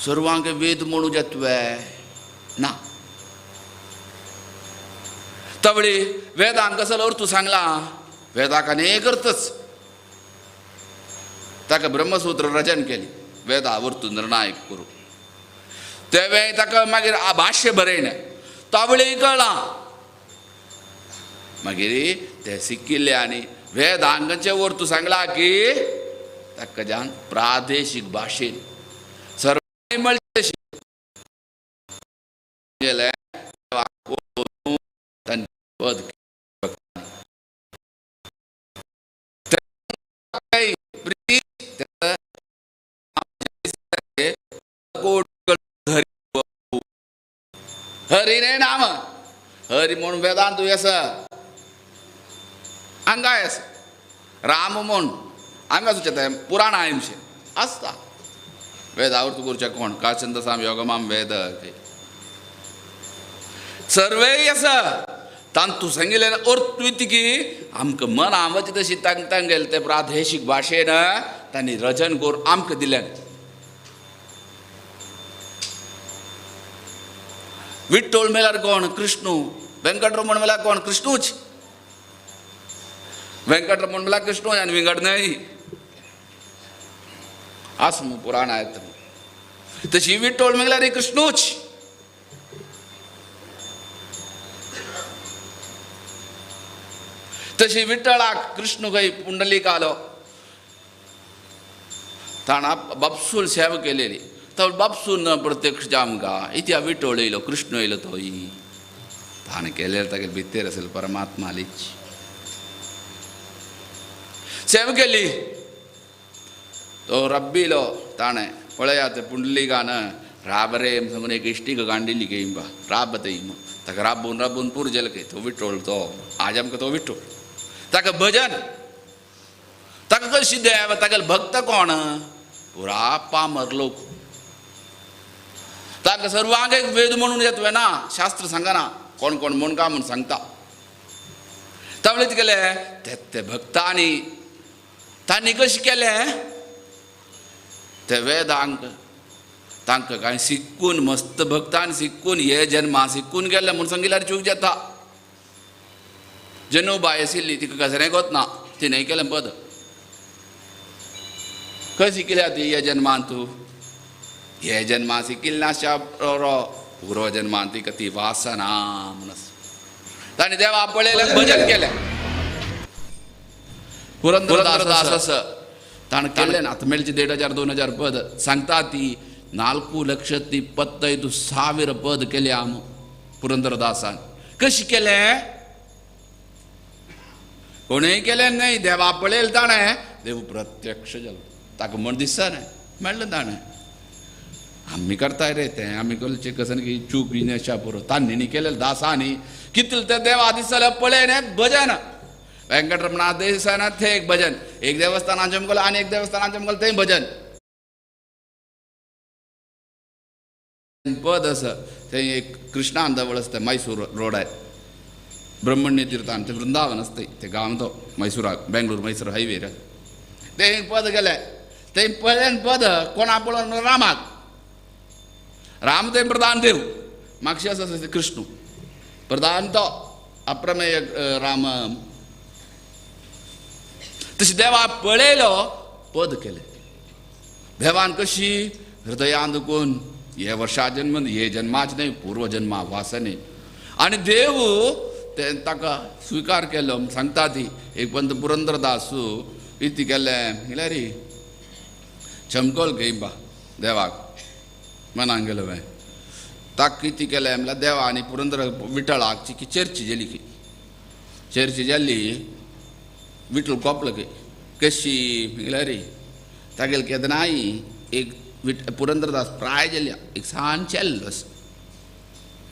सर्वांक वेद म्हणू येतवे ना तवळी वेदांक कसलो अर्थ सांगला वेदाक अनेक अर्थच ताका ब्रह्मसूत्र रचन केली वेदा वरतू निर्णायक करू ते वेळी ताका मागीर भाष्य बरयलें तवळी कळ्ळां मागीर ते शिकिल्ले आनी वेदांगाचे वरतू सांगला की ताका जान प्रादेशीक भाशेन सर्व मेळचे पद हरी रे नाम हरी म्हणून वेदांत येस हांगा येस राम म्हूण हांगा सुचता पुराण आयमशे आसता वेदावर तू करचे कोण काचंदसाम योगमाम वेद सर्वे येस तांतू सांगिल्ले अर्थ की आमकां मन आवचे तशी तांकां गेले ते प्रादेशीक भाशेन तांणी रचन करून आमकां दिलें विठ्ठल म्हळ्यार कोण कृष्णू वेंकटरमण म्हळ्यार कोण कृष्णूच वेंकटरमण म्हळ्यार कृष्णू आनी विंगड न्हय आसमू पुराण आहेत तशी विठ्ठल म्हळ्यार कृष्णूच तशी विठ्ठलाक कृष्ण खंय पुंडलीक आलो ताणा बापसूल सेवा केलेली तो बापसून प्रत्यक्ष आमकां इतिहा विठ्ठल येयलो कृष्ण येयलो थंय ताणें केलें तागे भितर असेल परमात्मालीच सेवा केली तो रब्बिलो ताणें पळयात पुंडलिकान राब रे सांगून एक इश्टीक गांडिल्ली गे इंबा राब थंय ताका राबून राबून पुरो जालें खंय तो विठ्ठल तो आज आमकां तो विठ्ठल ताका भजन ताका कशी देव तागेले भक्त कोण पुरा पामर लोक ताका सर्वांक एक वेद म्हणून येतवे ना शास्त्र सांगना कोण कोण म्हूण काय म्हूण सांगता तावळे केले ते भक्तांनी तांणी कशें केलें ते वेदांक तांकां कांय शिकून मस्त भक्तान शिकून हे जन्मा शिकून गेले म्हूण सांगिल्यार चूक जाता जनुबाई आशिल्ली तिका गजरें गोतना तिणें केलें पद खंय शिकिल्या ती हे जन्मान तूं हे जन्मा शिकिल्ली नाशा पुरो जन्मान तिका ती वासना म्हणून ताणें देवा पळयलें भजन केलें पुरंदरदास ताणें केलें आतां मेळची 1500-2000 पद सांगता ती 4,25,000 पद केले आम पुरंदरदासान कशी केलें कोणेंय केलें न्हय देवा पळयलें ताणें देव प्रत्यक्ष जालो ताका म्हण दिसता न्हय मेळ्ळें ताणें आमी करताय रे तें आमी करचें कसन की चूक बिनेशा पुरो तांणी केलें दासांनी कितलें तें देवा दिसतालें पळय न्हय भजन वेंकटरमणा दिसाना थंय एक भजन एक देवस्थानाचें मुगोल आनी एक देवस्थानाचें मुगोल थंय भजन पद आसा थंय एक कृष्णान देवळ आसता मैसूर रोडार ब्रह्मण्य तीर्थान ते वृंदावन आसता ते गांव तो मैसूराक बेंगलोर मैसूर हायवेर ते एक पद गेलें थंय पळयलें पद कोणा पळोवन रामाक राम थंय प्रधान देव मागशे आसा कृष्ण प्रधान तो अप्रमेय राम तशी देवा पळयलो पद केलें देवान कशी हृदयान दुखून हे वर्षा जन्म हे जन्माचे न्हय पूर्व जन्मा वासने आनी देव ते ताका स्विकार केलो सांगता ती एक पंत पुरंदरदासू इती केलें म्हळ्यार चमकोल घेयबा देवाक मनाक गेलो हांवें ताका कितें केलें म्हळ्यार देवा आनी पुरंदर विठ्ठलाक की चर्ची जाली की चर्ची जाल्ली विठ्ठल कोपलो की कशी म्हळ्यार तागेले केदनाय एक पुरंदरदास प्राय जाल्या एक सांचेल्लो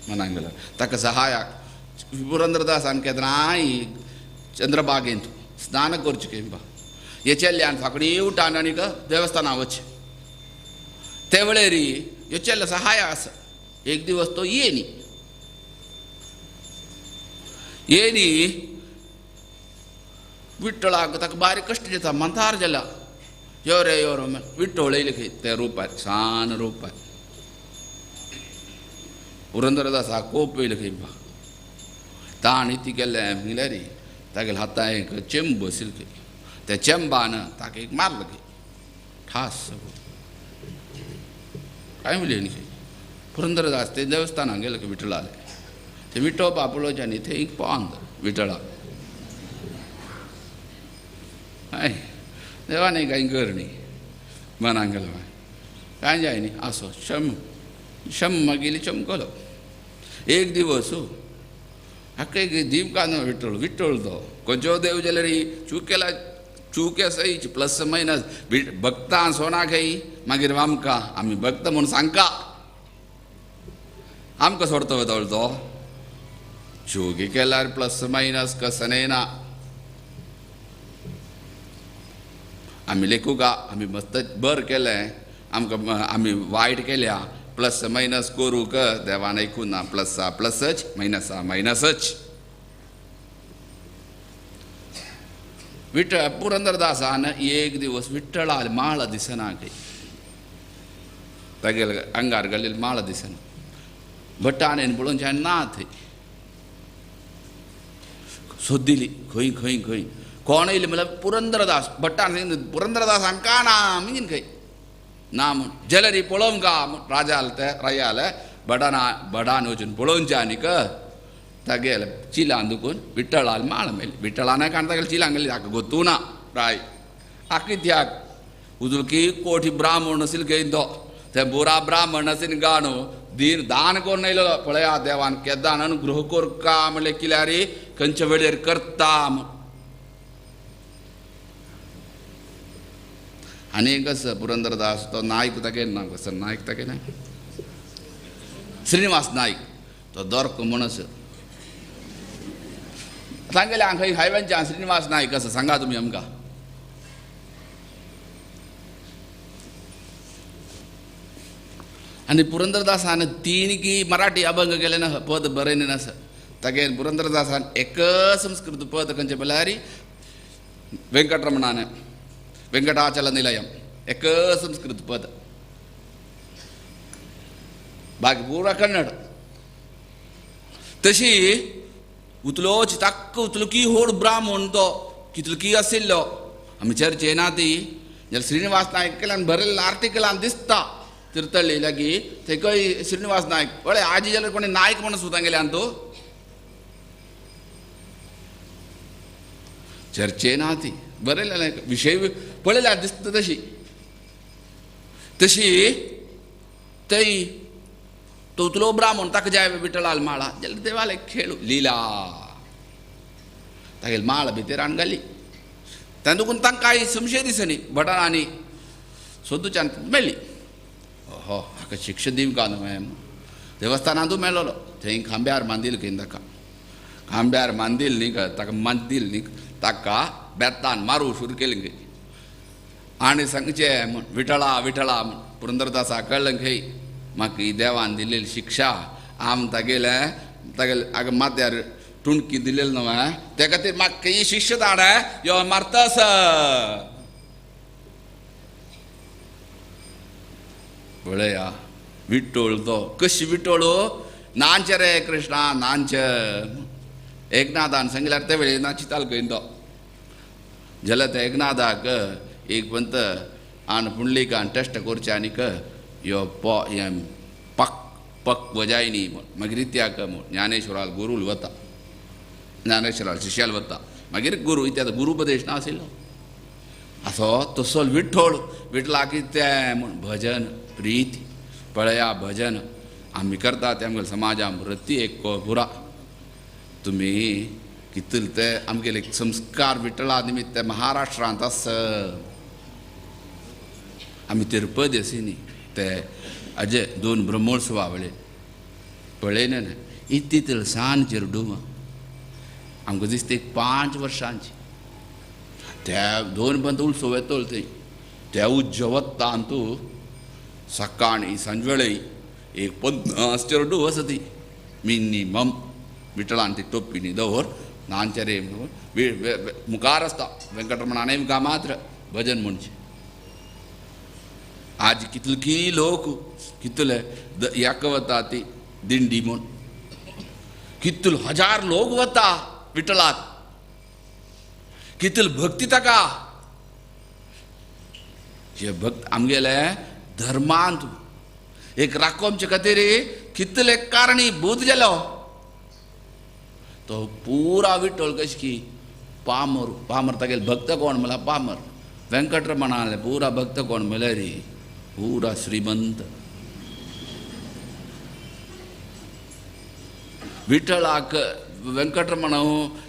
मनाक गेलो ताका सहायाक पुरंदरदासान केदनाय चंद्रबागेंत स्नान करचें केंबा हे चेल्ल्यान फाकडी उठान आनीक देवस्थाना वचचें ते वेळेर ह्यो चेल्लो सहाय आसा एक दिवस तो येनी विठ्ठलाक ताका बारीक कश्ट जाता मंथार जाला यो रे विठ्ठल येयले खंय ते रुपार सान रुपार पुरंदरदासा कोप येयले खंय ताणी ती केलें म्हळ्यार तागेले हातां एक चेंब बसयलो खंय त्या चेंबान ताका एक मारलो खंय ठास काय म्हणलें न्ही पुरंदरदास ते देवस्थानाक गेलो खंय विठ्ठलाले ते विठो बापुलोच्यानी थंय एक पावंद विठ्ठला हय देवान कांय कर न्ही मनाक गेलो कांय जाय न्ही आसो शम मागेली चमकलो एक दिवस हाका एक दीप कांदो विठ्ठल तो खंयचो देव जाल्यार चुके सही प्लस मायनस भक्तां सोना खंय मागीर आमकां आमी भक्त म्हूण सांगता आमकां सोडतो वतलो तो चुकी केल्यार प्लस मायनस कसं ना आमी लेखुका आमी मस्त बरें केलें आमकां आमी वायट केल्या प्लस मायनस करूंक देवान ऐकून ना प्लसा प्लसच मायनसा मायनसच विठ्ठल पुरंदरदासान एक दिवस विठ्ठला माळ दिसना खंय तागेले आंगार घालिल्ली माळ दिसना भटान पळोवन ना थंय सोदिली खंय खंय खंय कोण येयलें म्हळ्यार पुरंदरदास भट्टान सांगितलें पुरंदरदासान का ना मिगीन खंय ना म्हूण जाल्यार पळोवंक म्हूण राजाल भटान वचून पळोवचें आनीक तागेले चिलान दुखून विठ्ठलाल माळ मेळ्ळी विठ्ठलान काण तागेले चिलान गेली ताका गोतू ना राय आख्खी त्याग उजकी कोठी ब्राह्मण आशिल्लो खंय तो ते बुरा ब्राह्मण आशिल्लो गाणू दान करून येयलो पळया देवान केदान अनुग्रह करका म्हणलें किल्यार खंयचे वेळेर करता आनी कसं पुरंदरदास तो नायक तागेले ना कसं नायक तागेले श्रीनिवास नायक तो दोरको म्हणस सांगले खंय हायवेंच्यान श्रीनिवास नायक कसं सांगा तुमी आमकां आनी पुरंदरदासान तीन की मराठी अभंग केले ना पद बरयलें नास तागे पुरंदरदासान एक संस्कृत पद खंयचें म्हळ्यार वेंकटरमणान वेंकटाचल निलयम एक संस्कृत पद बाकी पुरा कन्नड तशी उतलोच ताक्क उतलकी व्हड ब्राह्मण तो कितलकी आशिल्लो आमी चर्चेना ती जाल्यार श्रीनिवास नायक केल्यान बरयल्लें आर्टिकलान दिसता तिरतळ्ळी लागी थंय श्रीनिवास नायक पळय आजी जाल्यार कोणी नायक म्हणून सुद्दां गेल्यान तूं चर्चेना ती बरयलें विशय पळयल्यार दिसता तशी तशी थंय तो उतलो ब्राह्मण ताका जाय विठ्ठलाल माळा जाल्यार देवाले खेळू लिला तागेली माळ भितर हाडून घाली तें दुखून तांकां कांय संशय दिसनी भटांनी सोदूच्यान मेळ्ळी हो हाका शिक्षा दिवं का न्हू देवस्थानांतूय मेळ्ळलो थंय खांब्यार बांदिल्लो खंय ताका खांब्यार बांदिल्लो न्ही ताका बांदिल्लो न्ही ताका बेतान मारूं सुरू केलें खंय आनी सांगचें म्हूण विठ्ठला विठ्ठला म्हूण पुरंदरदासा कळ्ळें खंय म्हाका ही देवान दिलेली शिक्षा तागेले हाका माथ्यार टुणकी दिलेली न्हू ते खातीर म्हाका ही शिक्षा धाड यो मारतास पळया विठ्ठल तो कशी विठ्ठल नांच रे कृष्णा नांच एकनाथान सांगल्यार ते वेळेर नाचितालो खंय तो जाल्यार त्या एकनाथाक एक पंत आनी पुंडलिकान टेस्ट करचें आनीक यो पक पक वजायनी मागीर रित्याक ज्ञानेश्वराल गुरूल वता ज्ञानेश्वराल शिश्याल वता मागीर गुरू इत्यादी गुरुपदेश नाशिल्लो असो तसो विठ्ठल विठ्ठलाक तें म्हूण भजन प्रीती पळया भजन आमी करता तें आमगेल्या समाजान रती एक पुरा तुमी कितले ते आमगेले संस्कार विठ्ठला निमित्त महाराष्ट्रांत आसा आमी तिरुपती अशी न्ही ते अजे 2 ब्रह्मोत्सवा वेळेर पळयलें न्ही इतली सांजेर डुमा आमकां दिसता एक 5 वर्सांची त्या 2 पंत उत्सव येतलो थंय त्या उज्जवता तूं सकाळी सांजवेळी एक 50 डू आसा ती मिनिमम विठ्ठलान ती टोपीनी दवर नांचरे मुखार आसता वेंकटरमणान मुखार मात्र भजन म्हणचे आज कितले लोक कितले याक वता ती दिंडी म्हूण कितल हजार लोक वता विठ्ठलाक कितल भक्ती ताका हे भक्त आमगेले धर्मांत एक राखोवचे खातीर कितले कारणीभूत गेलो तो पुरा विठ्ठल कशें की पामर तागेले भक्त कोण म्हळ्यार पामर वेंकटरमणाले पुरा भक्त कोण म्हळ्यार रे पुरा श्रीमंत विठ्ठलाक वेंकटरमण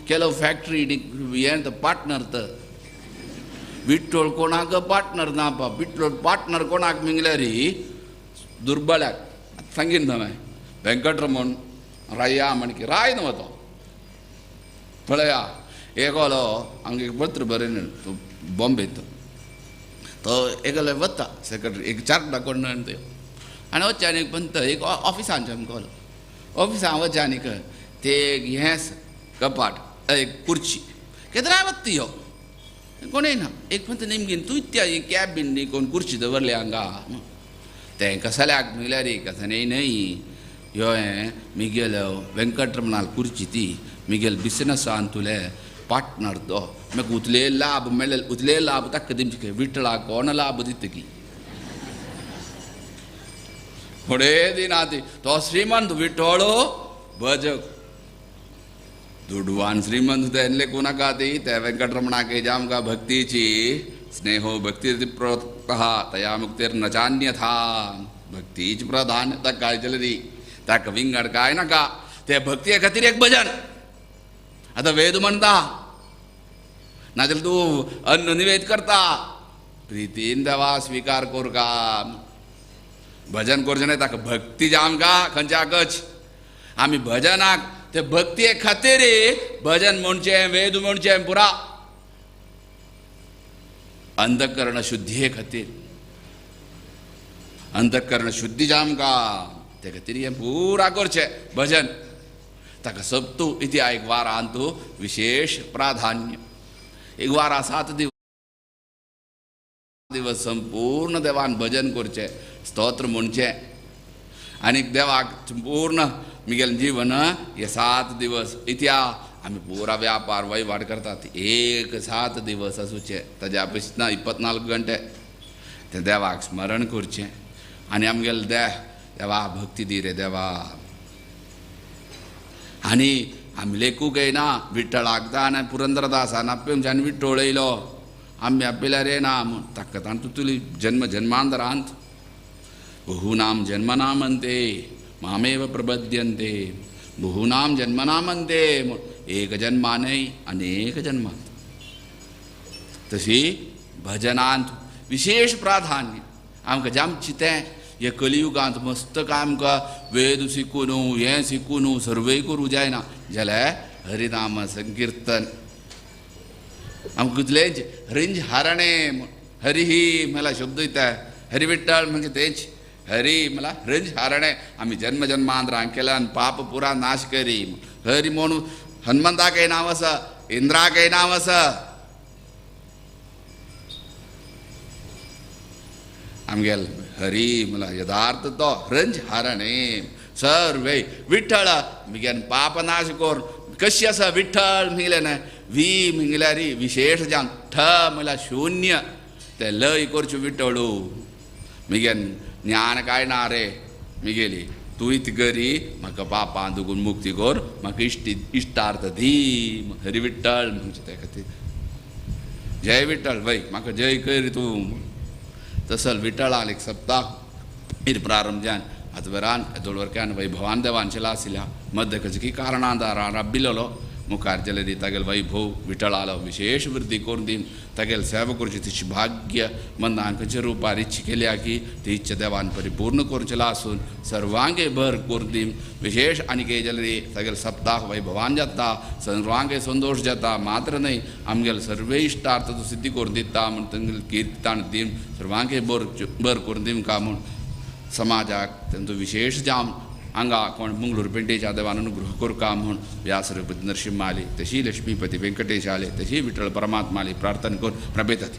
केलो फॅक्टरी हें पार्टनर तर विठ्ठल कोणाक पार्टनर ना पा विठ्ठल पार्टनर कोणाक मिंगल्यार दुर्बळ्याक सांगीन हांवें वेंकटरमण राया म्हण की राय न्हू तो पळया एकोलो हांगा एक पत्र बरयन बॉम्बेत तो एकोले वता सेक्रेटरी एक चार्ट कोण ते आनी वच्चे आनी पंत एक ऑफिसांचे आमकां ऑफिसां वच्चे आनीक ते हें कपाट एक खुर्ची केदरा वत्ती यो कोण येना एक पंत नेमकीन तूं त्या कॅबीन न्ही कोण खुर्ची दवरले हांगा तेंकां सल्याक म्हळ्यार कसा न्ही ह्यो हें मिगेल वेंकटरमणाल खुर्ची ती मिगेल बिझनसान तुले पार्टनर तो म्हाका उतले लाभ मेळ्ळे उतले लाभ ताका दिवचे विठ्ठलाक कोण लाभ दितकी फुडे दिना ती तो श्रीमंत विठ्ठल भजक दुडवान श्रीमंत तेनले कोणाका ती त्या वेंकटरमणाक हेज आमकां भक्तीची स्नेहो भक्ती प्रोत्साह तया मुक्तीर नचान्यथा भक्तीच प्रधान ताका ती ताका विंगड काय नाका ते भक्ती खातीर एक भजन आतां वेद म्हणटा नाजाल्यार तूं अन्न निवेद करता प्रितीन देवा स्विकार कोर का भजन करचें न्हय ताका भक्ती जी आमकां खंयच्या कच आमी भजनाक ते भक्ती खातीर भजन म्हणचें वेद म्हणचें पुरा अंतकरण शुद्धी खातीर अंतकरण शुद्धी जी आमकां ते खातीर हें पुरा करचें भजन ताका सप्तू इतिहा एक वारांत विशेष प्राधान्य एक वारा 7 दिवस संपूर्ण देवान भजन करचें स्तोत्र म्हणचें आनीक देवाक संपूर्ण मिगेल जीवन हे 7 दिवस इतिहा आमी पुरा व्यापार वहिवाट करतात एक 7 दिवस आसूचे ताज्या पेक्षा 24 घंटे ते देवाक स्मरण करचें आनी आमगेले देवा भक्ती दी रे देवा आनी आमी लेखूक येना विठ्ठलाक दान पुरंदरदासान आप्योमच्यान विठ्ठल येयलो आमी आपल्यार येना म्हूण ताका ताण तुली जन्म जन्मांतरांत बहुनाम जन्मनामंते मामेव प्रबध्यन्ते बहुनाम जन्मनामंते म्हूण एक जन्मा न्हय अनेक जन्मांत तशी भजनांत विशेष प्राधान्य आमकां जामचें तें हे कलियुगांत मस्त काय आमकां वेद शिकून हें शिकून सर्वय करूं जायना जाल्यार हरिनाम संकीर्तन आमकां कितलेंच हरींच हारणें हरी ही म्हळ्यार शब्द येता हरी विठ्ठल म्हणजे तेच हरी म्हळ्यार हरींच हारणें आमी जन्म जन्मांतरां केल्या आनी पाप पुरा नाश करी हरी म्हणून हनुमंताकय नांव आसा इंद्राकय नांव आसा आमगेल हरी म्हळ्यार यथार्थ तो हरंच हारणें सर्वे विठ्ठल मिगेन पाप नाश कोर कशी आसा विठ्ठल मिगलें न्हय वी मिगल्यार विशेष जावन ठ म्हळ्यार शुन्य ते लय करचें विठ्ठलू मिगेन ज्ञान काय ना रे मिगेली तूं इत करी म्हाका पापां दुखून मुक्ती कोर म्हाका इश्टार्थ दी हरी विठ्ठल म्हणजे ते खातीर जय विठ्ठल वय म्हाका जय कर तूं तसल विठ्ठलाल एक सप्ताह इर प्रारंभ जावन आतवरान दोळवरक्यान वैभवान देवान चला आशिल्ल्या मध्य खजकी कारणांदारान राबिल्लो मुखार जलेरी तागेल वैभव विठ्ठलालो विशेष वृद्धी करून दी तागेल सेवा करची तिची भाग्य मनान खंयच्या रुपार इच्छा केल्या की ती इच्छा देवान परिपूर्ण करचेला आसून सर्वांगे भर करून दी विशेष आनीक जलेरी तागेल सप्ताह वैभवान जाता सर्वांगे संतोष जाता मात्र न्हय आमगेल सर्वे इश्टार्थ तूं सिद्धी करून दिता म्हूण तांगेल कीर्तन दी सर्वांगे बर करून दिवका म्हूण समाजाक तांचो विशेष जावन हांगा कोण मंगळूर पेंटेच्या देवान अनुग्रह करका म्हूण व्यासरूपती नरसिंह आली तशी लक्ष्मीपती वेंकटेश आले तशी विठ्ठल परमात्मा आली प्रार्थना करून प्रभेतात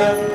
रा